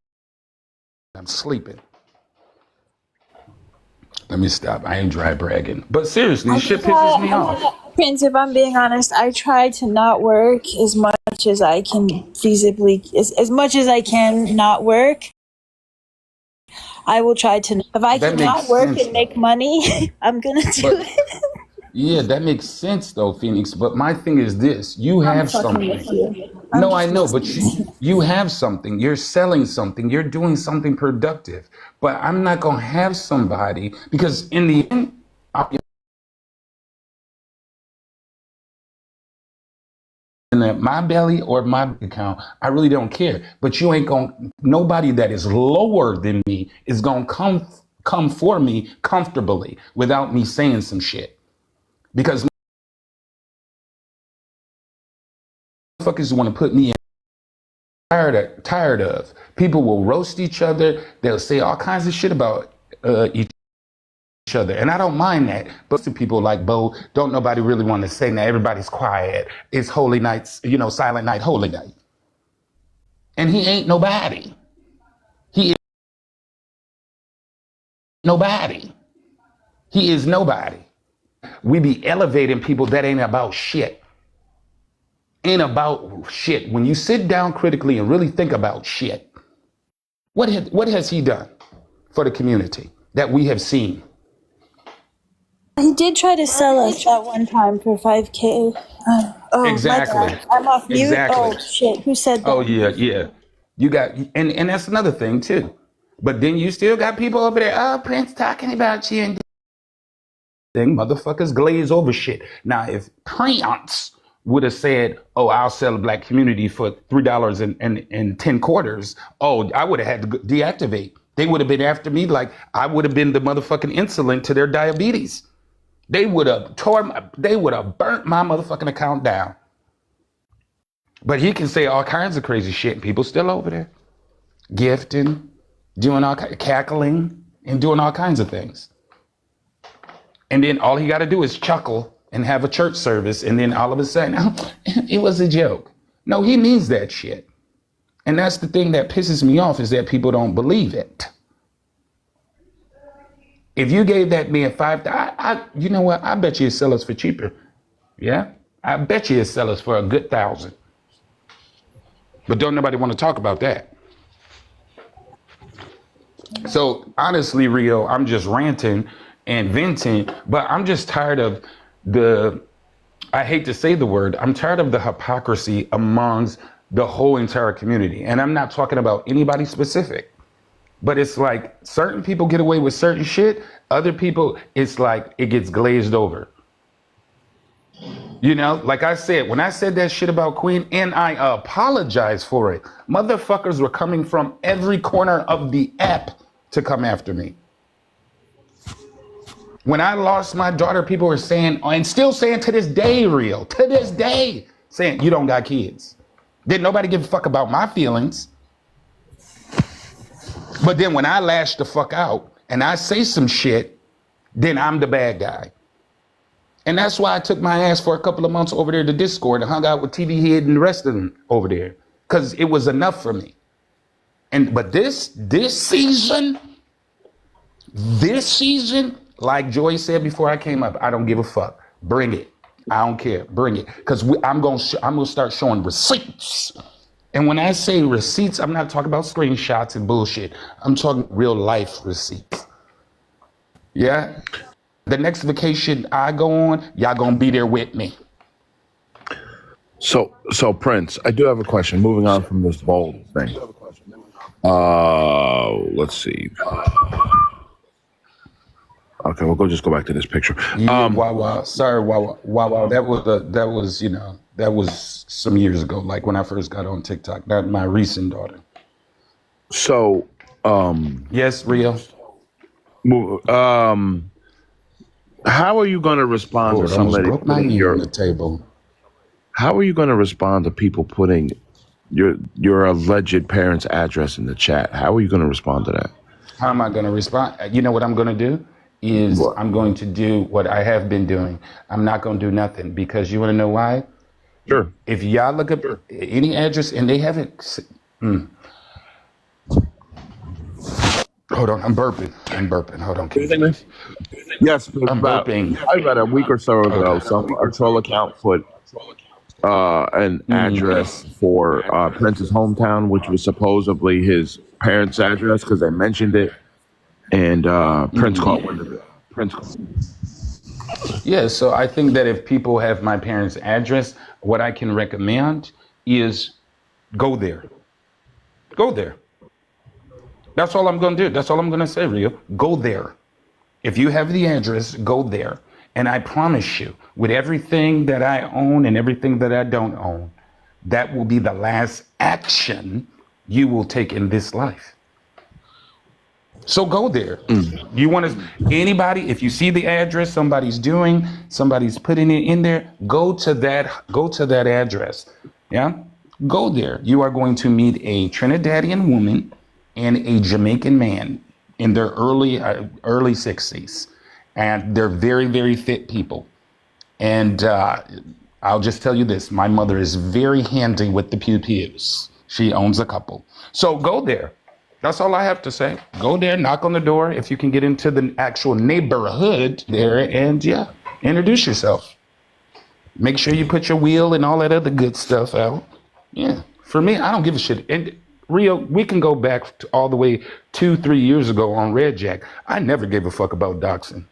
I'm sleeping. Let me stop. I ain't dry bragging. But seriously, this shit pisses me off. Prince, if I'm being honest, I try to not work as much as I can feasibly, as much as I can not work. I will try to. If I That cannot makes work sense, and make though. money, I'm gonna do But it. yeah, that makes sense, though, Phoenix. But my thing is this: you I'm have fucking with something. you. I'm No, I just know, but messing with you. you have something. You're selling something. You're doing something productive. But I'm not gonna have somebody because in the end, in my belly or my account, I really don't care. But you ain't gonna. Nobody that is lower than me is gonna come for me comfortably without me saying some shit. Because motherfuckers want to put me in. Tired of. People will roast each other. They'll say all kinds of shit about each other, and I don't mind that. But to people like Bo, don't nobody really want to say now. Everybody's quiet. It's holy nights, silent night, holy night, and he ain't nobody. He is nobody. He is nobody. We be elevating people that ain't about shit. Ain't about shit. When you sit down critically and really think about shit, what has he done for the community that we have seen? He did try to sell us that one time for 5K. Oh, my Exactly. bad. I'm off mute. Exactly. Oh shit, who said Oh that? yeah, yeah. You got and that's another thing too. But then you still got people over there, oh, Prince talking about you and thing. Motherfuckers glaze over shit. Now if Prince would have said, oh, I'll sell a black community for $3 and 10 quarters, oh, I would have had to deactivate. They would have been after me like I would have been the motherfucking insulin to their diabetes. They would have burnt my motherfucking account down. But he can say all kinds of crazy shit and people still over there. Gifting, doing cackling, and doing all kinds of things. And then all he got to do is chuckle and have a church service, and then all of a sudden, oh, it was a joke. No, he means that shit. And that's the thing that pisses me off is that people don't believe it. If you gave that man you know what? I bet you he'd sell us for cheaper. Yeah? I bet you he'd sell us for a good 1,000. But don't nobody want to talk about that. So honestly, Rio, I'm just ranting and venting, but I'm just tired of I hate to say the word, I'm tired of the hypocrisy amongst the whole entire community. And I'm not talking about anybody specific, but it's like certain people get away with certain shit. Other people, it's like it gets glazed over. Like I said, when I said that shit about Queen, and I apologize for it, motherfuckers were coming from every corner of the app to come after me. When I lost my daughter, people were saying, and still saying to this day, Rio, to this day, saying, you don't got kids. Didn't nobody give a fuck about my feelings. But then when I lash the fuck out and I say some shit, then I'm the bad guy. And that's why I took my ass for a couple of months over there to Discord and hung out with TV Head and the rest of them over there. Because it was enough for me. But this season, like Joy said before I came up, I don't give a fuck. Bring it. I don't care. Bring it. Because I'm gonna start showing receipts. And when I say receipts, I'm not talking about screenshots and bullshit. I'm talking real life receipts. Yeah? The next vacation I go on, y'all gonna be there with me. So Prince, I do have a question. Moving on from this bold thing. Let's see. Okay, we'll just go back to this picture. Yeah, wow. Sorry, wow. That was some years ago, like when I first got on TikTok, not my recent daughter. So, yes, Rio. How are you going to respond to somebody broke my knee on the table? How are you going to respond to people putting your alleged parents' address in the chat. How are you going to respond to that? How am I going to respond? You know what I'm going to do is What? I'm going to do what I have been doing. I'm not going to do nothing because you want to know why? Sure. If y'all look up any address and they haven't, hold on, I'm burping. Hold on, can you please? Yes, I'm burping. probably about a week or so ago, Okay. a troll account put an address for Prince's hometown, which was supposedly his parents' address because they mentioned it, and Prince caught wind of it. Yeah, so I think that if people have my parents' address, what I can recommend is go there. Go there. That's all I'm going to do. That's all I'm going to say, Rio. Go there. If you have the address, go there. And I promise you, with everything that I own and everything that I don't own, that will be the last action you will take in this life. So go there. You want to, anybody, if you see the address somebody's putting it in there, go to that address. Yeah. Go there. You are going to meet a Trinidadian woman and a Jamaican man in their early 60s. And they're very, very fit people. And I'll just tell you this. My mother is very handy with the pew-pews. She owns a couple. So go there. That's all I have to say. Go there, knock on the door if you can get into the actual neighborhood there, and yeah, introduce yourself. Make sure you put your wheel and all that other good stuff out. Yeah, for me, I don't give a shit. And Rio, we can go back to all the way 2-3 years ago on Red Jack. I never gave a fuck about doxing.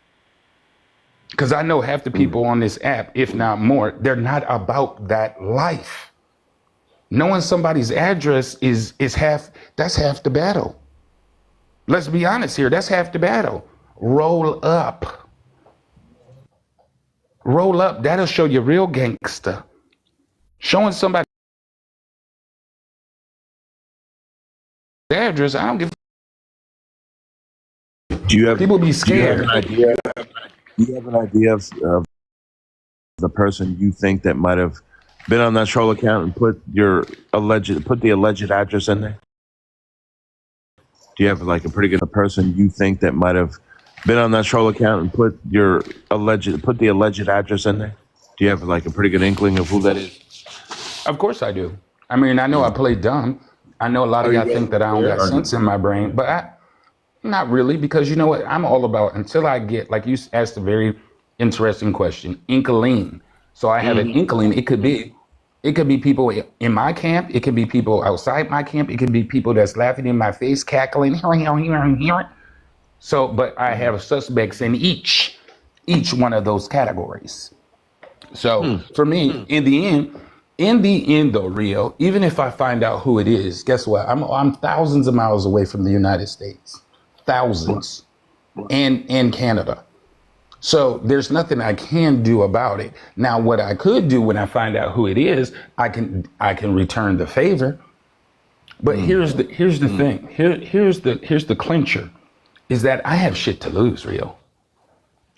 Because I know half the people on this app, if not more, they're not about that life. Knowing somebody's address is half the battle. Let's be honest here. That's half the battle. Roll up. Roll up. That'll show you real gangster. Showing somebody the address, I don't give. People be scared. Do you have an idea of the person you think that might have been on that troll account and put the alleged address in there? Do you have like a pretty good person you think that might have been on that troll account and put the alleged address in there? Do you have like a pretty good inkling of who that is? Of course I do. I mean, I know I play dumb. I know a lot of y'all think that I don't got sense in my brain, but not really, because you know what? I'm all about, until I get, like you asked a very interesting question, inkling. So I have an inkling. It could be people in my camp. It could be people outside my camp. It could be people that's laughing in my face, cackling. So, but I have suspects in each one of those categories. So for me, in the end though, Rio, even if I find out who it is, guess what? I'm thousands of miles away from the United States, thousands, and Canada. So there's nothing I can do about it. Now, what I could do when I find out who it is, I can return the favor. But here's the thing. Here's the clincher, is that I have shit to lose, Rio.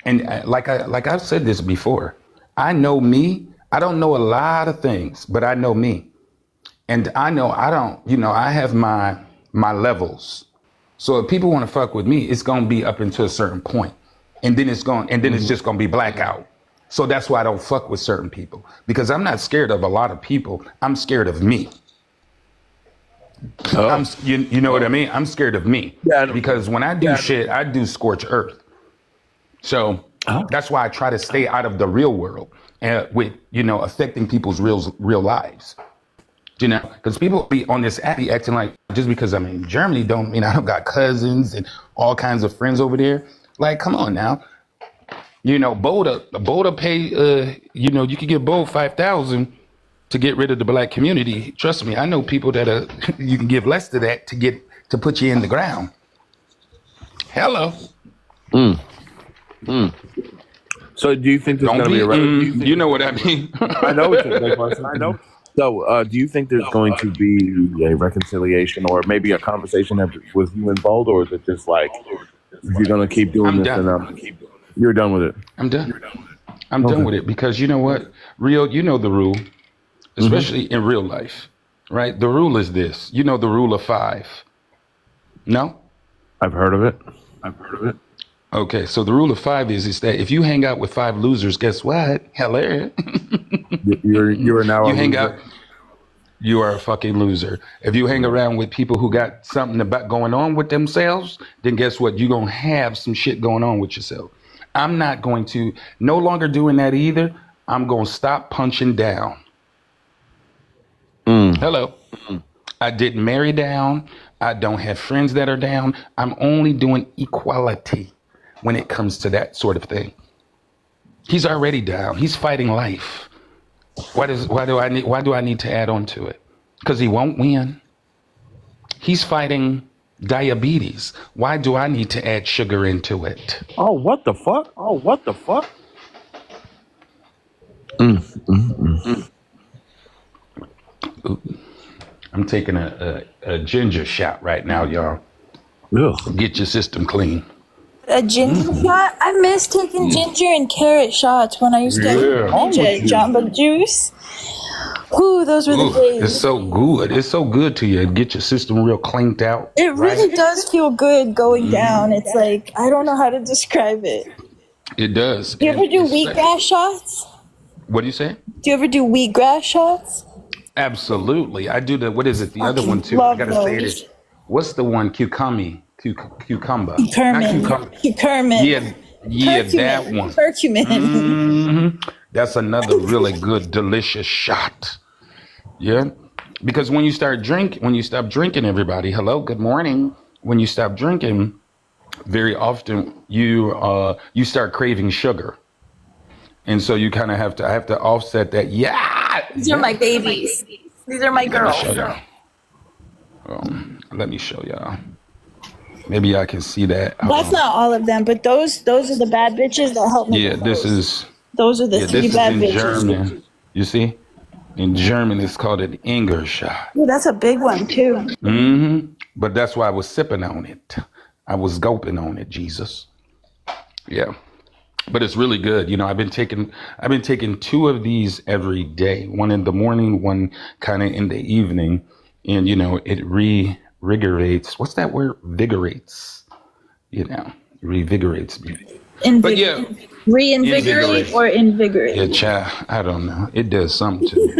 And like I've said this before, I know me. I don't know a lot of things, but I know me. And I know I have my levels. So if people want to fuck with me, it's going to be up until a certain point. And then it's just going to be blackout. So that's why I don't fuck with certain people, because I'm not scared of a lot of people. I'm scared of me. You know what I mean? I'm scared of me. Because when I do shit, I do scorch earth. So that's why I try to stay out of the real world with, affecting people's real lives. Because people be on this app be acting like just because I'm in Germany don't mean I don't got cousins and all kinds of friends over there. Like, come on now. Boda pay, you could give Bo 5,000 to get rid of the black community. Trust me, I know people that you can give less to that to put you in the ground. Hello. So do you think there's going to be a you know what I mean? I know what you're saying. I know. So do you think there's going to be a reconciliation or maybe a conversation with you involved, or is it just like, if you're going to keep doing you're done with it? I'm done. I'm done with it, because you know what, Rio, you know the rule, especially in real life. right? The rule is this. You know the rule of 5. No? I've heard of it. Okay, so the rule of 5 is that if you hang out with 5 losers, guess what? Hello. You're now a You hang loser. out, you are a fucking loser. If you hang around with people who got something about going on with themselves, then guess what? You're going to have some shit going on with yourself. I'm not going to, no longer doing that either. I'm going to stop punching down. Hello. I didn't marry down. I don't have friends that are down. I'm only doing equality when it comes to that sort of thing. He's already down. He's fighting life. Why do I need to add on to it? Because he won't win. He's fighting diabetes. Why do I need to add sugar into it? Oh, what the fuck? I'm taking a ginger shot right now, y'all. Get your system clean. A ginger shot? I miss taking ginger and carrot shots when I used to get Jamba Juice. Ooh, those were the days. It's so good. It's so good to you. Get your system real cleaned out. It really does feel good going down. It's like, I don't know how to describe it. It does. Do you ever do wheatgrass shots? What do you say? Do you ever do wheatgrass shots? Absolutely. I do what is it? The other one too. I gotta say it. What's the one? Cucumber. Curcumin. Yeah, that one. Curcumin. That's another really good, delicious shot. Yeah. Because when you stop drinking, everybody, hello, good morning. When you stop drinking, very often you start craving sugar. And so you kind of have to offset that. Yeah. These are my babies. These are my girls. Let me show y'all. Maybe I can see that. That's not all of them, but those are the bad bitches that help me. Yeah, those are the 3 bad in bitches. German. You see? In German, it's called an Ingershot. Ooh, that's a big one too. Mm-hmm. But that's why I was sipping on it. I was gulping on it, Jesus. Yeah. But it's really good. You know, I've been taking 2 of these every day. One in the morning, one kind of in the evening. And, you know, it revigorates. What's that word? Vigorates. You know, revigorates me. But yeah. Reinvigorate or invigorate? Yeah, child, I don't know. It does something to me.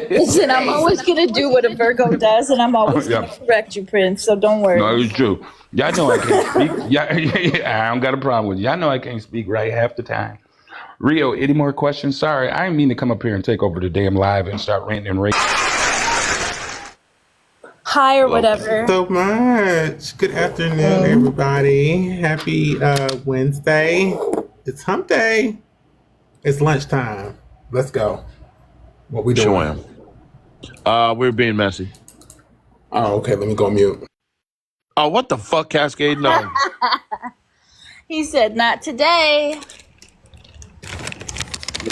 Listen, I'm always going to do what a Virgo does, and I'm always going to correct you, Prince, so don't worry. No, it's true. Y'all know I can't speak. Yeah, I don't got a problem with you. Y'all know I can't speak right half the time. Rio, any more questions? Sorry, I didn't mean to come up here and take over the damn live and start ranting and raving. Hi or whatever. So much. Good afternoon, everybody. Happy Wednesday. It's hump day. It's lunchtime. Let's go. What we doing? We're being messy. Oh, okay. Let me go mute. Oh, what the fuck, Cascade? No. He said, not today.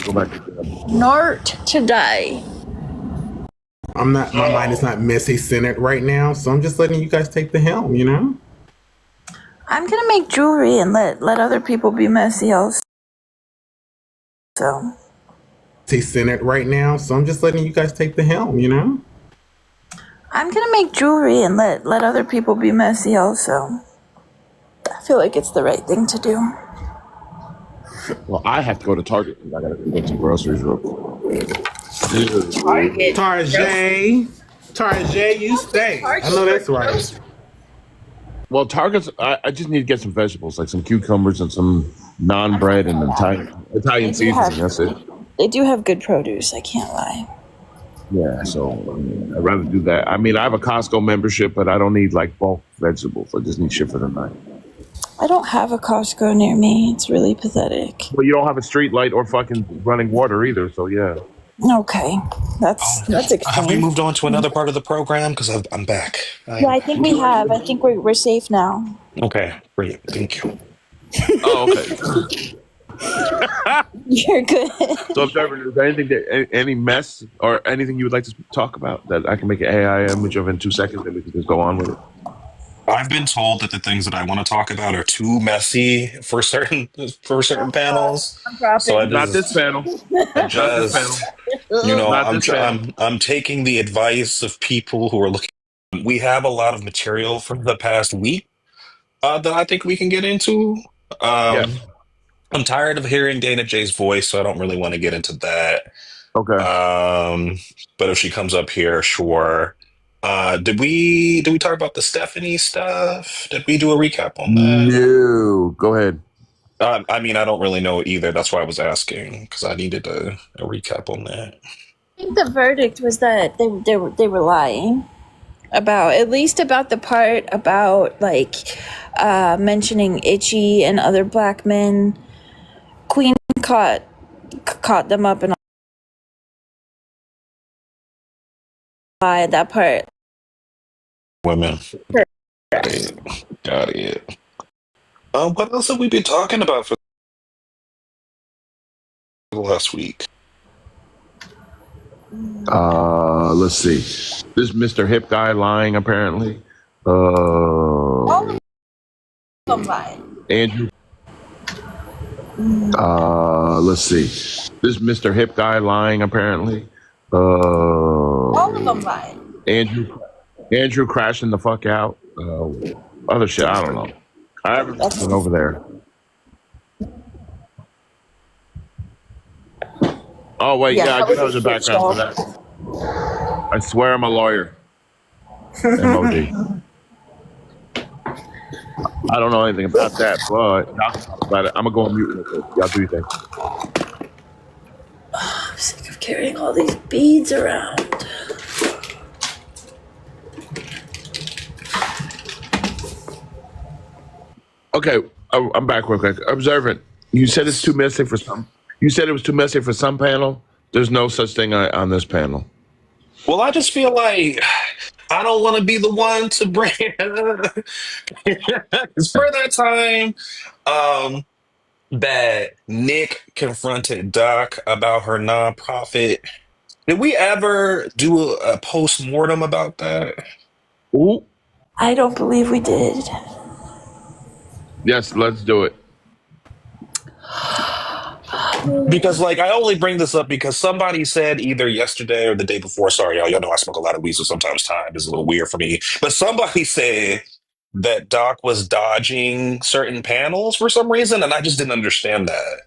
Go back to Not today. My mind is not messy centered right now, so I'm just letting you guys take the helm, you know? I'm gonna make jewelry and let other people be messy also. Messy centered right now, so I'm just letting you guys take the helm, you know? I'm gonna make jewelry and let other people be messy also. I feel like it's the right thing to do. Well, I have to go to Target because I gotta get some groceries real quick. Tarjay, you stay. I know that's right. Well, Target's. I just need to get some vegetables, like some cucumbers and some naan bread and Italian seasoning. That's it. They do have good produce. I can't lie. Yeah, so I'd rather do that. I mean, I have a Costco membership, but I don't need like bulk vegetables. I just need shit for the night. I don't have a Costco near me. It's really pathetic. Well, you don't have a street light or fucking running water either, so yeah. Okay, that's extreme. Have we moved on to another part of the program? Because I'm back. Yeah, I think we have. I think we're safe now. Okay, great. Thank you. Oh, okay. You're good. So, Observer, is there anything any mess or anything you would like to talk about that I can make an AI image of in 2 seconds and we can just go on with it? I've been told that the things that I want to talk about are too messy for certain panels. I'm So dropping. Not this panel. I Not this panel. just, you know, Not this panel. I'm taking the advice of people who are looking. We have a lot of material from the past week that I think we can get into. Yes. Um, I'm tired of hearing Dana J's voice, so I don't really want to get into that. Okay. But if she comes up here, sure. Did we talk about the Stephanie stuff? Did we do a recap on that? No. Go ahead. I mean, I don't really know either. That's why I was asking because I needed a recap on that. I think the verdict was that they were lying about, at least about the part about like mentioning Itchy and other black men. Queen caught them up and lie that part. Women. Got it. Got it. What else have we been talking about for the last week? Let's see. This Mr. Hip guy lying apparently. All of them lying. Andrew. Let's see. This Mr. Hip guy lying apparently. All of them lying. Andrew crashing the fuck out. Other shit. I don't know. I haven't been over there. Oh wait, yeah, I do know the background for that. I swear I'm a lawyer. Emoji. I don't know anything about that, but y'all can talk about it. I'm gonna go on mute real quick. Y'all do your thing. I'm sick of carrying all these beads around. Okay, I'm back real quick. Observant, you said it's too messy for some. You said it was too messy for some panel. There's no such thing on this panel. Well, I just feel like I don't want to be the one to bring. It's for that time that Nick confronted Doc about her nonprofit. Did we ever do a post mortem about that? Ooh. I don't believe we did. Yes, let's do it. Because, like, I only bring this up because somebody said either yesterday or the day before. Sorry, y'all know I smoke a lot of weed, so sometimes time is a little weird for me. But somebody said that Doc was dodging certain panels for some reason, and I just didn't understand that.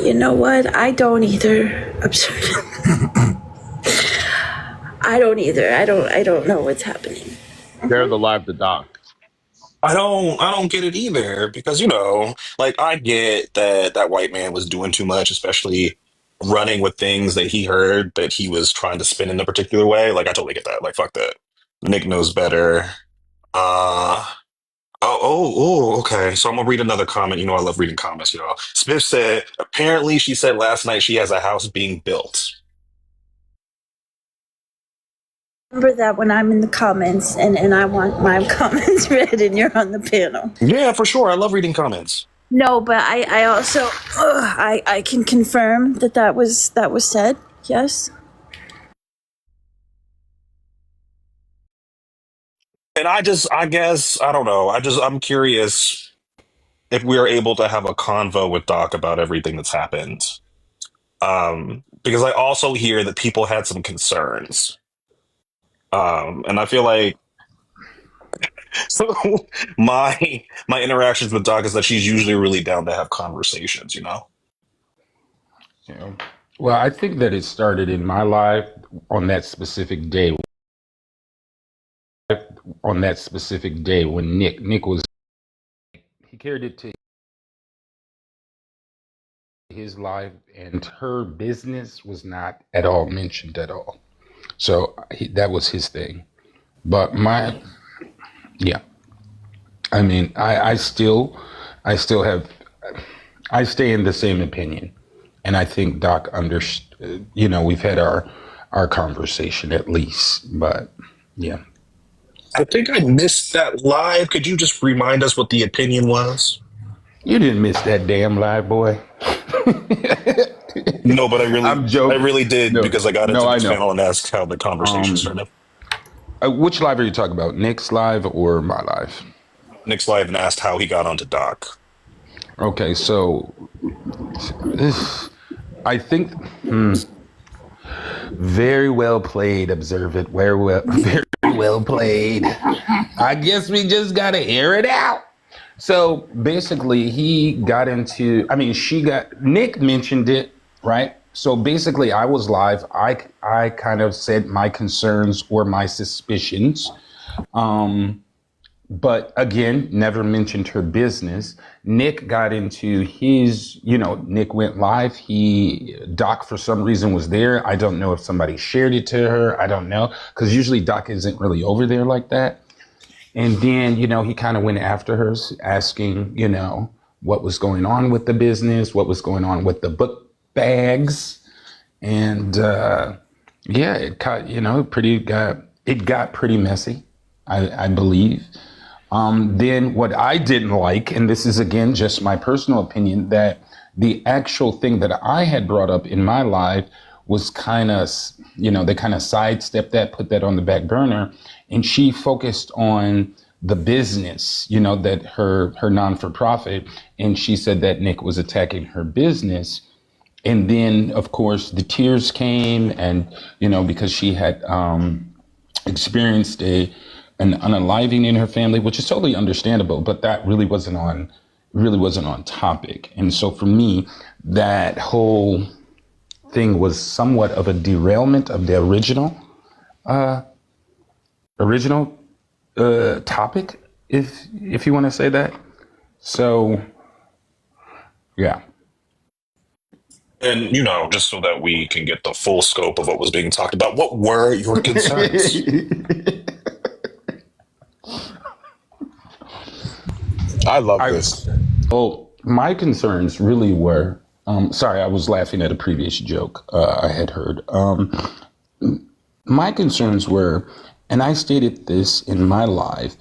You know what? I don't either. I don't either. I don't know what's happening. They're the live to Doc. I don't get it either because like I get that that white man was doing too much, especially running with things that he heard that he was trying to spin in a particular way. Like I totally get that. Like fuck that. Nick knows better. Uh okay. So I'm gonna read another comment. You know I love reading comments, y'all. Smith said, apparently she said last night she has a house being built. Remember that when I'm in the comments and I want my comments read and you're on the panel. Yeah, for sure. I love reading comments. No, but I also I can confirm that was said. Yes. And I guess, I don't know. I'm curious if we are able to have a convo with Doc about everything that's happened. Because I also hear that people had some concerns. And I feel like so my interactions with Doc is that she's usually really down to have conversations, you know? Yeah. Well, I think that it started in my life on that specific day. On that specific day when Nick was, he carried it to his life, and her business was not at all mentioned at all. So that was his thing. But yeah, I mean, I still have, I stay in the same opinion, and I think Doc we've had our conversation at least, but yeah. I think I missed that live. Could you just remind us what the opinion was? You didn't miss that damn live, boy. No, but I'm I joking. really did No, because I got no, into I this know. panel and asked how the conversation started. Which live are you talking about? Nick's live or my live? Nick's live and asked how he got onto Doc. Okay, so I think very well played. Observe it. Very well, very well played. I guess we just gotta air it out. So basically, he got into. I mean, Nick mentioned it, right? So basically, I was live. I kind of said my concerns or my suspicions. But again, never mentioned her business. Nick got into Nick went live. Doc, for some reason, was there. I don't know if somebody shared it to her. I don't know. Because usually Doc isn't really over there like that. And then, he kind of went after her, asking, what was going on with the business, what was going on with the book bags. And it got pretty messy, I believe. Then what I didn't like, and this is again just my personal opinion, that the actual thing that I had brought up in my live was kind of, they kind of sidestepped that, put that on the back burner, and she focused on the business, that her non-for-profit, and she said that Nick was attacking her business. And then, of course, the tears came, and because she had experienced an unaliving in her family, which is totally understandable, but that really wasn't on topic. And so for me, that whole thing was somewhat of a derailment of the original topic, if you want to say that. So, yeah. And, just so that we can get the full scope of what was being talked about, what were your concerns? I love this. My concerns really were, sorry, I was laughing at a previous joke I had heard. My concerns were, and I stated this in my live,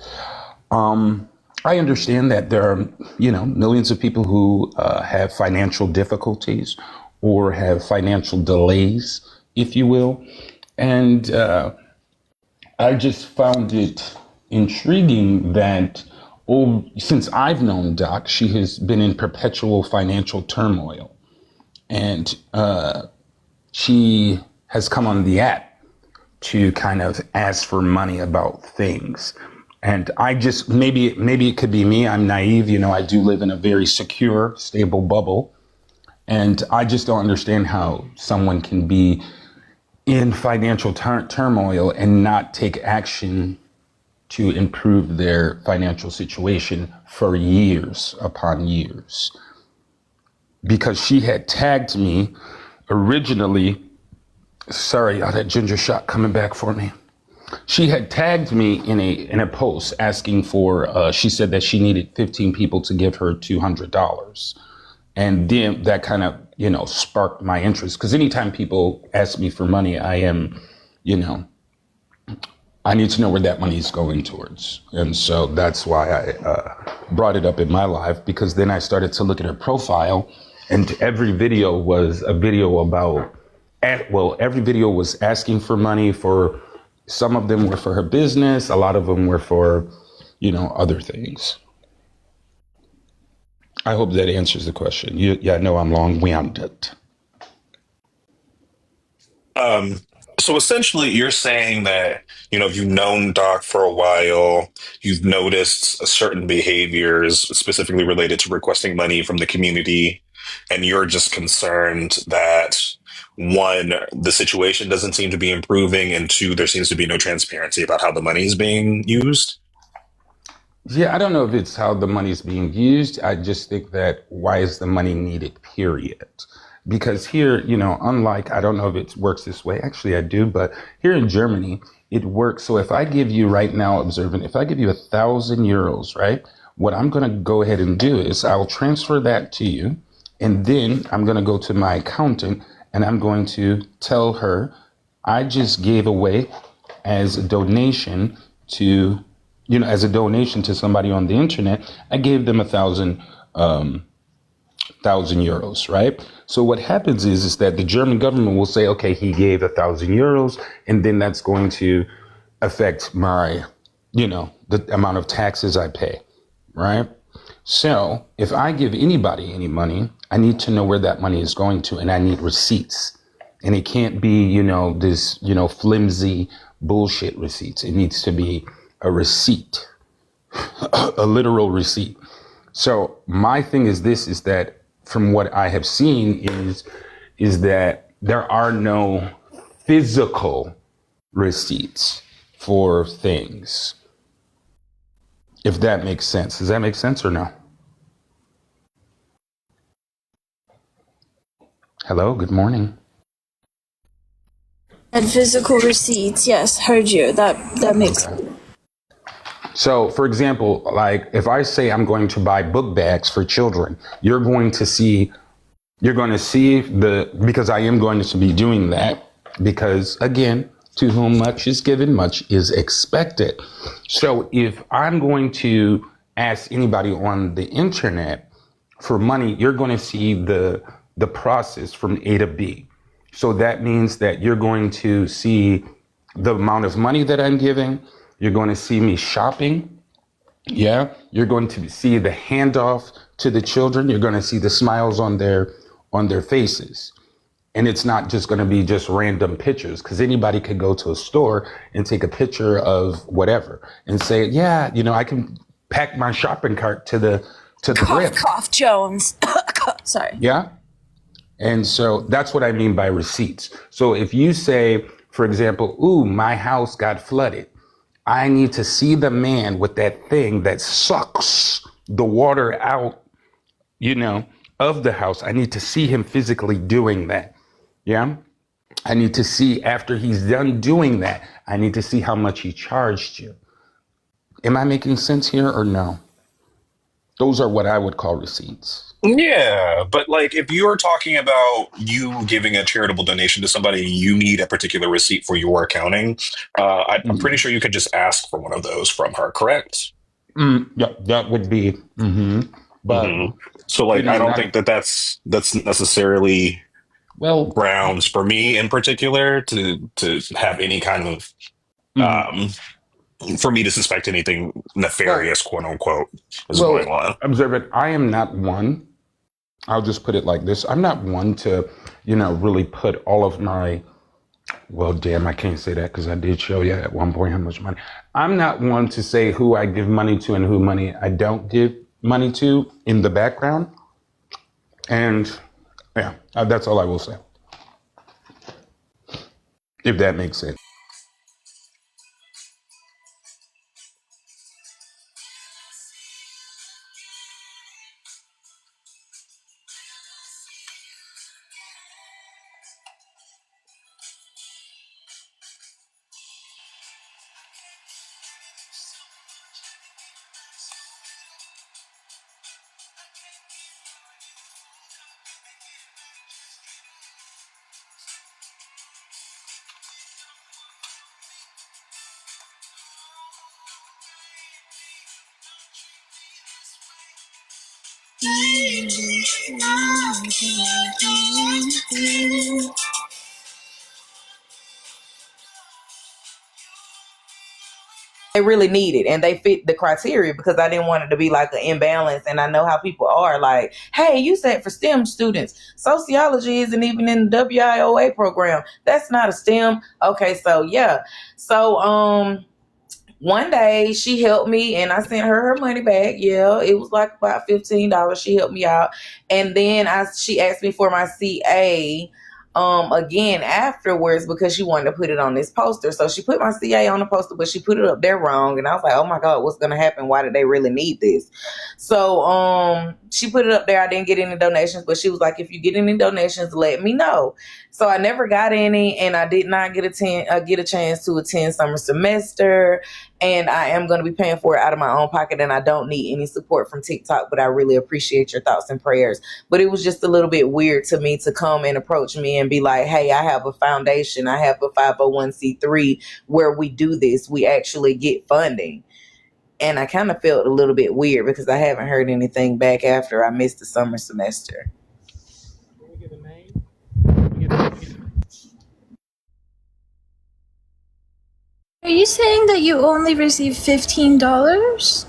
I understand that there are, millions of people who have financial difficulties or have financial delays, if you will. And I just found it intriguing that since I've known Doc, she has been in perpetual financial turmoil. And she has come on the app to kind of ask for money about things. And I just, maybe it could be me. I'm naive. I do live in a very secure, stable bubble. And I just don't understand how someone can be in financial turmoil and not take action to improve their financial situation for years upon years. Because she had tagged me originally. Sorry, that ginger shot coming back for me. She had tagged me in a post asking for, she said that she needed 15 people to give her $200. And then that kind of, sparked my interest. Because anytime people ask me for money, I am, I need to know where that money is going towards. And so that's why I brought it up in my live, because then I started to look at her profile, and every video was a video about, every video was asking for money for, some of them were for her business, a lot of them were for, other things. I hope that answers the question. I know I'm long-winded. So essentially, you're saying that, you've known Doc for a while, you've noticed certain behaviors specifically related to requesting money from the community, and you're just concerned that, one, the situation doesn't seem to be improving, and two, there seems to be no transparency about how the money is being used. Yeah, I don't know if it's how the money is being used. I just think that why is the money needed, period? Because here, unlike, I don't know if it works this way. Actually, I do. But here in Germany, it works. So if I give you right now, observant, if I give you 1,000 euros, right? What I'm going to go ahead and do is I'll transfer that to you. And then I'm going to go to my accountant and I'm going to tell her I just gave away as a donation to, as a donation to somebody on the internet. I gave them 1,000 €1,000, right? So what happens is that the German government will say, okay, he gave €1,000, and then that's going to affect my, the amount of taxes I pay, right? So if I give anybody any money, I need to know where that money is going to, and I need receipts. And it can't be, this, flimsy bullshit receipts. It needs to be a receipt, a literal receipt. So my thing is this, is that from what I have seen is that there are no physical receipts for things. If that makes sense. Does that make sense or no? Hello, good morning. And physical receipts, yes, heard you. That makes sense. So, for example, like if I say I'm going to buy book bags for children, you're going to see because I am going to be doing that, because again, to whom much is given, much is expected. So if I'm going to ask anybody on the internet for money, you're going to see the process from A to B. So that means that you're going to see the amount of money that I'm giving. You're going to see me shopping. Yeah. You're going to see the handoff to the children. You're going to see the smiles on their faces. And it's not just going to be just random pictures, because anybody could go to a store and take a picture of whatever and say, yeah, I can pack my shopping cart to the brim. Cough, Jones. Sorry. Yeah. And so that's what I mean by receipts. So if you say, for example, ooh, my house got flooded, I need to see the man with that thing that sucks the water out, of the house. I need to see him physically doing that. Yeah. I need to see, after he's done doing that, I need to see how much he charged you. Am I making sense here or no? Those are what I would call receipts. Yeah, but like if you're talking about you giving a charitable donation to somebody, you need a particular receipt for your accounting. I'm pretty sure you could just ask for one of those from her, correct? Yeah, that would be. But so, like, I don't think that's necessarily grounds for me in particular to have any kind of for me to suspect anything nefarious, quote unquote, is going on. Observe it. I am not one. I'll just put it like this. I'm not one to, really put all of my, well, damn, I can't say that because I did show you at one point how much money. I'm not one to say who I give money to and who money I don't give money to in the background. And yeah, that's all I will say. If that makes sense. They really need it and they fit the criteria, because I didn't want it to be like an imbalance. And I know how people are like, hey, you said for STEM students, sociology isn't even in the WIOA program. That's not a STEM. Okay, so yeah. So one day she helped me and I sent her money back. Yeah, it was like about $15. She helped me out. And then she asked me for my CA again afterwards, because she wanted to put it on this poster. So she put my CA on the poster, but she put it up there wrong. And I was like, oh my God, what's gonna happen? Why did they really need this? So she put it up there. I didn't get any donations, but she was like, if you get any donations, let me know. So I never got any, and I did not get a chance to attend summer semester. And I am going to be paying for it out of my own pocket, and I don't need any support from TikTok, but I really appreciate your thoughts and prayers. But it was just a little bit weird to me to come and approach me and be like, hey, I have a foundation. I have a 501c3 where we do this. We actually get funding. And I kind of felt a little bit weird because I haven't heard anything back after I missed the summer semester. Can we get a name? Can we get a name? Are you saying that you only received $15?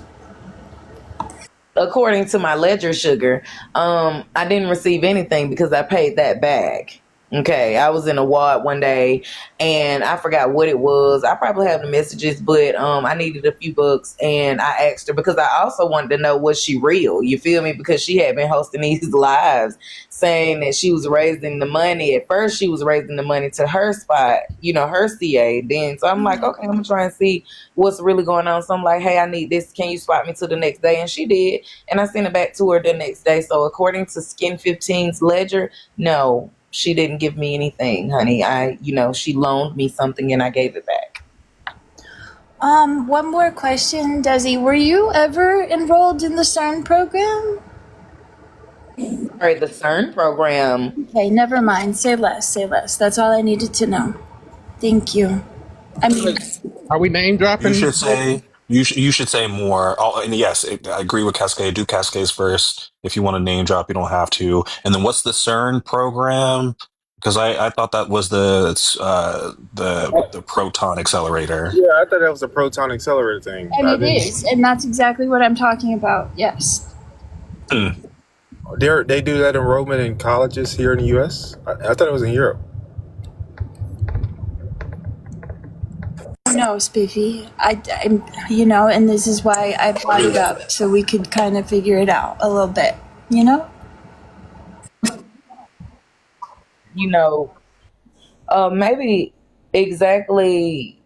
According to my ledger sugar, I didn't receive anything because I paid that back. Okay, I was in a ward one day and I forgot what it was. I probably have the messages, but I needed a few bucks and I asked her because I also wanted to know, was she real? You feel me? Because she had been hosting these lives saying that she was raising the money. At first she was raising the money to her spot, her CA. Then so I'm like, okay, I'm gonna try and see what's really going on. So I'm like, hey, I need this. Can you spot me to the next day? And she did. And I sent it back to her the next day. So according to Skin 15's ledger, no, she didn't give me anything, honey. She loaned me something and I gave it back. One more question, Desi. Were you ever enrolled in the CERN program? All right, the CERN program. Okay, never mind. Say less, say less. That's all I needed to know. Thank you. I mean, Are we name You dropping? should say you should say more. Oh, and yes, I agree with Cascade. Do Cascades first. If you want to name drop, you don't have to. And then what's the CERN program? Because I thought that was the proton accelerator. Yeah, I thought that was a proton accelerator thing. and it is, and that's exactly what I'm talking about. Yes. Hmm. They do that enrollment in colleges here in the U.S. I thought it was in Europe. No, Spiffy. And this is why I brought it up so we could kind of figure it out a little bit. Maybe exactly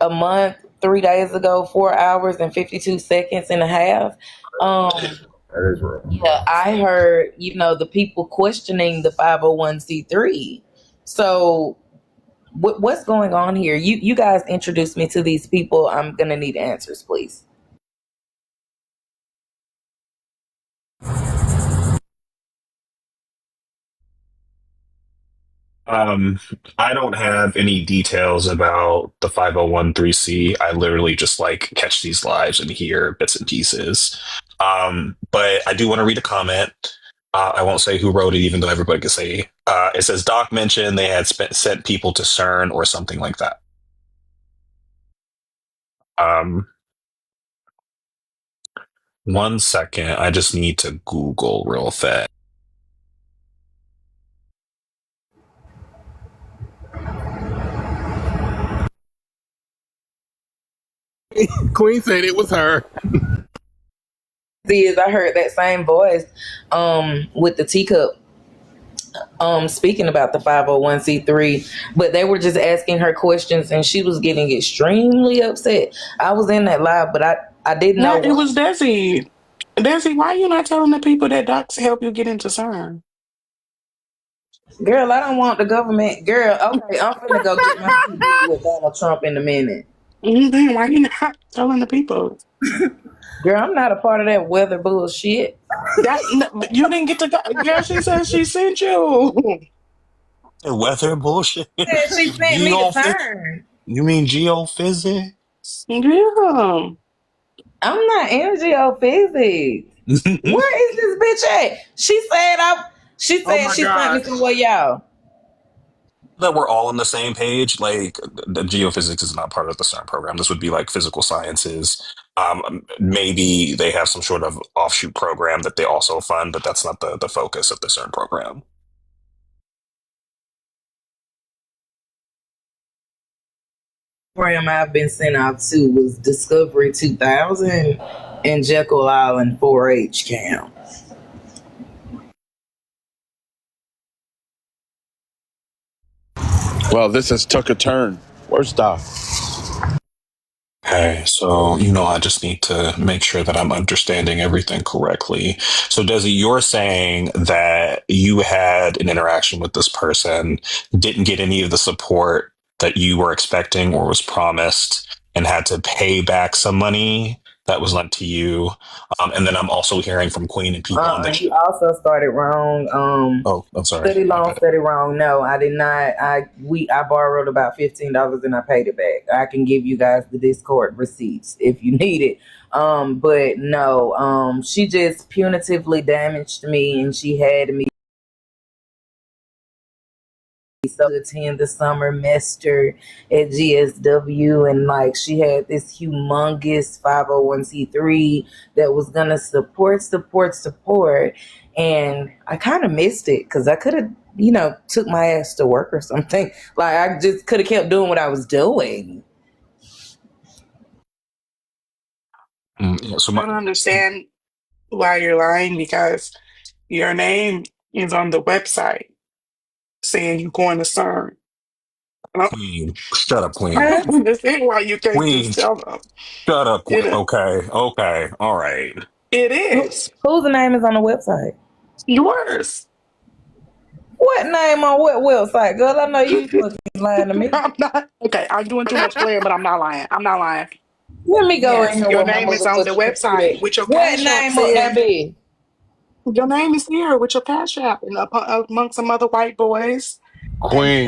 a month, 3 days ago, 4 hours and 52 seconds and a half. That is real. Yeah, I heard, the people questioning the 501c3. So what's going on here? You guys introduced me to these people. I'm going to need answers, please. I don't have any details about the 501c. I literally just catch these lives and hear bits and pieces. But I do want to read a comment. I won't say who wrote it, even though everybody can say. It says Doc mentioned they had sent people to CERN or something like that. One second. I just need to Google real fast. Queen said it was her. Is I heard that same voice with the teacup speaking about the 501c3, but they were just asking her questions and she was getting extremely upset. I was in that live, but I didn't know. It was Desi. Desi, why are you not telling the people that docs help you get into CERN? Girl, I don't want the government. Girl, okay, I'm finna go get my TV with Donald Trump in a minute. Then why you not telling the people? Girl, I'm not a part of that weather bullshit. You didn't get to go. Girl, she said she sent you. Weather bullshit. Yeah, she sent me to CERN. You mean geophysics? Yeah. I'm not in geophysics. Where is this bitch at? She said she sent me somewhere, y'all. That we're all on the same page. The geophysics is not part of the CERN program. This would be like physical sciences. Maybe they have some sort of offshoot program that they also fund, but that's not the focus of the CERN program. Program I've been sent out to was Discovery 2000 and Jekyll Island 4-H camp. Well, this has took a turn. Where's Doc? Okay, so I just need to make sure that I'm understanding everything correctly. So Desi, you're saying that you had an interaction with this person, didn't get any of the support that you were expecting or was promised, and had to pay back some money that was lent to you. And then I'm also hearing from Queen and people on the You also started wrong. Oh, I'm sorry. Study My loan, bad. study wrong. No, I did not. I borrowed about $15 and I paid it back. I can give you guys the Discord receipts if you need it. But no, she just punitively damaged me, and she had me so to attend the summer semester at GSW, and like she had this humongous 501c3 that was gonna support, and I kind of missed it because I could have, took my ass to work or something. Like I just could have kept doing what I was doing. Yeah, so I don't understand why you're lying because your name is on the website saying you're going to CERN. Queen, shut up, I Queen. don't understand why you can't Queen, just tell them. shut up, Queen. It, Okay, okay, all right. it is Whose name is on the website? yours. What name on what website, girl? I know you fucking lying to me. I'm not okay. I'm doing too much playing, but I'm not lying. I'm not lying. Let me go in Yes, here your with my name is on the motherfucking website computer. with your What cash app name up there, saying be? your name is here with your cash app and among some other white boys. Queen.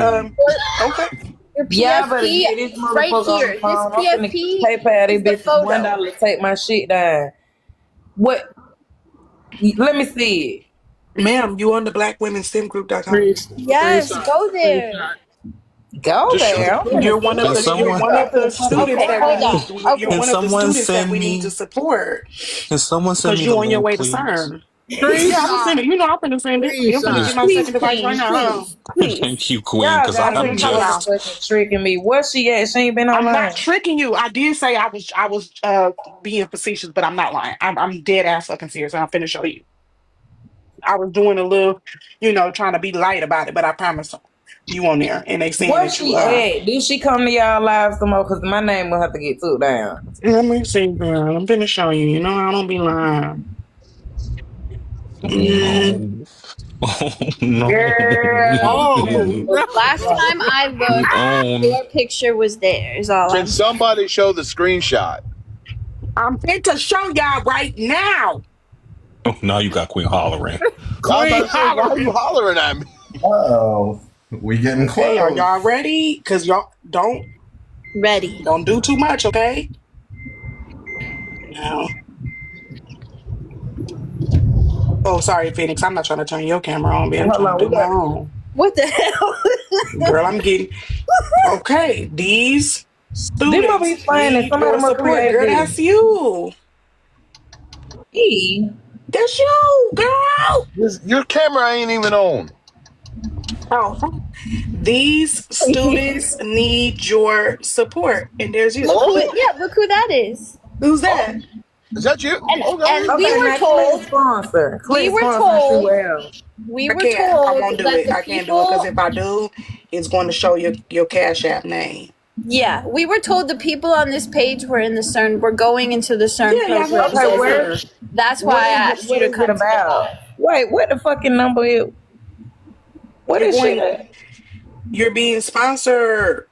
Okay. Your Y'all better PFP get this right motherfucker on the here. This phone. I'm finna PFP PayPal is these the bitches photo. $1 to take my shit down. What? Let me see it. Ma'am, you on the blackwomensimgroup.com. Yes, go there. Go Just show there. the I'm Can, finna You're one of can the you're someone one screenshot of to the the fucking students Okay, that we hold cloud. on. need. You're Okay. can one of the someone students that send we need to me? support Can someone send because me the you on your link, way to please? CERN. Yeah, I'm gonna send it. You know, I'm gonna send it. I'm gonna get Please. my Please, second device right Queen, now. Hold on. please, Thank please. you, Queen, Y'all because I'm gotta sending I'm it be to you now. just motherfucking tricking me. Where she at? She ain't been I'm not online. tricking you. I did say I was being facetious, but I'm not lying. I'm dead ass fucking serious, and I'm finna show you. I was doing a little, trying to be light about it, but I promise you on there, and they saying Where that you she at? Did she come to y'all live some more? Cause my name will have to get took down. Let me see, girl. I'm finna show you. You know I don't be lying. oh Mm, no. Oh no. Girl, Last time I looked, No. your picture was there, is all Can I'm saying. somebody show the screenshot? I'm fit to show y'all right now. Oh, now you got Queen hollering. I was about Queen to say, why are you hollering. hollering at me? oh. We getting Okay, are close. y'all ready? Cause y'all Ready. don't do too much, okay? Now, oh, sorry, Phoenix. I'm not trying to turn your camera on, babe. I'm Hold trying on, to we do my got own. What the hell? Girl, I'm getting okay. These this must be students fun and need somebody your must support. create Girl, that's this. you. E. That's you, girl. Your camera ain't even on. Oh, these students need your support. And there's you. Look who that is. Who's Oh, that? is that you? Okay. And we Okay, were now click told, sponsor. we Click were sponsor and see told, what else. we I were can't. I told won't do that it. the I can't do it because people, if I do, it's going to show your Cash App name. yeah, we were told the people on this page were in the CERN, were going into the CERN Yeah, y'all program. supposed to Okay, say So something. that's why what I is it? asked you What to is it come to the about? live. Wait, what the fucking number is? What You're is shit going. at? You're being sponsored,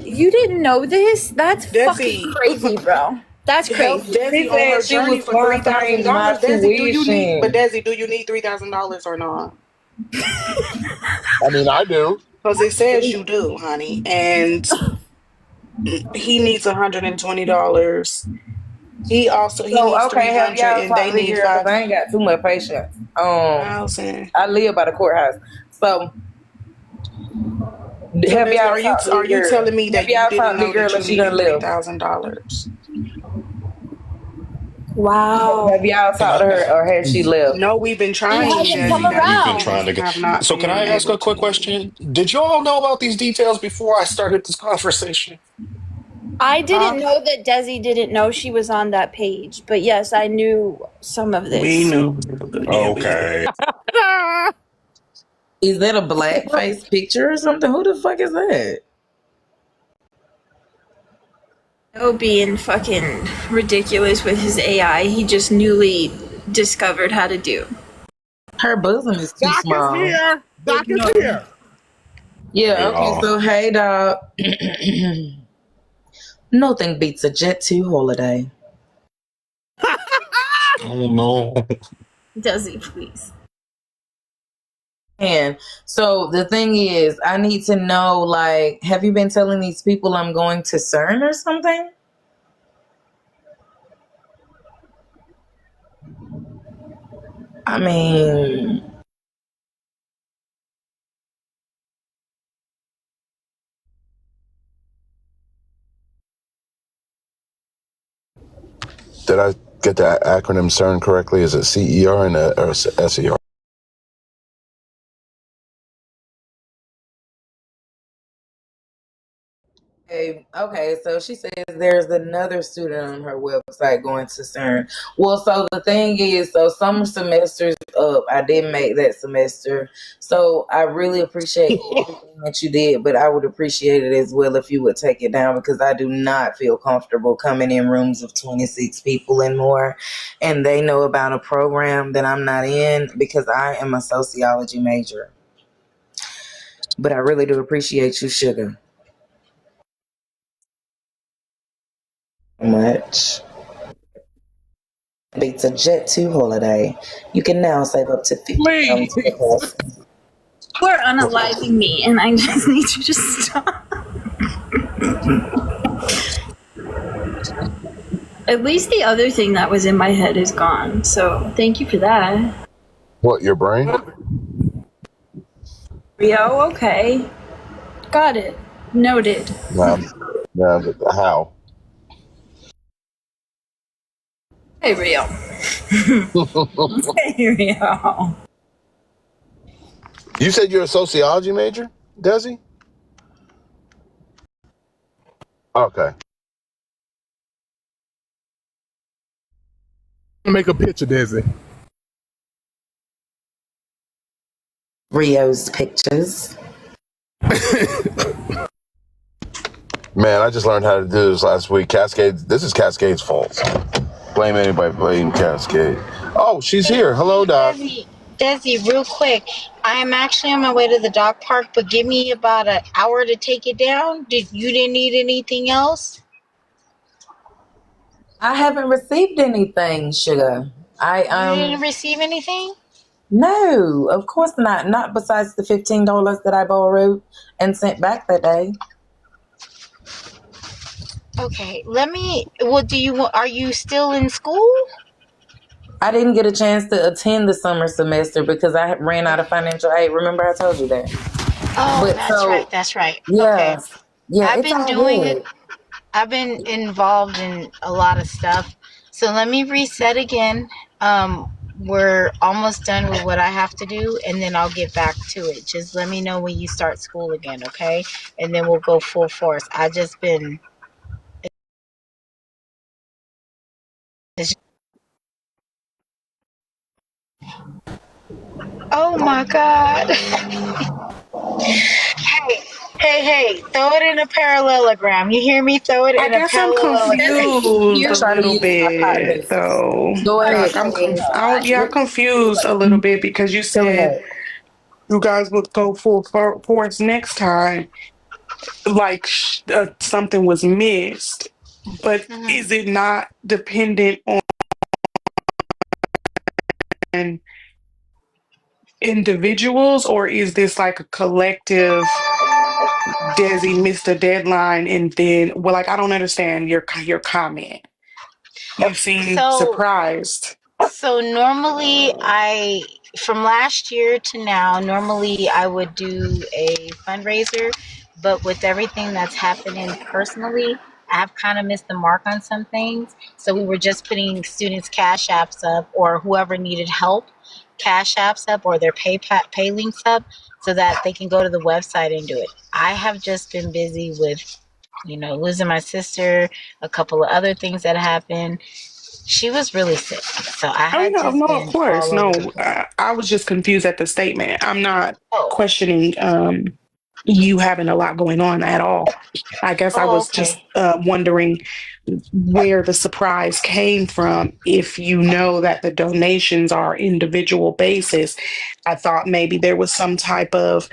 You didn't know this? That's fucking Desi. crazy, bro. That's Help crazy. She Desi on her said she was journey for $3,000. sponsoring my Desi, do you need? But tuition. Desi, do you need $3,000 or not? I mean, I do. Because it says you do, honey, and he needs $120. He So needs okay, have 300, y'all and they talked to the need girl because five I ain't got too much patience. thousand. I live by the courthouse. So So have Desi, y'all are you talked to the are you girl? telling me Have that you y'all didn't talked to the know girl that and you she done needed live? $3,000? Wow. Have y'all Can talked I? to her or has she left? No, we've been He trying, hasn't come Desi. That's We've the been around. trying thing. to Have get. not So, can been I ask able a quick to. question? Did you all know about these details before I started this conversation? I Huh? didn't know that Desi didn't know she was on that page, but yes, I knew some of We this. knew. Yeah, we knew. Okay. Is that a blackface picture or something? Who the fuck is that? No being fucking ridiculous with his AI, he just newly discovered how to do. Her bosom is too Doc is small. here. But Doc is here. yeah, Hey, okay, so hey dog. Nothing beats a Jet 2 holiday. Oh no. Desi, please. And so the thing is, I need to know, like, have you been telling these people I'm going to CERN or something? I mean, Did I get the acronym CERN correctly? Is it CER and or SER? okay, so she says there's another student on her website going to CERN. Well, so the thing is, so summer semester's up. I didn't make that semester. So I really appreciate everything that you did, but I would appreciate it as well if you would take it down because I do not feel comfortable coming in rooms of 26 people and more. And they know about a program that I'm not in because I am a sociology major. But I really do appreciate you, Sugar. Much. Beats a Jet2 holiday. You can now save up to £50 per Please. person. You are unaliving me, and I just need you to stop. At least the other thing that was in my head is gone, so thank you for that. What, your brain? Rio, okay. Got it. Noted. Yeah, how? Hey, Rio. Hey, Rio. You said you're a sociology major, Desi? Okay. Make a picture, Desi. Rio's pictures. Man, I just learned how to do this last week. Cascade, this is Cascade's fault. Blame anybody, blame Cascade. Oh, she's here. Hello, Doc. Desi, real quick. I am actually on my way to the dog park, but give me about an hour to take it down. You didn't need anything else? I haven't received anything, Sugar. You didn't receive anything? No, of course not. Not besides the $15 that I borrowed and sent back that day. Okay, are you still in school? I didn't get a chance to attend the summer semester because I ran out of financial aid. Remember I told you that? Oh, But that's right. Okay. yeah, I've it's been all doing good. I've been involved in a lot of stuff. So let me reset again. We're almost done with what I have to do, and then I'll get back to it. Just let me know when you start school again, okay? And then we'll go full force. I just been. Oh my God. Hey, throw it in a parallelogram. You hear me? Throw it I in a guess I'm parallelogram. confused I'm a trying to little use my bit cognitive. though. Go ahead, Doc, Queen. I'm confused a little bit because you Go said ahead. you guys would go full force next time, like something was missed. But Mhm. is it not dependent on individuals, or is this like a collective? Desi missed a deadline, and then, well, like I don't understand your comment. You seem So surprised. So normally from last year to now, normally I would do a fundraiser, but with everything that's happening personally, I've kind of missed the mark on some things. So we were just putting students' cash apps up, or whoever needed help, cash apps up, or their pay links up, so that they can go to the website and do it. I have just been busy with, losing my sister, a couple of other things that happened. She was really sick, so I I mean, had no, just no, of been course, all over the no. place. I was just confused at the statement. I'm not Oh, questioning you having a lot going on at all. I guess I was okay. just wondering where the surprise came from. If you know that the donations are individual basis, I thought maybe there was some type of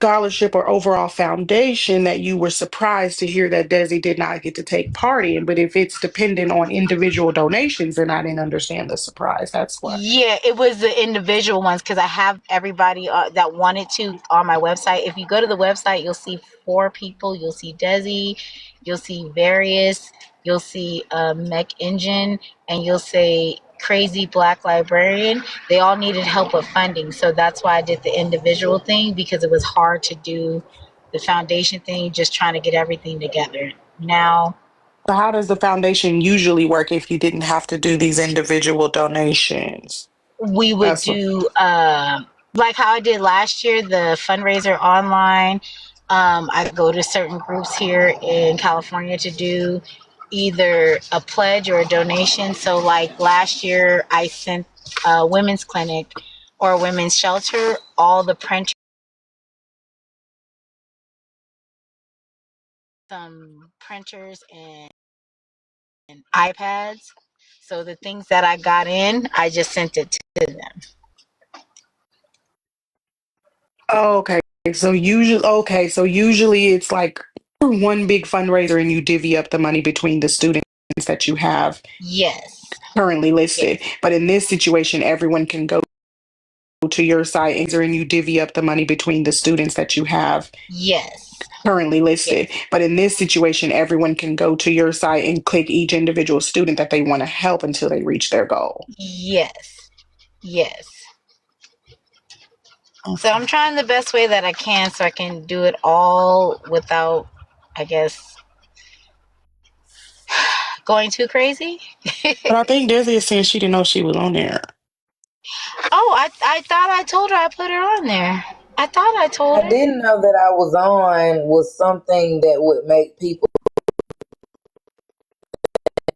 scholarship or overall foundation that you were surprised to hear that Desi did not get to take part in. But if it's dependent on individual donations, then I didn't understand the surprise. That's what. Yeah, it was the individual ones because I have everybody that wanted to on my website. If you go to the website, you'll see 4 people. You'll see Desi, you'll see Various, you'll see Mech Engine, and you'll see Crazy Black Librarian. They all needed help with funding, so that's why I did the individual thing because it was hard to do the foundation thing, just trying to get everything together. Now So how does the foundation usually work if you didn't have to do these individual donations? we would That's what. do like how I did last year, the fundraiser online. I go to certain groups here in California to do either a pledge or a donation. So, like last year, I sent a women's clinic or a women's shelter all the printers, some printers, and iPads. So the things that I got in, I just sent it to them. Okay. So usually it's like one big fundraiser and you divvy up the money between the students that you have Yes, currently listed. yes, But in this situation, everyone can go to your site and you divvy up the money between the students that you have yes, currently listed. yes, But in this situation, everyone can go to your site and click each individual student that they want to help until they reach their goal. yes, yes. So Okay. I'm trying the best way that I can so I can do it all without, I guess, going too crazy. But I think Desi is saying she didn't know she was on there. Oh, I thought I told her I put her on there. I thought I told I her. didn't know that I was on was something that would make people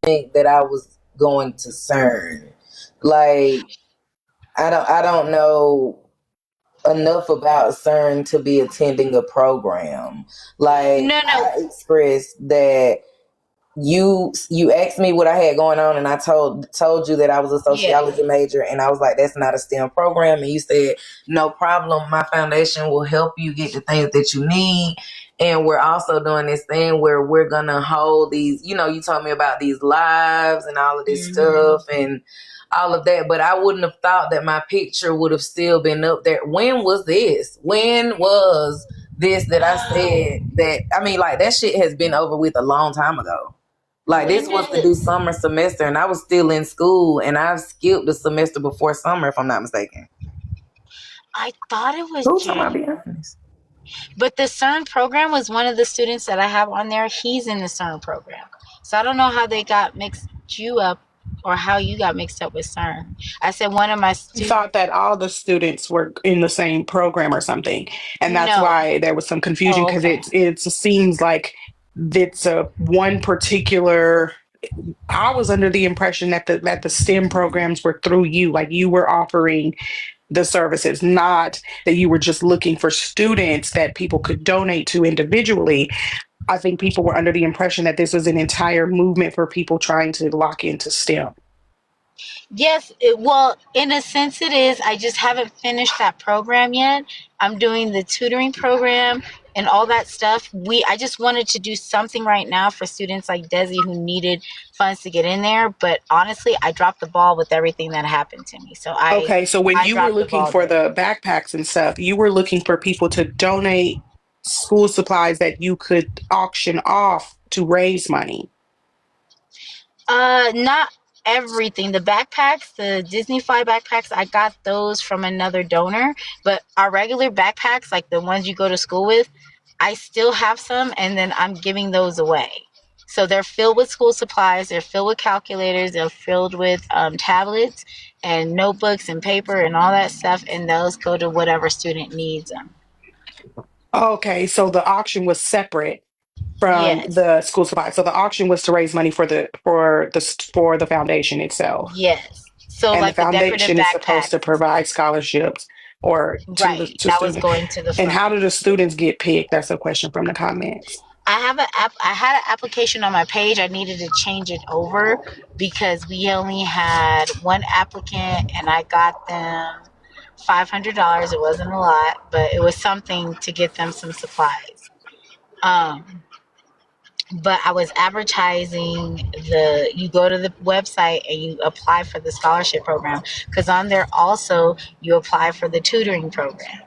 think that I was going to CERN. Like I don't know enough about CERN to be attending a program. Like No, no. I expressed that you asked me what I had going on, and I told you that I was a Yeah. sociology major, and I was like, that's not a STEM program. And you said, no problem, my foundation will help you get the things that you need. And we're also doing this thing where we're gonna hold these, you told me about these lives and all of this Hmm. stuff and all of that, but I wouldn't have thought that my picture would have still been up there. When was this? When was this that I said that? I mean, like, that shit has been over with a long time ago. Like, When this did was to it? do summer semester, and I was still in school, and I skipped the semester before summer, if I'm not mistaken. I thought it was Who told me I'll be January. honest? But the CERN program was one of the students that I have on there. He's in the CERN program. So I don't know how they got mixed you up or how you got mixed up with CERN. I said one of my students. Thought that all the students were in the same program or something, and that's No. why there was some confusion Oh, because okay. it seems like it's a one particular. I was under the impression that the STEM programs were through you, like you were offering the services, not that you were just looking for students that people could donate to individually. I think people were under the impression that this was an entire movement for people trying to lock into STEM. Yes, well, in a sense it is. I just haven't finished that program yet. I'm doing the tutoring program and all that stuff. I just wanted to do something right now for students like Desi who needed funds to get in there, but honestly, I dropped the ball with everything that happened to me. So I Okay, so when I you were dropped the looking ball for there. the backpacks and stuff, you were looking for people to donate school supplies that you could auction off to raise money. Not everything. The backpacks, the Disney Fly backpacks, I got those from another donor. But our regular backpacks, like the ones you go to school with, I still have some, and then I'm giving those away. So they're filled with school supplies. They're filled with calculators. They're filled with tablets and notebooks and paper and all that stuff. And those go to whatever student needs them. Okay, so the auction was separate from Yes, the school supplies. So the auction was to raise money for the foundation itself, yes. So and the like the decorative foundation is supposed to backpacks and stuff. provide scholarships or Right. to That was students. going to the And how fund. do the students get picked? That's a question from the comments. I have an app. I had an application on my page. I needed to change it over because we only had one applicant, and I got them. $500. It wasn't a lot, but it was something to get them some supplies. Um, but I was advertising you go to the website and you apply for the scholarship program, because on there also you apply for the tutoring program.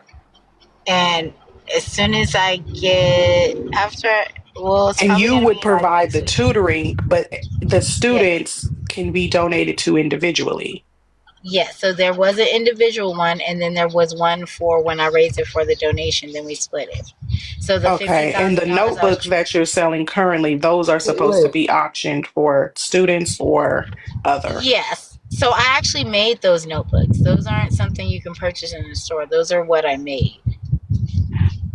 And as soon as I get after, well, it's And probably you going to would be like provide next the week. tutoring, but the Yes. students can be donated to individually. Yes, so there was an individual one, and then there was one for when I raised it for the donation. Then we split it. So the fifty Okay. And thousand the dollars I was. notebooks that you're selling currently, those are supposed to Wait, be auctioned for students or other. Yes. So I actually made those notebooks. Those aren't something you can purchase in the store. Those are what I made.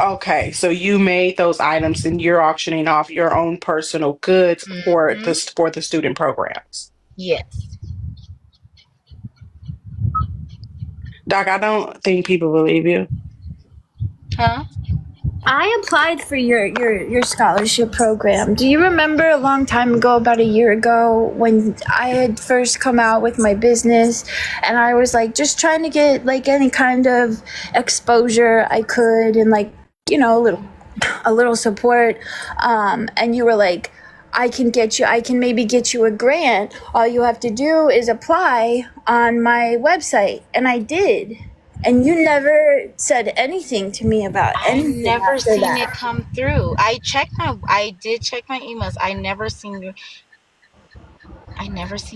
Okay, so you made those items and you're auctioning off your own personal goods for Mm-hmm. this for the student programs. Yes. Doc, I don't think people believe you. Huh? I applied for your scholarship program. Do you remember a long time ago, about a year ago, when I had first come out with my business and I was like just trying to get like any kind of exposure I could, and like, you know, a little support, and you were like, I can maybe get you a grant. All you have to do is apply on my website. And I did. And you never said anything to me about I anything never after seen it that. come through. I did check my emails. I never seen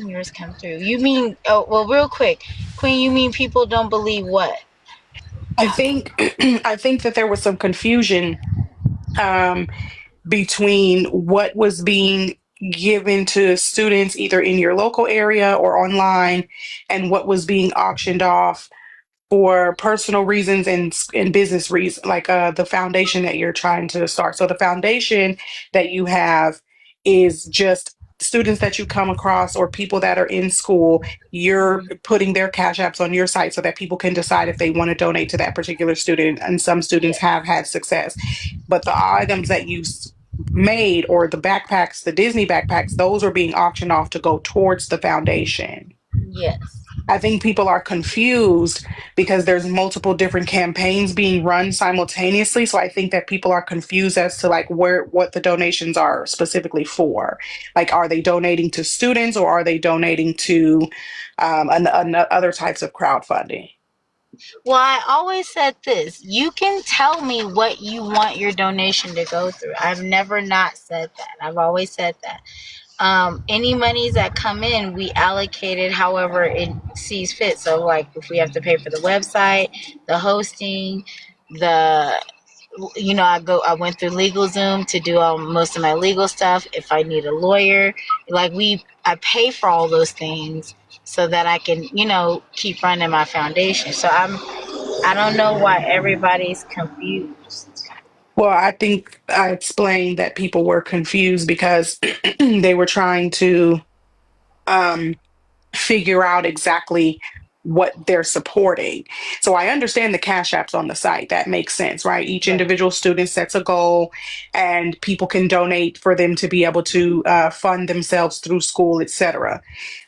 yours come through. You mean, oh, well, real quick, Queen, you mean people don't believe what? I think I think that there was some confusion um, between what was being given to students either in your local area or online and what was being auctioned off for personal reasons and business reasons, like the foundation that you're trying to start. So the foundation that you have is just students that you come across or people that are in school. You're putting their cash apps on your site so that people can decide if they want to donate to that particular student. And some students Yes. have had success, but the items that you made, or the backpacks, the Disney backpacks, those are being auctioned off to go towards the foundation. Yes. I think people are confused because there's multiple different campaigns being run simultaneously. So I think that people are confused as to like what the donations are specifically for. Like, are they donating to students or are they donating to other types of crowdfunding? Well, I always said this. You can tell me what you want your donation to go through. I've never not said that. I've always said that. Any monies that come in, we allocate it however it sees fit. So, like, if we have to pay for the website, the hosting, the I went through LegalZoom to do most of my legal stuff. If I need a lawyer, I pay for all those things so that I can keep running my foundation. So I don't know why everybody's confused. Well, I think I explained that people were confused because they were trying to um, figure out exactly what they're supporting. So I understand the cash apps on the site. That makes sense, right? Each Right. individual student sets a goal and people can donate for them to be able to fund themselves through school, etc.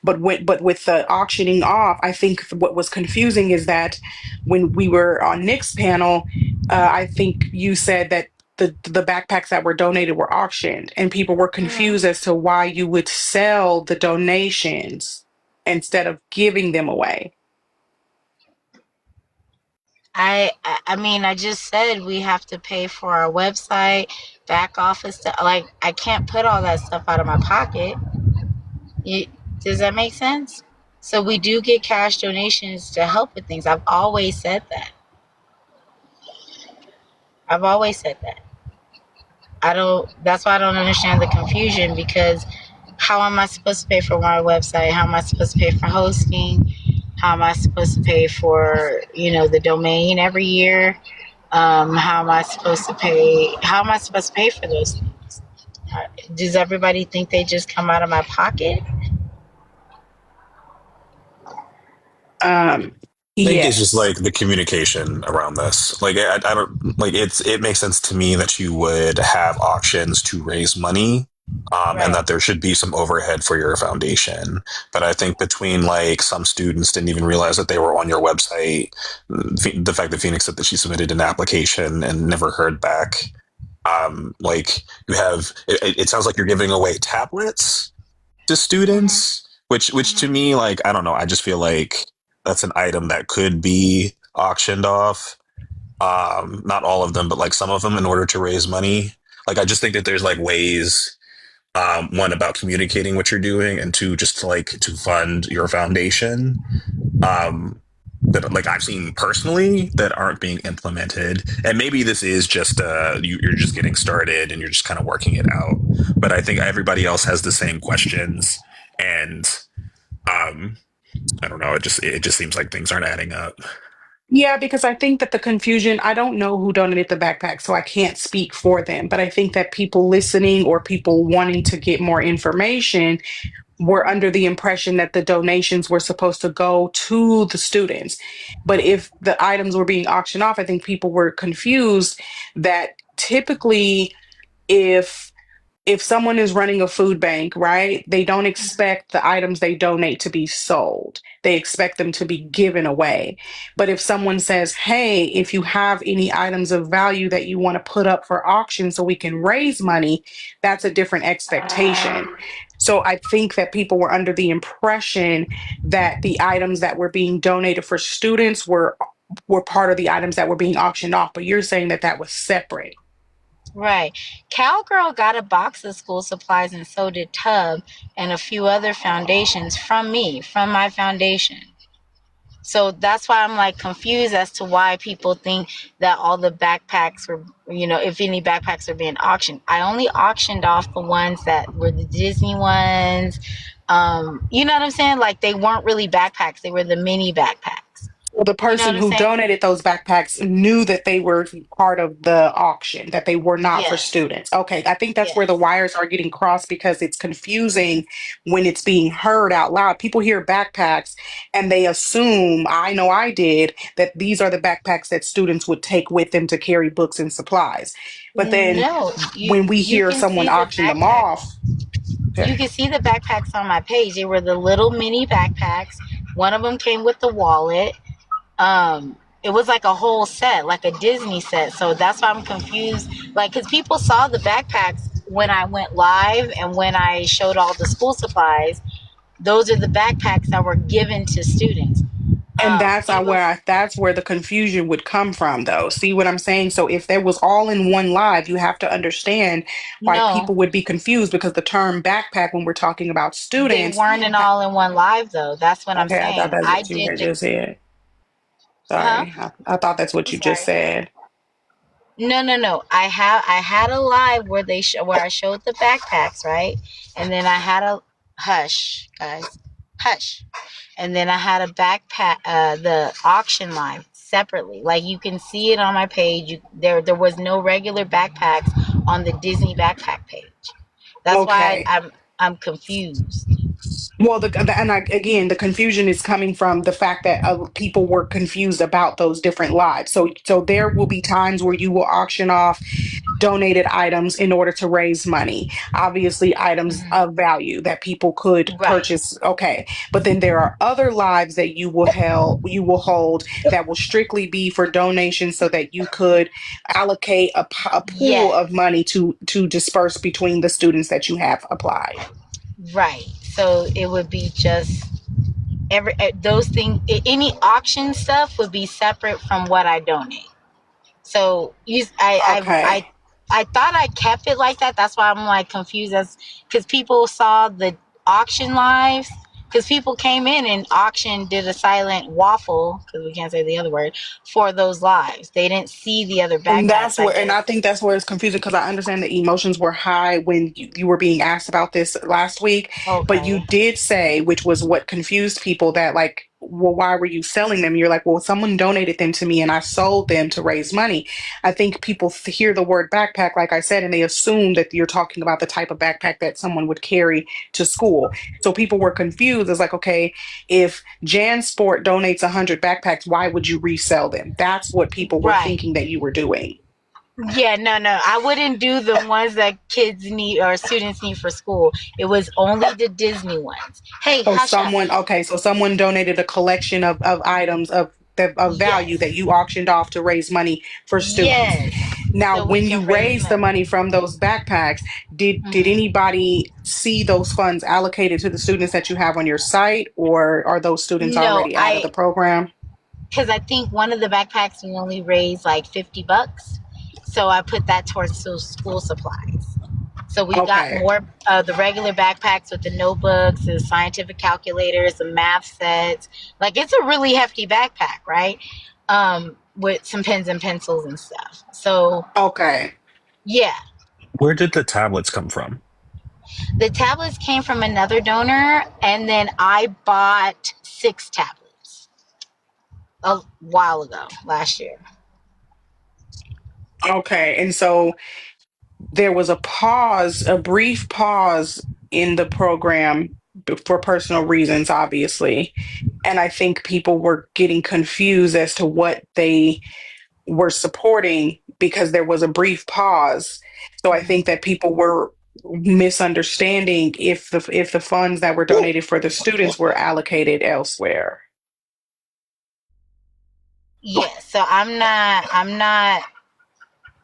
But with the auctioning off, I think what was confusing is that when we were on Nick's panel, I think you said that the backpacks that were donated were auctioned and people were Mhm. confused as to why you would sell the donations instead of giving them away. I mean, I just said we have to pay for our website, back office stuff. Like, I can't put all that stuff out of my pocket. You, does that make sense? So we do get cash donations to help with things. I've always said that. I've always said that. I don't. That's why I don't understand the confusion, because how am I supposed to pay for my website? How am I supposed to pay for hosting? How am I supposed to pay for the domain every year? How am I supposed to pay? How am I supposed to pay for those things? Does everybody think they just come out of my pocket? Um, I think it's just yes. like the communication around this. Like I don't like it makes sense to me that you would have auctions to raise money And Right. that there should be some overhead for your foundation. But I think between like some students didn't even realize that they were on your website, the fact that Phoenix said that she submitted an application and never heard back. Like you have, it sounds like you're giving away tablets to Hmm. students, which to me, like I don't know, I just feel like that's an item that could be auctioned off. Not all of them, but like some of them in order to raise money. Like I just think that there's like ways, one about communicating what you're doing, and two just to like to fund your foundation, um that like I've seen personally that aren't being implemented. And maybe this is just you're just getting started and you're just kind of working it out, but I think everybody else has the same questions. And um I don't know, it just seems like things aren't adding up. Yeah, because I think that the confusion, I don't know who donated the backpack, so I can't speak for them. But I think that people listening or people wanting to get more information were under the impression that the donations were supposed to go to the students. But if the items were being auctioned off, I think people were confused that typically if someone is running a food bank, right, they don't expect the items they donate to be sold. They expect them to be given away. But if someone says, hey, if you have any items of value that you want to put up for auction so we can raise money, that's a different expectation. So I think that people were under the impression that the items that were being donated for students were part of the items that were being auctioned off, but you're saying that that was separate. Right. Cowgirl got a box of school supplies, and so did Tub and a few other foundations from me, from my foundation. So that's why I'm like confused as to why people think that all the backpacks were, if any backpacks are being auctioned. I only auctioned off the ones that were the Disney ones. You know what I'm saying? Like they weren't really backpacks, they were the mini backpacks. Well, the You know person what I'm who saying? donated those backpacks knew that they were part of the auction, that they were not for Yes. students. Okay, I think that's where the Yes. wires are getting crossed because it's confusing when it's being heard out loud. People hear backpacks and they assume, I know I did, that these are the backpacks that students would take with them to carry books and supplies. But then No, when we you hear can someone see the auction them backpack. off, You okay. can see the backpacks on my page. They were the little mini backpacks. One of them came with the wallet. It was like a whole set, like a Disney set. So that's why I'm confused. Like, because people saw the backpacks when I went live and when I showed all the school supplies. Those are the backpacks that were given to students. And that's Even that's where the confusion would come from, though. See what I'm saying? So if there was all in one live, you have to understand why no, people would be confused because the term backpack, when we're talking about they students, weren't an all in one live though. That's what I'm okay, I thought saying. that's I what you did had the just said. huh? Sorry, I thought that's what I'm you just sorry. said. No, no, no. I had a live where where I showed the backpacks, right? And then I had a hush, guys, hush. And then I had a backpack, the auction live separately. Like you can see it on my page. There was no regular backpacks on the Disney backpack page. That's why Okay. I'm confused. Well, again, the confusion is coming from the fact that people were confused about those different lives. So there will be times where you will auction off donated items in order to raise money. Obviously, items Mhm. of value that people could Right. purchase. Okay, but then there are other lives that you will hold that will strictly be for donations, so that you could allocate a pool Yes. of money to disperse between the students that you have applied. Right. So it would be just those things. Any auction stuff would be separate from what I donate. So Okay. I thought I kept it like that. That's why I'm like confused as because people saw the auction lives because people came in and auction did a silent waffle because we can't say the other word for those lives. They didn't see the other And backpacks. I and I guess. think that's where it's confusing because I understand the emotions were high when you were being asked about this last week, but you Okay. did say, which was what confused people, that like, well, why were you selling them? You're like, well, someone donated them to me and I sold them to raise money. I think people hear the word backpack, like I said, and they assume that you're talking about the type of backpack that someone would carry to school. So people were confused. It's like, okay, if JanSport donates 100 backpacks, why would you resell them? That's what people were Right. thinking that you were doing. Yeah, no, no. I wouldn't do the ones that kids need or students need for school. It was only the Disney ones. Hey, So hush up. someone, okay, so someone donated a collection of items of value that Yes. you auctioned off to raise money for students. Yes. Now, So we when can you raise raised the money. money from those backpacks, did Mhm. anybody see those funds allocated to the students that you have on your site, or are those students No, already out of the program? because I think one of the backpacks we only raised like $50. So I put that towards school supplies. So we got Okay. more the regular backpacks with the notebooks, the scientific calculators, the math sets. Like it's a really hefty backpack, right? With some pens and pencils and stuff. So Okay. yeah, Where did the tablets come from? the tablets came from another donor, and then I bought 6 tablets a while ago, last year. Okay. And so there was a pause, a brief pause in the program for personal reasons, obviously. And I think people were getting confused as to what they were supporting because there was a brief pause. So I think that people were misunderstanding if the funds that were donated for the students were allocated elsewhere. Yes, so I'm not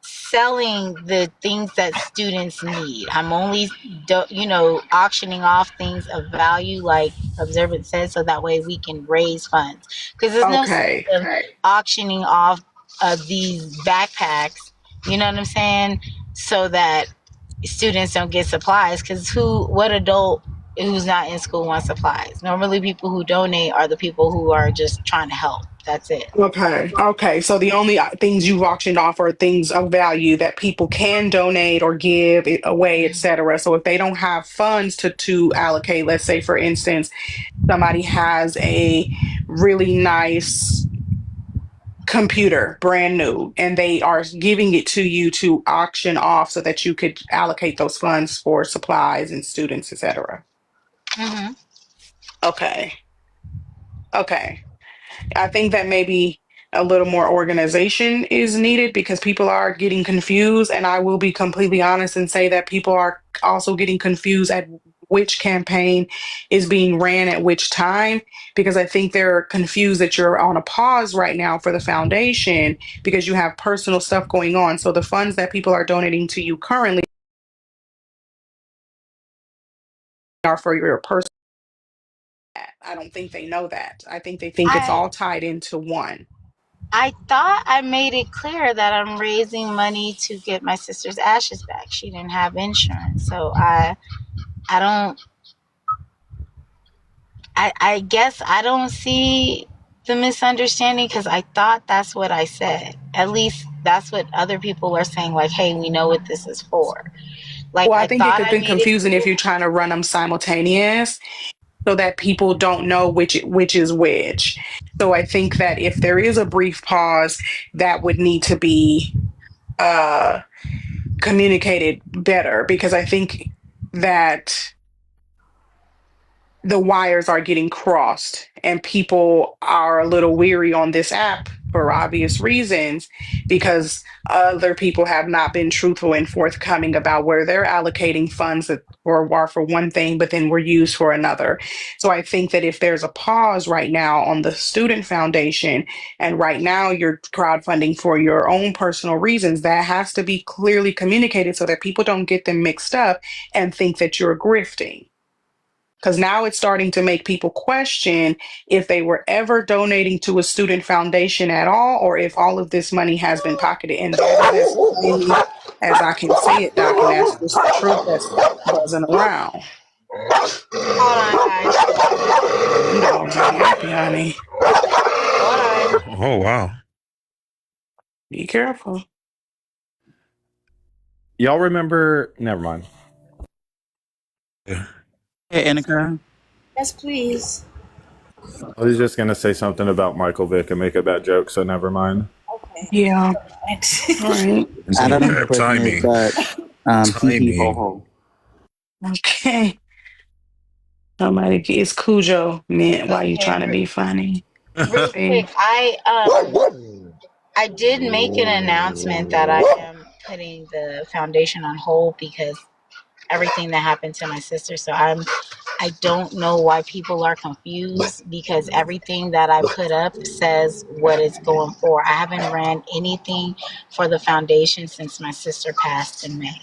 selling the things that students need. I'm only auctioning off things of value like Observant said, so that way we can raise funds, because there's no sense Okay. of auctioning off these backpacks, you know what I'm saying, so that students don't get supplies, because what adult who's not in school wants supplies? Normally people who donate are the people who are just trying to help. That's it. Okay. Okay. So the only things you've auctioned off are things of value that people can donate or give it away, etc. So if they don't have funds to allocate, let's say for instance, somebody has a really nice computer, brand new, and they are giving it to you to auction off so that you could allocate those funds for supplies and students, etc. Hmm. Okay. Okay. I think that maybe a little more organization is needed because people are getting confused. And I will be completely honest and say that people are also getting confused at which campaign is being ran at which time, because I think they're confused that you're on a pause right now for the foundation because you have personal stuff going on. So the funds that people are donating to you currently are for your personal. I don't think they know that. I think they think it's I all tied into one. I thought I made it clear that I'm raising money to get my sister's ashes back. She didn't have insurance. So I don't I guess I don't see the misunderstanding, because I thought that's what I said. At least that's what other people are saying, like, hey, we know what this is for. Like Well, I I think it thought could have I been made it confusing if clear. you're trying to run them simultaneous so that people don't know which is which. So I think that if there is a brief pause, that would need to be uh, communicated better because I think that the wires are getting crossed and people are a little weary on this app for obvious reasons because other people have not been truthful and forthcoming about where they're allocating funds that are for one thing but then were used for another. So I think that if there's a pause right now on the student foundation and right now you're crowdfunding for your own personal reasons, that has to be clearly communicated so that people don't get them mixed up and think that you're grifting, because now it's starting to make people question if they were ever donating to a student foundation at all, or if all of this money has been pocketed. And that is as plainly as I can say it, Doc, and that's just the truth that's buzzing around. Hold on, guys. Oh, them dogs ain't happy, honey. Hold on. Oh wow. Be careful. Y'all remember? Never mind. Yeah. Hey, Annika. Yes, please. I was just gonna say something about Michael Vick and make a bad joke, so never mind. Okay. Yeah. All right. I don't know who the person is, Timing. but hee hee ho Timing. ho. Okay. Somebody, it's Cujo meant why you Okay, trying to be funny. real quick. See? I did make an announcement that I am putting the foundation on hold because everything that happened to my sister. So I don't know why people are confused because everything that I put up says what it's going for. I haven't ran anything for the foundation since my sister passed in May.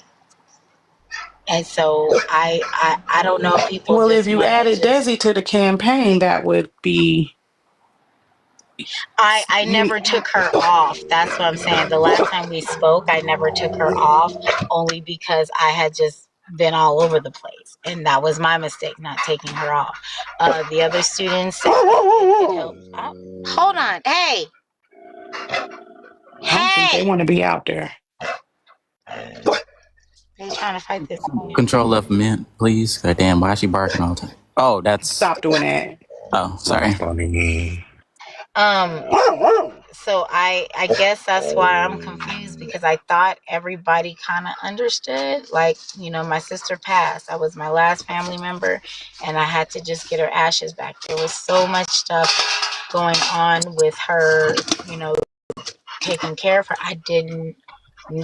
And so I don't know if people Well, if just you want to added just Desi to the campaign, that would be I you. never took her off. That's what I'm saying. The last time we spoke, I never took her off only because I had just been all over the place. And that was my mistake, not taking her off. The other students said it could help. Hold on. Hey, I don't think they hey. want to be out there. They're trying to fight this man. Control F mint, please. God damn, why is she barking all the time? Oh, that's. Stop doing that. Oh, Not sorry. funny. Um, so I guess that's why I'm confused because I thought everybody kind of understood. Like, my sister passed. I was my last family member, and I had to just get her ashes back. There was so much stuff going on with her, taking care of her. I didn't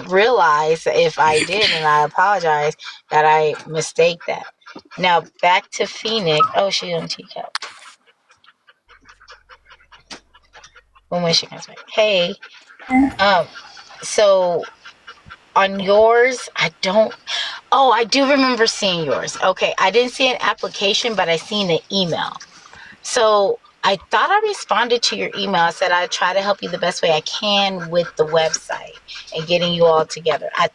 realize if I did, and I apologize that I mistake that. Now back to Phoenix. Oh, she on teacup. When she comes back. Hey, um, so on yours, I don't. Oh, I do remember seeing yours. Okay, I didn't see an application, but I seen an email. So I thought I responded to your email. I said I'd try to help you the best way I can with the website and getting you all together. I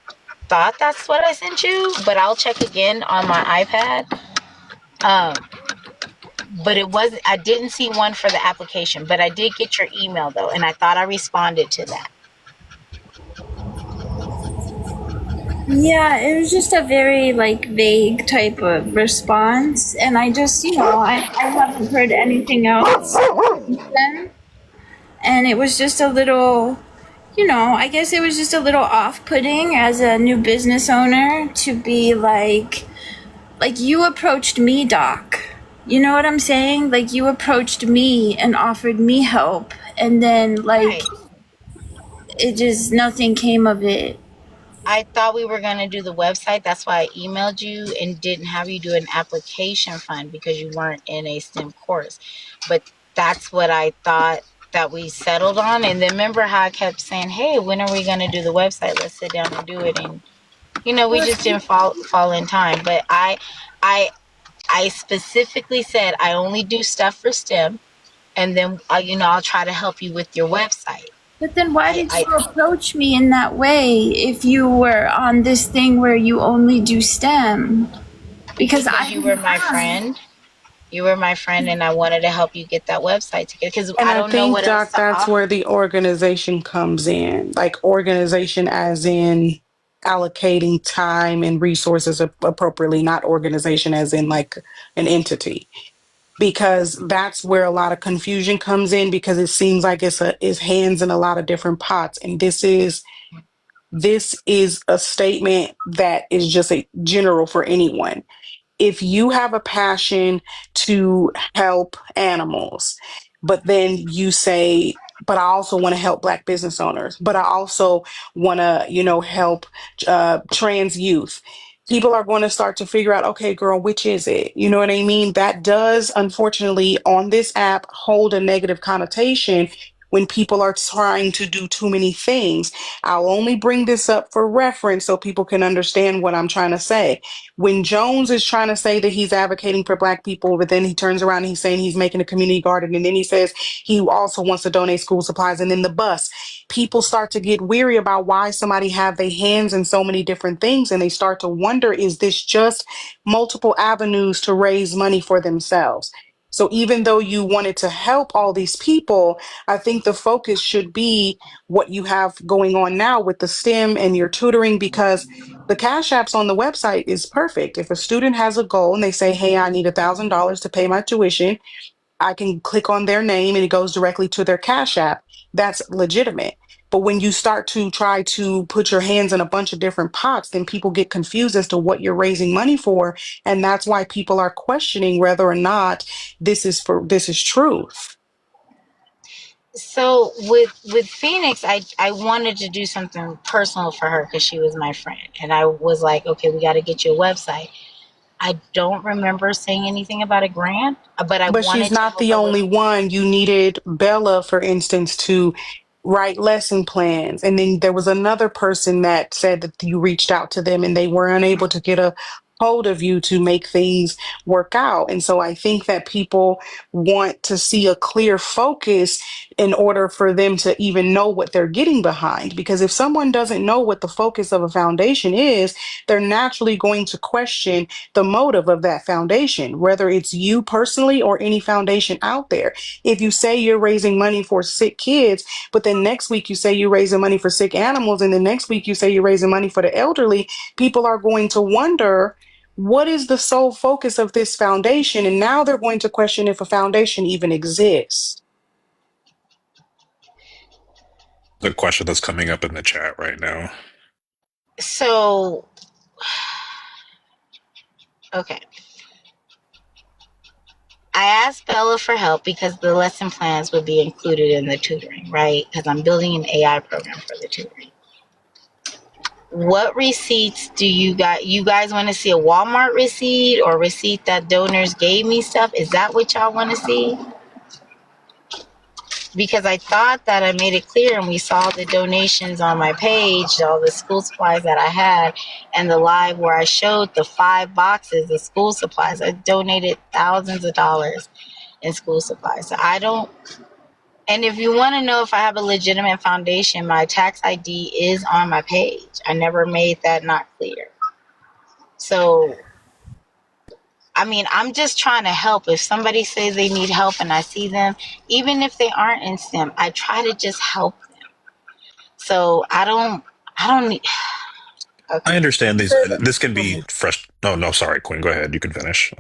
thought that's what I sent you, but I'll check again on my iPad. Um, but it wasn't. I didn't see one for the application, but I did get your email though, and I thought I responded to that. Yeah, it was just a very like vague type of response, and I just, I haven't heard anything else since then, and it was just a little, I guess it was just a little off-putting as a new business owner to be like you approached me, Doc. You know what I'm saying? Like you approached me and offered me help, and then like Right. it just nothing came of it. I thought we were going to do the website. That's why I emailed you and didn't have you do an application fund because you weren't in a STEM course. But that's what I thought that we settled on. And then remember how I kept saying, hey, when are we going to do the website? Let's sit down and do it. And, we just didn't fall in time. But I, I specifically said I only do stuff for STEM. And then, I'll try to help you with your website. But then why did I you approach me in that way if you were on this thing where you only do STEM? Because I because you were didn't my ask. friend. You were my friend, and I wanted to help you get that website together because And I I don't know think, what else Doc, to that's offer. where the organization comes in. Like organization as in allocating time and resources appropriately, not organization as in like an entity. Because that's where a lot of confusion comes in because it seems like it's hands in a lot of different pots. And this is a statement that is just a general for anyone. If you have a passion to help animals, but then you say, but I also want to help Black business owners, but I also want to, help trans youth. People are going to start to figure out, okay, girl, which is it? You know what I mean? That does, unfortunately, on this app hold a negative connotation when people are trying to do too many things. I'll only bring this up for reference so people can understand what I'm trying to say. When Jones is trying to say that he's advocating for Black people, but then he turns around and he's saying he's making a community garden, and then he says he also wants to donate school supplies, and then the bus. People start to get weary about why somebody have their hands in so many different things, and they start to wonder, is this just multiple avenues to raise money for themselves? So even though you wanted to help all these people, I think the focus should be what you have going on now with the STEM and your tutoring, because the Cash Apps on the website is perfect. If a student has a goal and they say, hey, I need $1,000 to pay my tuition, I can click on their name and it goes directly to their Cash App. That's legitimate. But when you start to try to put your hands in a bunch of different pots, then people get confused as to what you're raising money for. And that's why people are questioning whether or not this is truth. So with Phoenix, I wanted to do something personal for her because she was my friend, and I was like, okay, we got to get you a website. I don't remember saying anything about a grant, but I But she's wanted to not help the her with. only one. You needed Bella, for instance, to write lesson plans. And then there was another person that said that you reached out to them and they were unable to get a hold of you to make things work out. And so I think that people want to see a clear focus in order for them to even know what they're getting behind. Because if someone doesn't know what the focus of a foundation is, they're naturally going to question the motive of that foundation, whether it's you personally or any foundation out there. If you say you're raising money for sick kids, but then next week you say you're raising money for sick animals, and the next week you say you're raising money for the elderly, people are going to wonder what is the sole focus of this foundation? And now they're going to question if a foundation even exists. The question that's coming up in the chat right now. So okay, I asked Bella for help because the lesson plans would be included in the tutoring, right? Because I'm building an AI program for the tutoring. What receipts do you got? You guys want to see a Walmart receipt or receipt that donors gave me stuff? Is that what y'all want to see? Because I thought that I made it clear and we saw the donations on my page, all the school supplies that I had, and the live where I showed the 5 boxes of school supplies. I donated thousands of dollars in school supplies. So I don't, and if you want to know if I have a legitimate foundation, my tax ID is on my page. I never made that not clear. So, I mean, I'm just trying to help. If somebody says they need help and I see them, even if they aren't in STEM, I try to just help them. So I don't need, I okay. understand these. So, This can be fresh. No, no, sorry, Quinn. Go ahead. You can finish.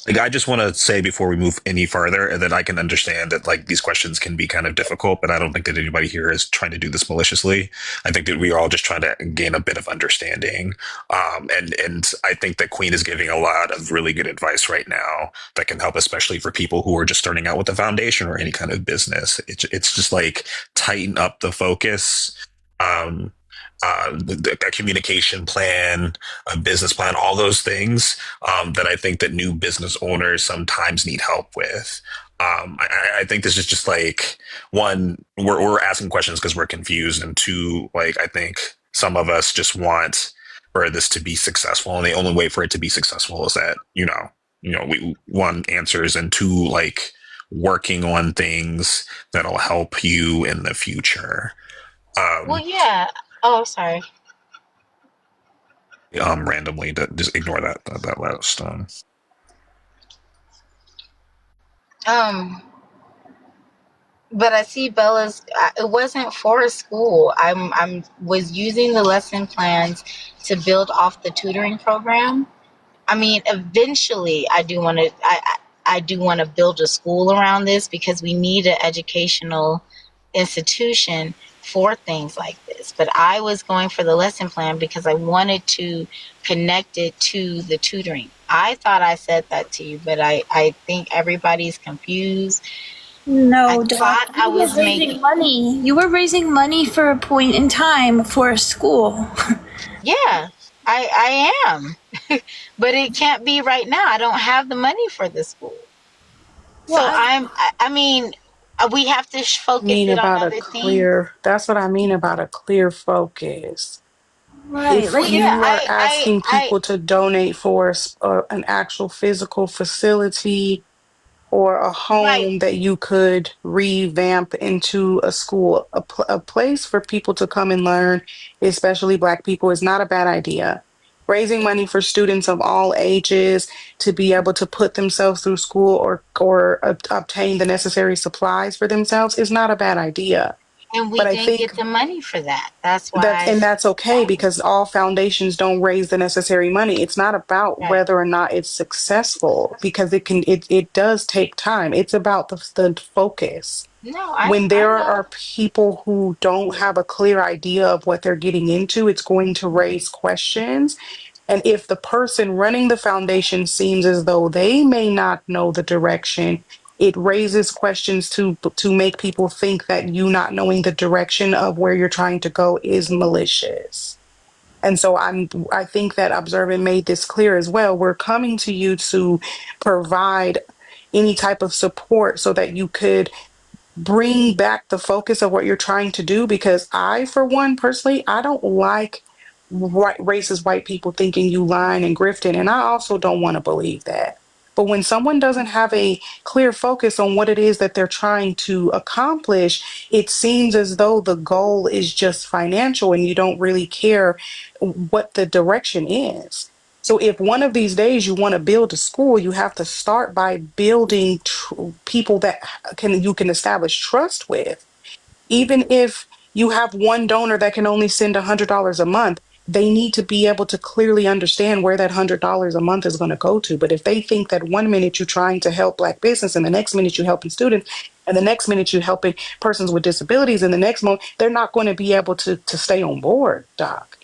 Like, I just want to say before we move any further that I can understand that like these questions can be kind of difficult, but I don't think that anybody here is trying to do this maliciously. I think that we are all just trying to gain a bit of understanding. And I think that Queen is giving a lot of really good advice right now that can help, especially for people who are just starting out with a foundation or any kind of business. It's just like tighten up the focus. Um, a communication plan, a business plan, all those things that I think that new business owners sometimes need help with. I think this is just like one, we're asking questions because we're confused, and two, like I think some of us just want for this to be successful, and the only way for it to be successful is that we one answers, and two, like working on things that'll help you in the future. well, Um, yeah. Oh, sorry. Randomly, to just ignore that last. Um, but I see Bella's. It wasn't for a school. I'm was using the lesson plans to build off the tutoring program. I mean, eventually, I do want to. I do want to build a school around this because we need an educational institution for things like this. But I was going for the lesson plan because I wanted to connect it to the tutoring. I thought I said that to you, but I think everybody's confused. I No, Doc, thought I you were was raising making, money. You were raising money for a point in time for a school. yeah, I am. But it can't be right now. I don't have the money for the school. Well, So I mean, we have to focus Mean it on about a other things. clear, that's what I mean about a clear focus. right, If Well, like yeah, you are asking people to donate for an actual physical facility or a right. home that you could revamp into a school, a place for people to come and learn, especially Black people, is not a bad idea. Raising money for students of all ages to be able to put themselves through school or obtain the necessary supplies for themselves is not a bad idea. And we But I didn't think get the money for that. That's why I that's okay stopped. because all foundations don't raise the necessary money. It's not about Right. whether or not it's successful because it does take time. It's about the focus. No, When I there know. are people who don't have a clear idea of what they're getting into, it's going to raise questions. And if the person running the foundation seems as though they may not know the direction, it raises questions to make people think that you not knowing the direction of where you're trying to go is malicious. And so I think that Observant made this clear as well. We're coming to you to provide any type of support so that you could bring back the focus of what you're trying to do, because I, for one, personally, I don't like racist white people thinking you lying and grifting, and I also don't want to believe that. But when someone doesn't have a clear focus on what it is that they're trying to accomplish, it seems as though the goal is just financial and you don't really care what the direction is. So if one of these days you want to build a school, you have to start by building people that you can establish trust with. Even if you have one donor that can only send $100 a month, they need to be able to clearly understand where that $100 a month is going to go to. But if they think that one minute you're trying to help Black business and the next minute you're helping students and the next minute you're helping persons with disabilities and the next moment, they're not going to be able to stay on board, Doc.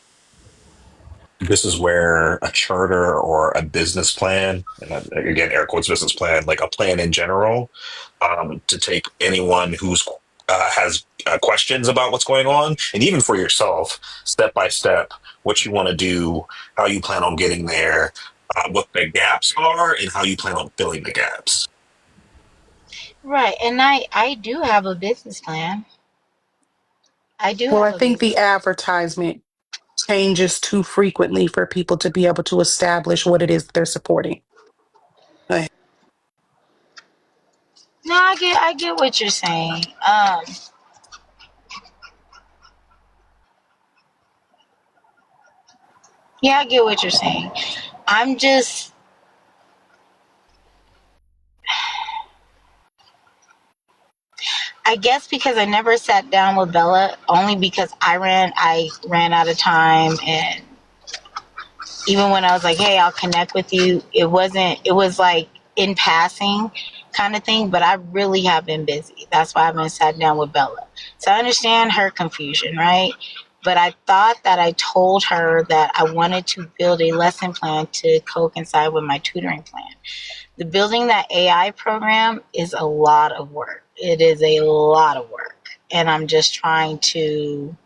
This is where a charter or a business plan, and again, air quotes business plan, like a plan in general, to take anyone who's has questions about what's going on, and even for yourself, step by step, what you want to do, how you plan on getting there, what the gaps are, and how you plan on filling the gaps. Right. And I do have a business plan. I do Well, have I a think the business. advertisement changes too frequently for people to be able to establish what it is they're supporting. Go ahead. No, I get what you're saying. Yeah, I get what you're saying. I'm just, I guess because I never sat down with Bella, only because I ran out of time, and even when I was like, hey, I'll connect with you, it was like in passing kind of thing, but I really have been busy. That's why I haven't sat down with Bella. So I understand her confusion, right? But I thought that I told her that I wanted to build a lesson plan to coincide with my tutoring plan. The building that AI program is a lot of work. It is a lot of work. And I'm just trying to.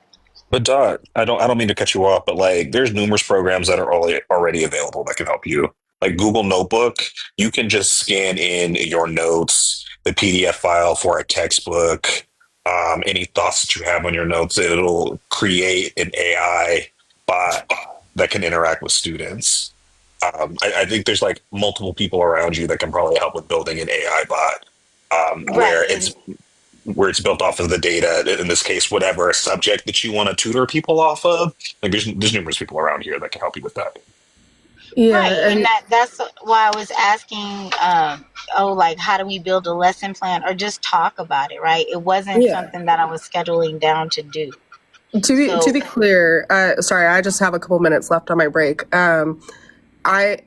But Dot, I don't mean to cut you off, but like there's numerous programs that are already available that can help you. Like Google Notebook, you can just scan in your notes, the PDF file for a textbook, any thoughts that you have on your notes. It'll create an AI bot that can interact with students. I think there's like multiple people around you that can probably help with building an AI bot, Right. where it's built off of the data. In this case, whatever subject that you want to tutor people off of. Like there's numerous people around here that can help you with that. Yeah, Right, and and that's why I was asking, oh, like how do we build a lesson plan or just talk about it, right? It wasn't yeah. something that I was scheduling down to do. To So, be clear, sorry, I just have a couple minutes left on my break.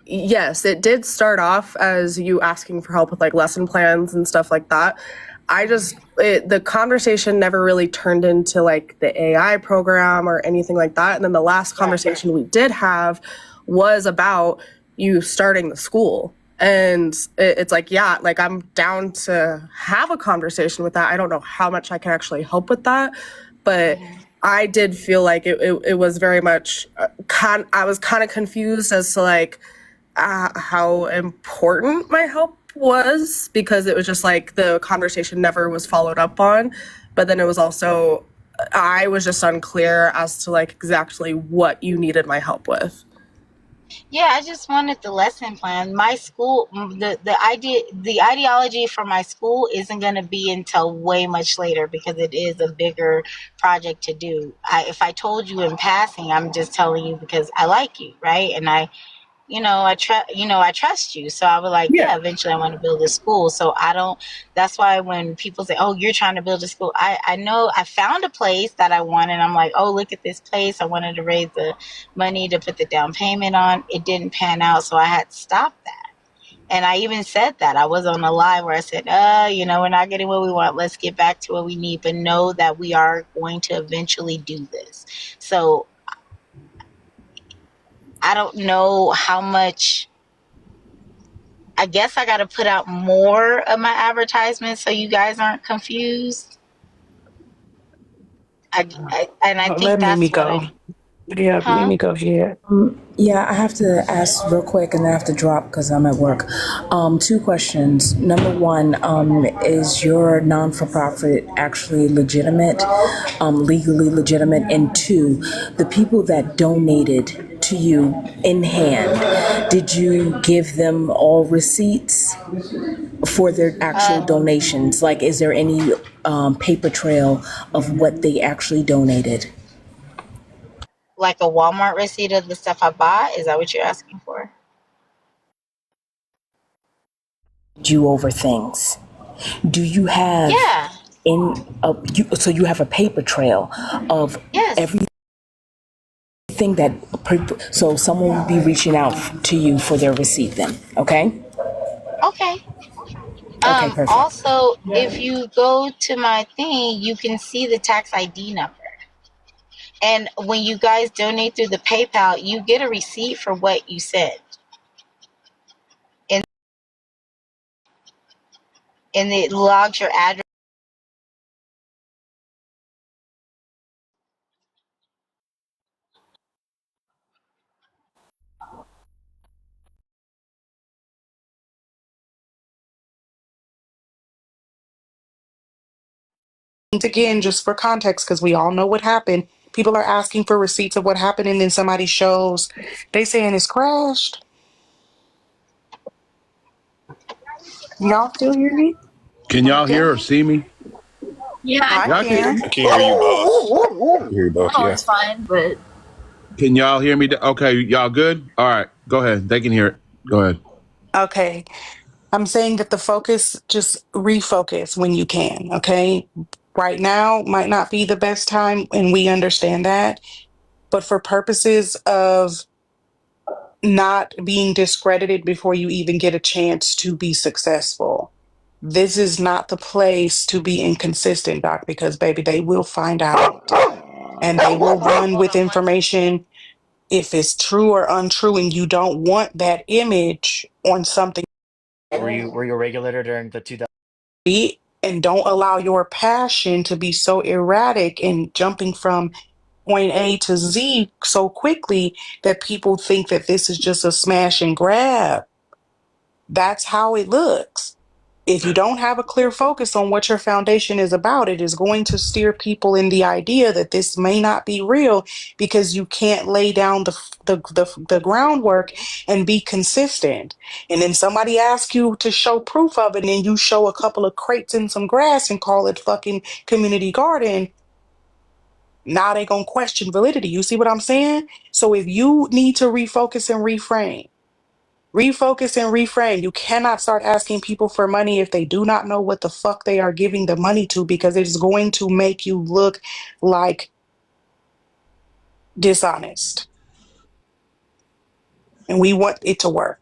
Yes, it did start off as you asking for help with like lesson plans and stuff like that. The conversation never really turned into like the AI program or anything like that. And then the last right, conversation we did have was about you starting the school. And it's like, yeah, like I'm down to have a conversation with that. I don't know how much I can actually help with that, but I did feel like it was very much I was kind of confused as to like how important my help was, because it was just like the conversation never was followed up on. But then it was also, I was just unclear as to like exactly what you needed my help with. yeah, I just wanted the lesson plan. My school, the ideology for my school isn't going to be until way much later because it is a bigger project to do. If I told you in passing, I'm just telling you because I like you, right? And I trust you. So I was like, Yeah. yeah, eventually I want to build a school. So I don't, that's why when people say, oh, you're trying to build a school, I know I found a place that I wanted. I'm like, oh, look at this place. I wanted to raise the money to put the down payment on. It didn't pan out. So I had to stop that. And I even said that. I was on a live where I said, we're not getting what we want. Let's get back to what we need, but know that we are going to eventually do this. So I don't know how much I guess I got to put out more of my advertisements so you guys aren't confused. And I think Let Mimi that's what go. I, Yeah, huh? Mimi, go ahead. Yeah, I have to ask real quick and then I have to drop because I'm at work. Two questions. Number one, is your non for profit actually legitimate, legally legitimate? And two, the people that donated to you in hand, did you give them all receipts for their actual Uh, donations? Like, is there any paper trail of what they actually donated? like a Walmart receipt of the stuff I bought. Is that what you're asking for? You over things. Do you have Yeah. so you have a paper trail of Yes. everything that so someone will be reaching out to you for their receipt then, okay? Okay. Okay, perfect. Also, if you go to my thing, you can see the tax ID number. And when you guys donate through the PayPal, you get a receipt for what you sent. And it logs your address. And again, just for context, because we all know what happened. People are asking for receipts of what happened, and then somebody shows they saying it's crashed. Y'all still hear me? Can y'all hear or see me? Yeah, I I Y'all can can. hear. can. I can hear you both. I can hear you both. Yeah. Phone's fine, but Can y'all hear me? Okay, y'all good? All right, go ahead. They can hear it. Go ahead. Okay. I'm saying that the focus, just refocus when you can. Okay. Right now might not be the best time, and we understand that. But for purposes of not being discredited before you even get a chance to be successful, this is not the place to be inconsistent, Doc, because baby, they will find out and they will run with information if it's true or untrue, and you don't want that image on something. Were you a regulator during the 2000? And don't allow your passion to be so erratic and jumping from point A to Z so quickly that people think that this is just a smash and grab. That's how it looks. If you don't have a clear focus on what your foundation is about, it is going to steer people in the idea that this may not be real because you can't lay down the groundwork and be consistent. And then somebody asks you to show proof of it, and then you show a couple of crates and some grass and call it fucking community garden. Now they gonna question validity. You see what I'm saying? So if you need to refocus and reframe. You cannot start asking people for money if they do not know what the fuck they are giving the money to, because it is going to make you look like dishonest. And we want it to work.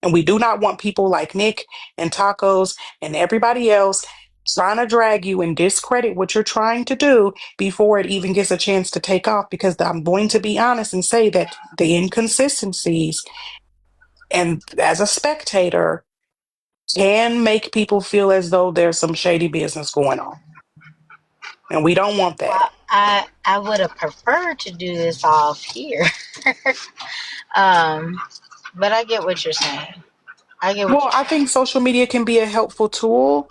And we do not want people like Nick and Tacos and everybody else trying to drag you and discredit what you're trying to do before it even gets a chance to take off. Because I'm going to be honest and say that the inconsistencies, and as a spectator, can make people feel as though there's some shady business going on. And we don't want that. Well, I would have preferred to do this off here. um, but I get what you're saying. I get what Well, you're I saying. think social media can be a helpful tool,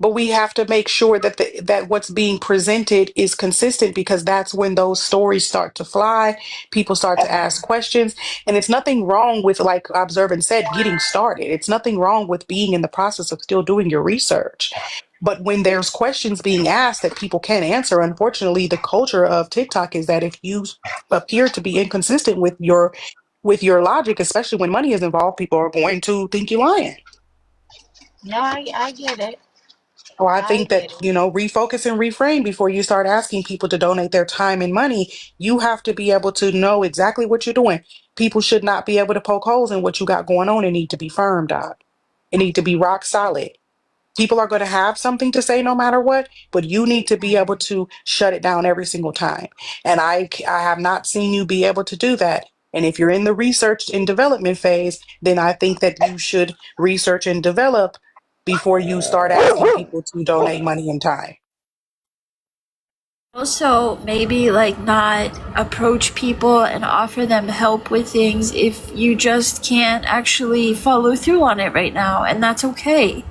but we have to make sure that that what's being presented is consistent, because that's when those stories start to fly. People start to ask questions, and it's nothing wrong with, like Observant said, getting started. It's nothing wrong with being in the process of still doing your research. But when there's questions being asked that people can't answer, unfortunately, the culture of TikTok is that if you appear to be inconsistent with your logic, especially when money is involved, people are going to think you're lying. No, I get it. So I I think that, get it. refocus and reframe before you start asking people to donate their time and money. You have to be able to know exactly what you're doing. People should not be able to poke holes in what you got going on. It need to be firm, Doc. It need to be rock solid. People are going to have something to say no matter what, but you need to be able to shut it down every single time. And I have not seen you be able to do that. And if you're in the research and development phase, then I think that you should research and develop before you start asking people to donate money and time. Also, maybe like not approach people and offer them help with things if you just can't actually follow through on it right now, and that's okay.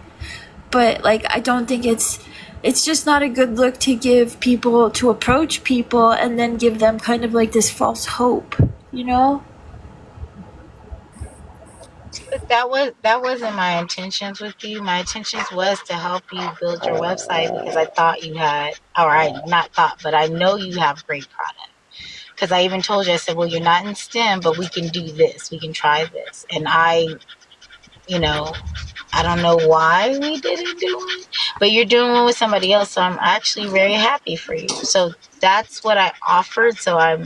But like, I don't think it's just not a good look to give people to approach people and then give them kind of like this false hope, you know? But that wasn't my intentions with you. My intentions was to help you build your website because I thought you had, or I not thought, but I know you have great product. Because I even told you, I said, well, you're not in STEM, but we can do this. We can try this. And you know, I don't know why we didn't do it, but you're doing it with somebody else. So I'm actually very happy for you. So that's what I offered. So I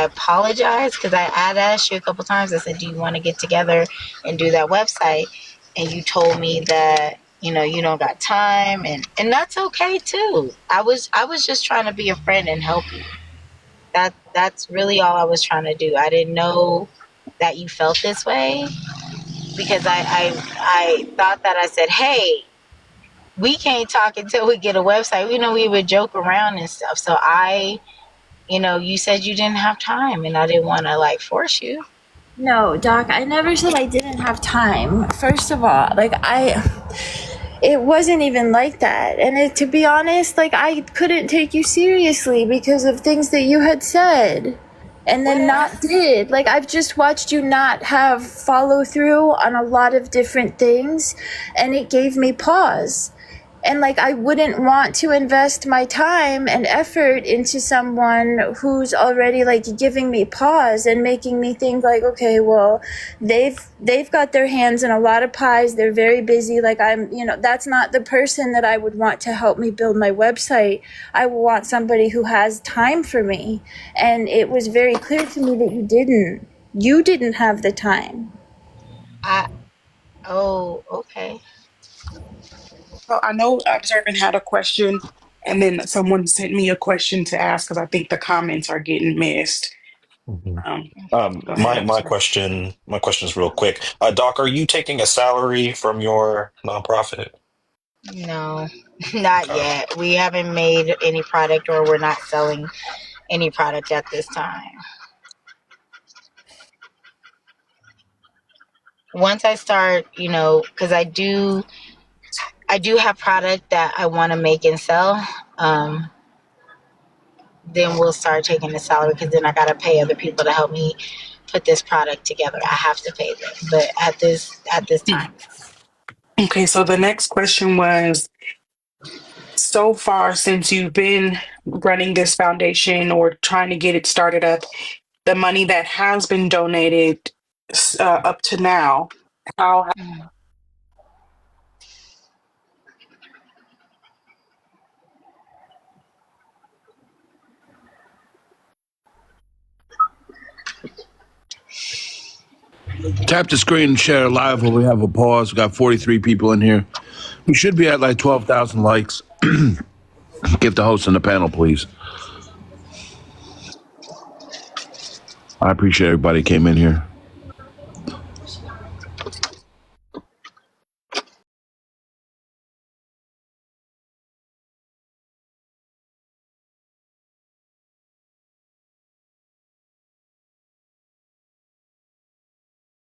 apologize because I had asked you a couple times. I said, do you want to get together and do that website? And you told me that, you don't got time, and that's okay too. I was just trying to be a friend and help you. That's really all I was trying to do. I didn't know that you felt this way because I thought that I said, hey, we can't talk until we get a website. We would joke around and stuff. So you said you didn't have time, and I didn't want to like force you. No, Doc, I never said I didn't have time. First of all, like it wasn't even like that. And to be honest, like I couldn't take you seriously because of things that you had said and then not did. Like I've just watched you not have follow through on a lot of different things, and it gave me pause. And like I wouldn't want to invest my time and effort into someone who's already like giving me pause and making me think like, okay, well, they've got their hands in a lot of pies, they're very busy, like that's not the person that I would want to help me build my website. I would want somebody who has time for me. And it was very clear to me that you didn't have the time. Oh, okay. Well, I know Observant had a question, and then someone sent me a question to ask because I think the comments are getting missed. Mhm. Go ahead, My Observant. question is real quick. Doc, are you taking a salary from your nonprofit? No, not Okay. yet. We haven't made any product, or we're not selling any product at this time. Once I start, because I do have product that I want to make and sell. Um, then we'll start taking the salary because then I got to pay other people to help me put this product together. I have to pay them, but at this time. Okay, so the next question was, so far since you've been running this foundation or trying to get it started up, the money that has been donated up to now, how Mm. Tap the screen and share live while we have a pause. We got 43 people in here. We should be at like 12,000 likes. Give the host and the panel, please. I appreciate everybody came in here.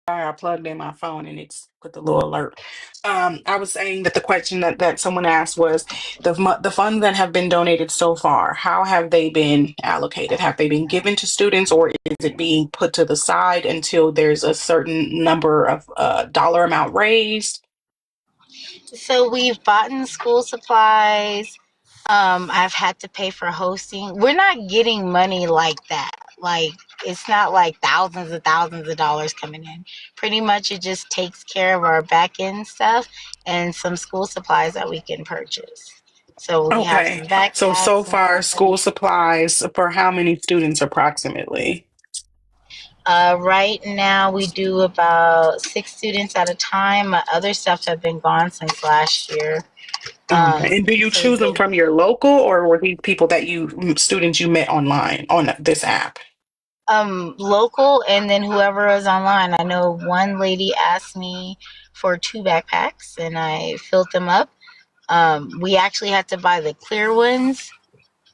I plugged in my phone and it's put the little alert. I was saying that the question that someone asked was the funds that have been donated so far, how have they been allocated? Have they been given to students, or is it being put to the side until there's a certain number of dollar amount raised? So we've bought in school supplies. I've had to pay for hosting. We're not getting money like that. Like it's not like thousands of dollars coming in. Pretty much it just takes care of our back end stuff and some school supplies that we can purchase. So we have Okay, some so backpacks and far stuff that we school supplies for how many students approximately? right now we do about 6 students at a time. My other stuff have been gone since last year. Okay. And do you So we choose them get from your local, or were these people that students you met online on this app? local, and then whoever is online. I know one lady asked me for 2 backpacks, and I filled them up. We actually had to buy the clear ones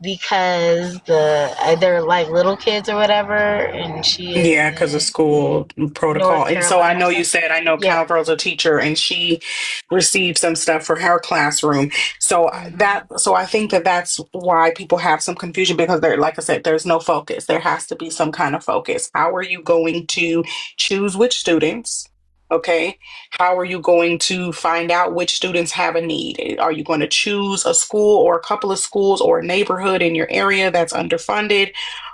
because they're like little kids or whatever, and she is Yeah, because of in school protocol. North And so I Carolina or know you something. said, I know Yeah. Cowgirl's a teacher and she received some stuff for her classroom. So Hmm. I think that that's why people have some confusion because there, like I said, there's no focus. There has to be some kind of focus. How are you going to choose which students? Okay. How are you going to find out which students have a need? Are you going to choose a school or a couple of schools or a neighborhood in your area that's underfunded?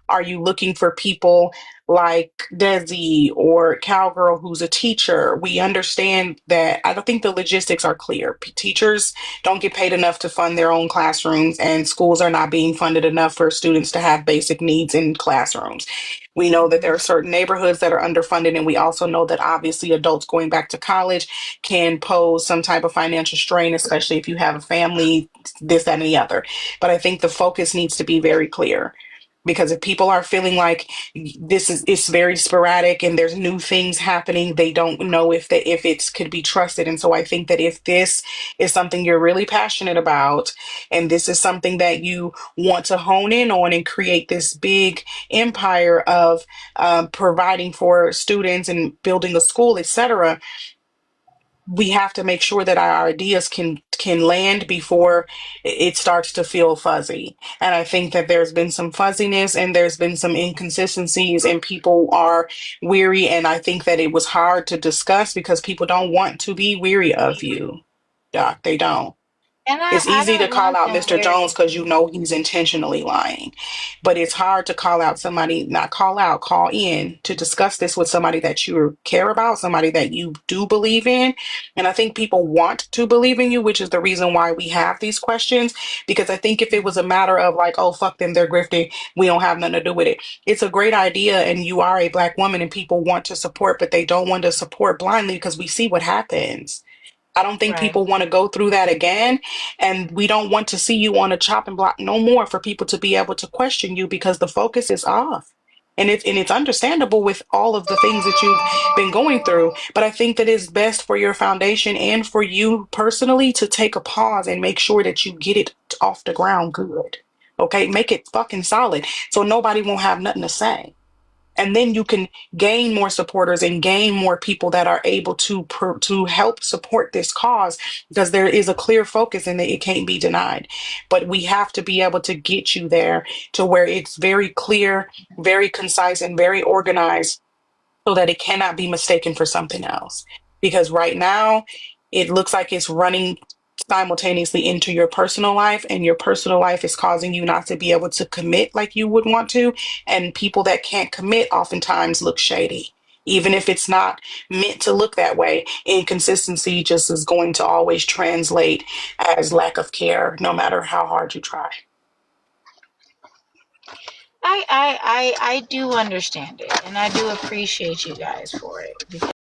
Are you looking for people like Desi or Cowgirl, who's a teacher? We understand that. I don't think the logistics are clear. Teachers don't get paid enough to fund their own classrooms, and schools are not being funded enough for students to have basic needs in classrooms. We know that there are certain neighborhoods that are underfunded, and we also know that obviously adults going back to college can pose some type of financial strain, especially if you have a family, this, that, and the other. But I think the focus needs to be very clear because if people are feeling like this is it's very sporadic and there's new things happening, they don't know if it's could be trusted. And so I think that if this is something you're really passionate about and this is something that you want to hone in on and create this big empire of providing for students and building a school, etc., we have to make sure that our ideas can land before it starts to feel fuzzy. And I think that there's been some fuzziness and there's been some inconsistencies and people are weary, and I think that it was hard to discuss because people don't want to be weary of you, Doc. They don't. And It's I easy to don't call want out them Mr. weary Jones of because me. you know he's intentionally lying. But it's hard to call out somebody, not call out, call in to discuss this with somebody that you care about, somebody that you do believe in. And I think people want to believe in you, which is the reason why we have these questions. Because I think if it was a matter of like, oh, fuck them, they're grifting, we don't have nothing to do with it. It's a great idea. And you are a Black woman and people want to support, but they don't want to support blindly because we see what happens. I don't think Right. people want to go through that again. And we don't want to see you on a chopping block no more for people to be able to question you because the focus is off. And it's understandable with all of the things that you've been going through. But I think that it's best for your foundation and for you personally to take a pause and make sure that you get it off the ground good. Okay. Make it fucking solid so nobody won't have nothing to say, and then you can gain more supporters and gain more people that are able to help support this cause because there is a clear focus and it can't be denied. But we have to be able to get you there to where it's very clear, very concise, and very organized so that it cannot be mistaken for something else. Because right now, it looks like it's running simultaneously into your personal life, and your personal life is causing you not to be able to commit like you would want to. And people that can't commit oftentimes look shady. Even if it's not meant to look that way, inconsistency just is going to always translate as lack of care, no matter how hard you try. I do understand it, and I do appreciate you guys for it.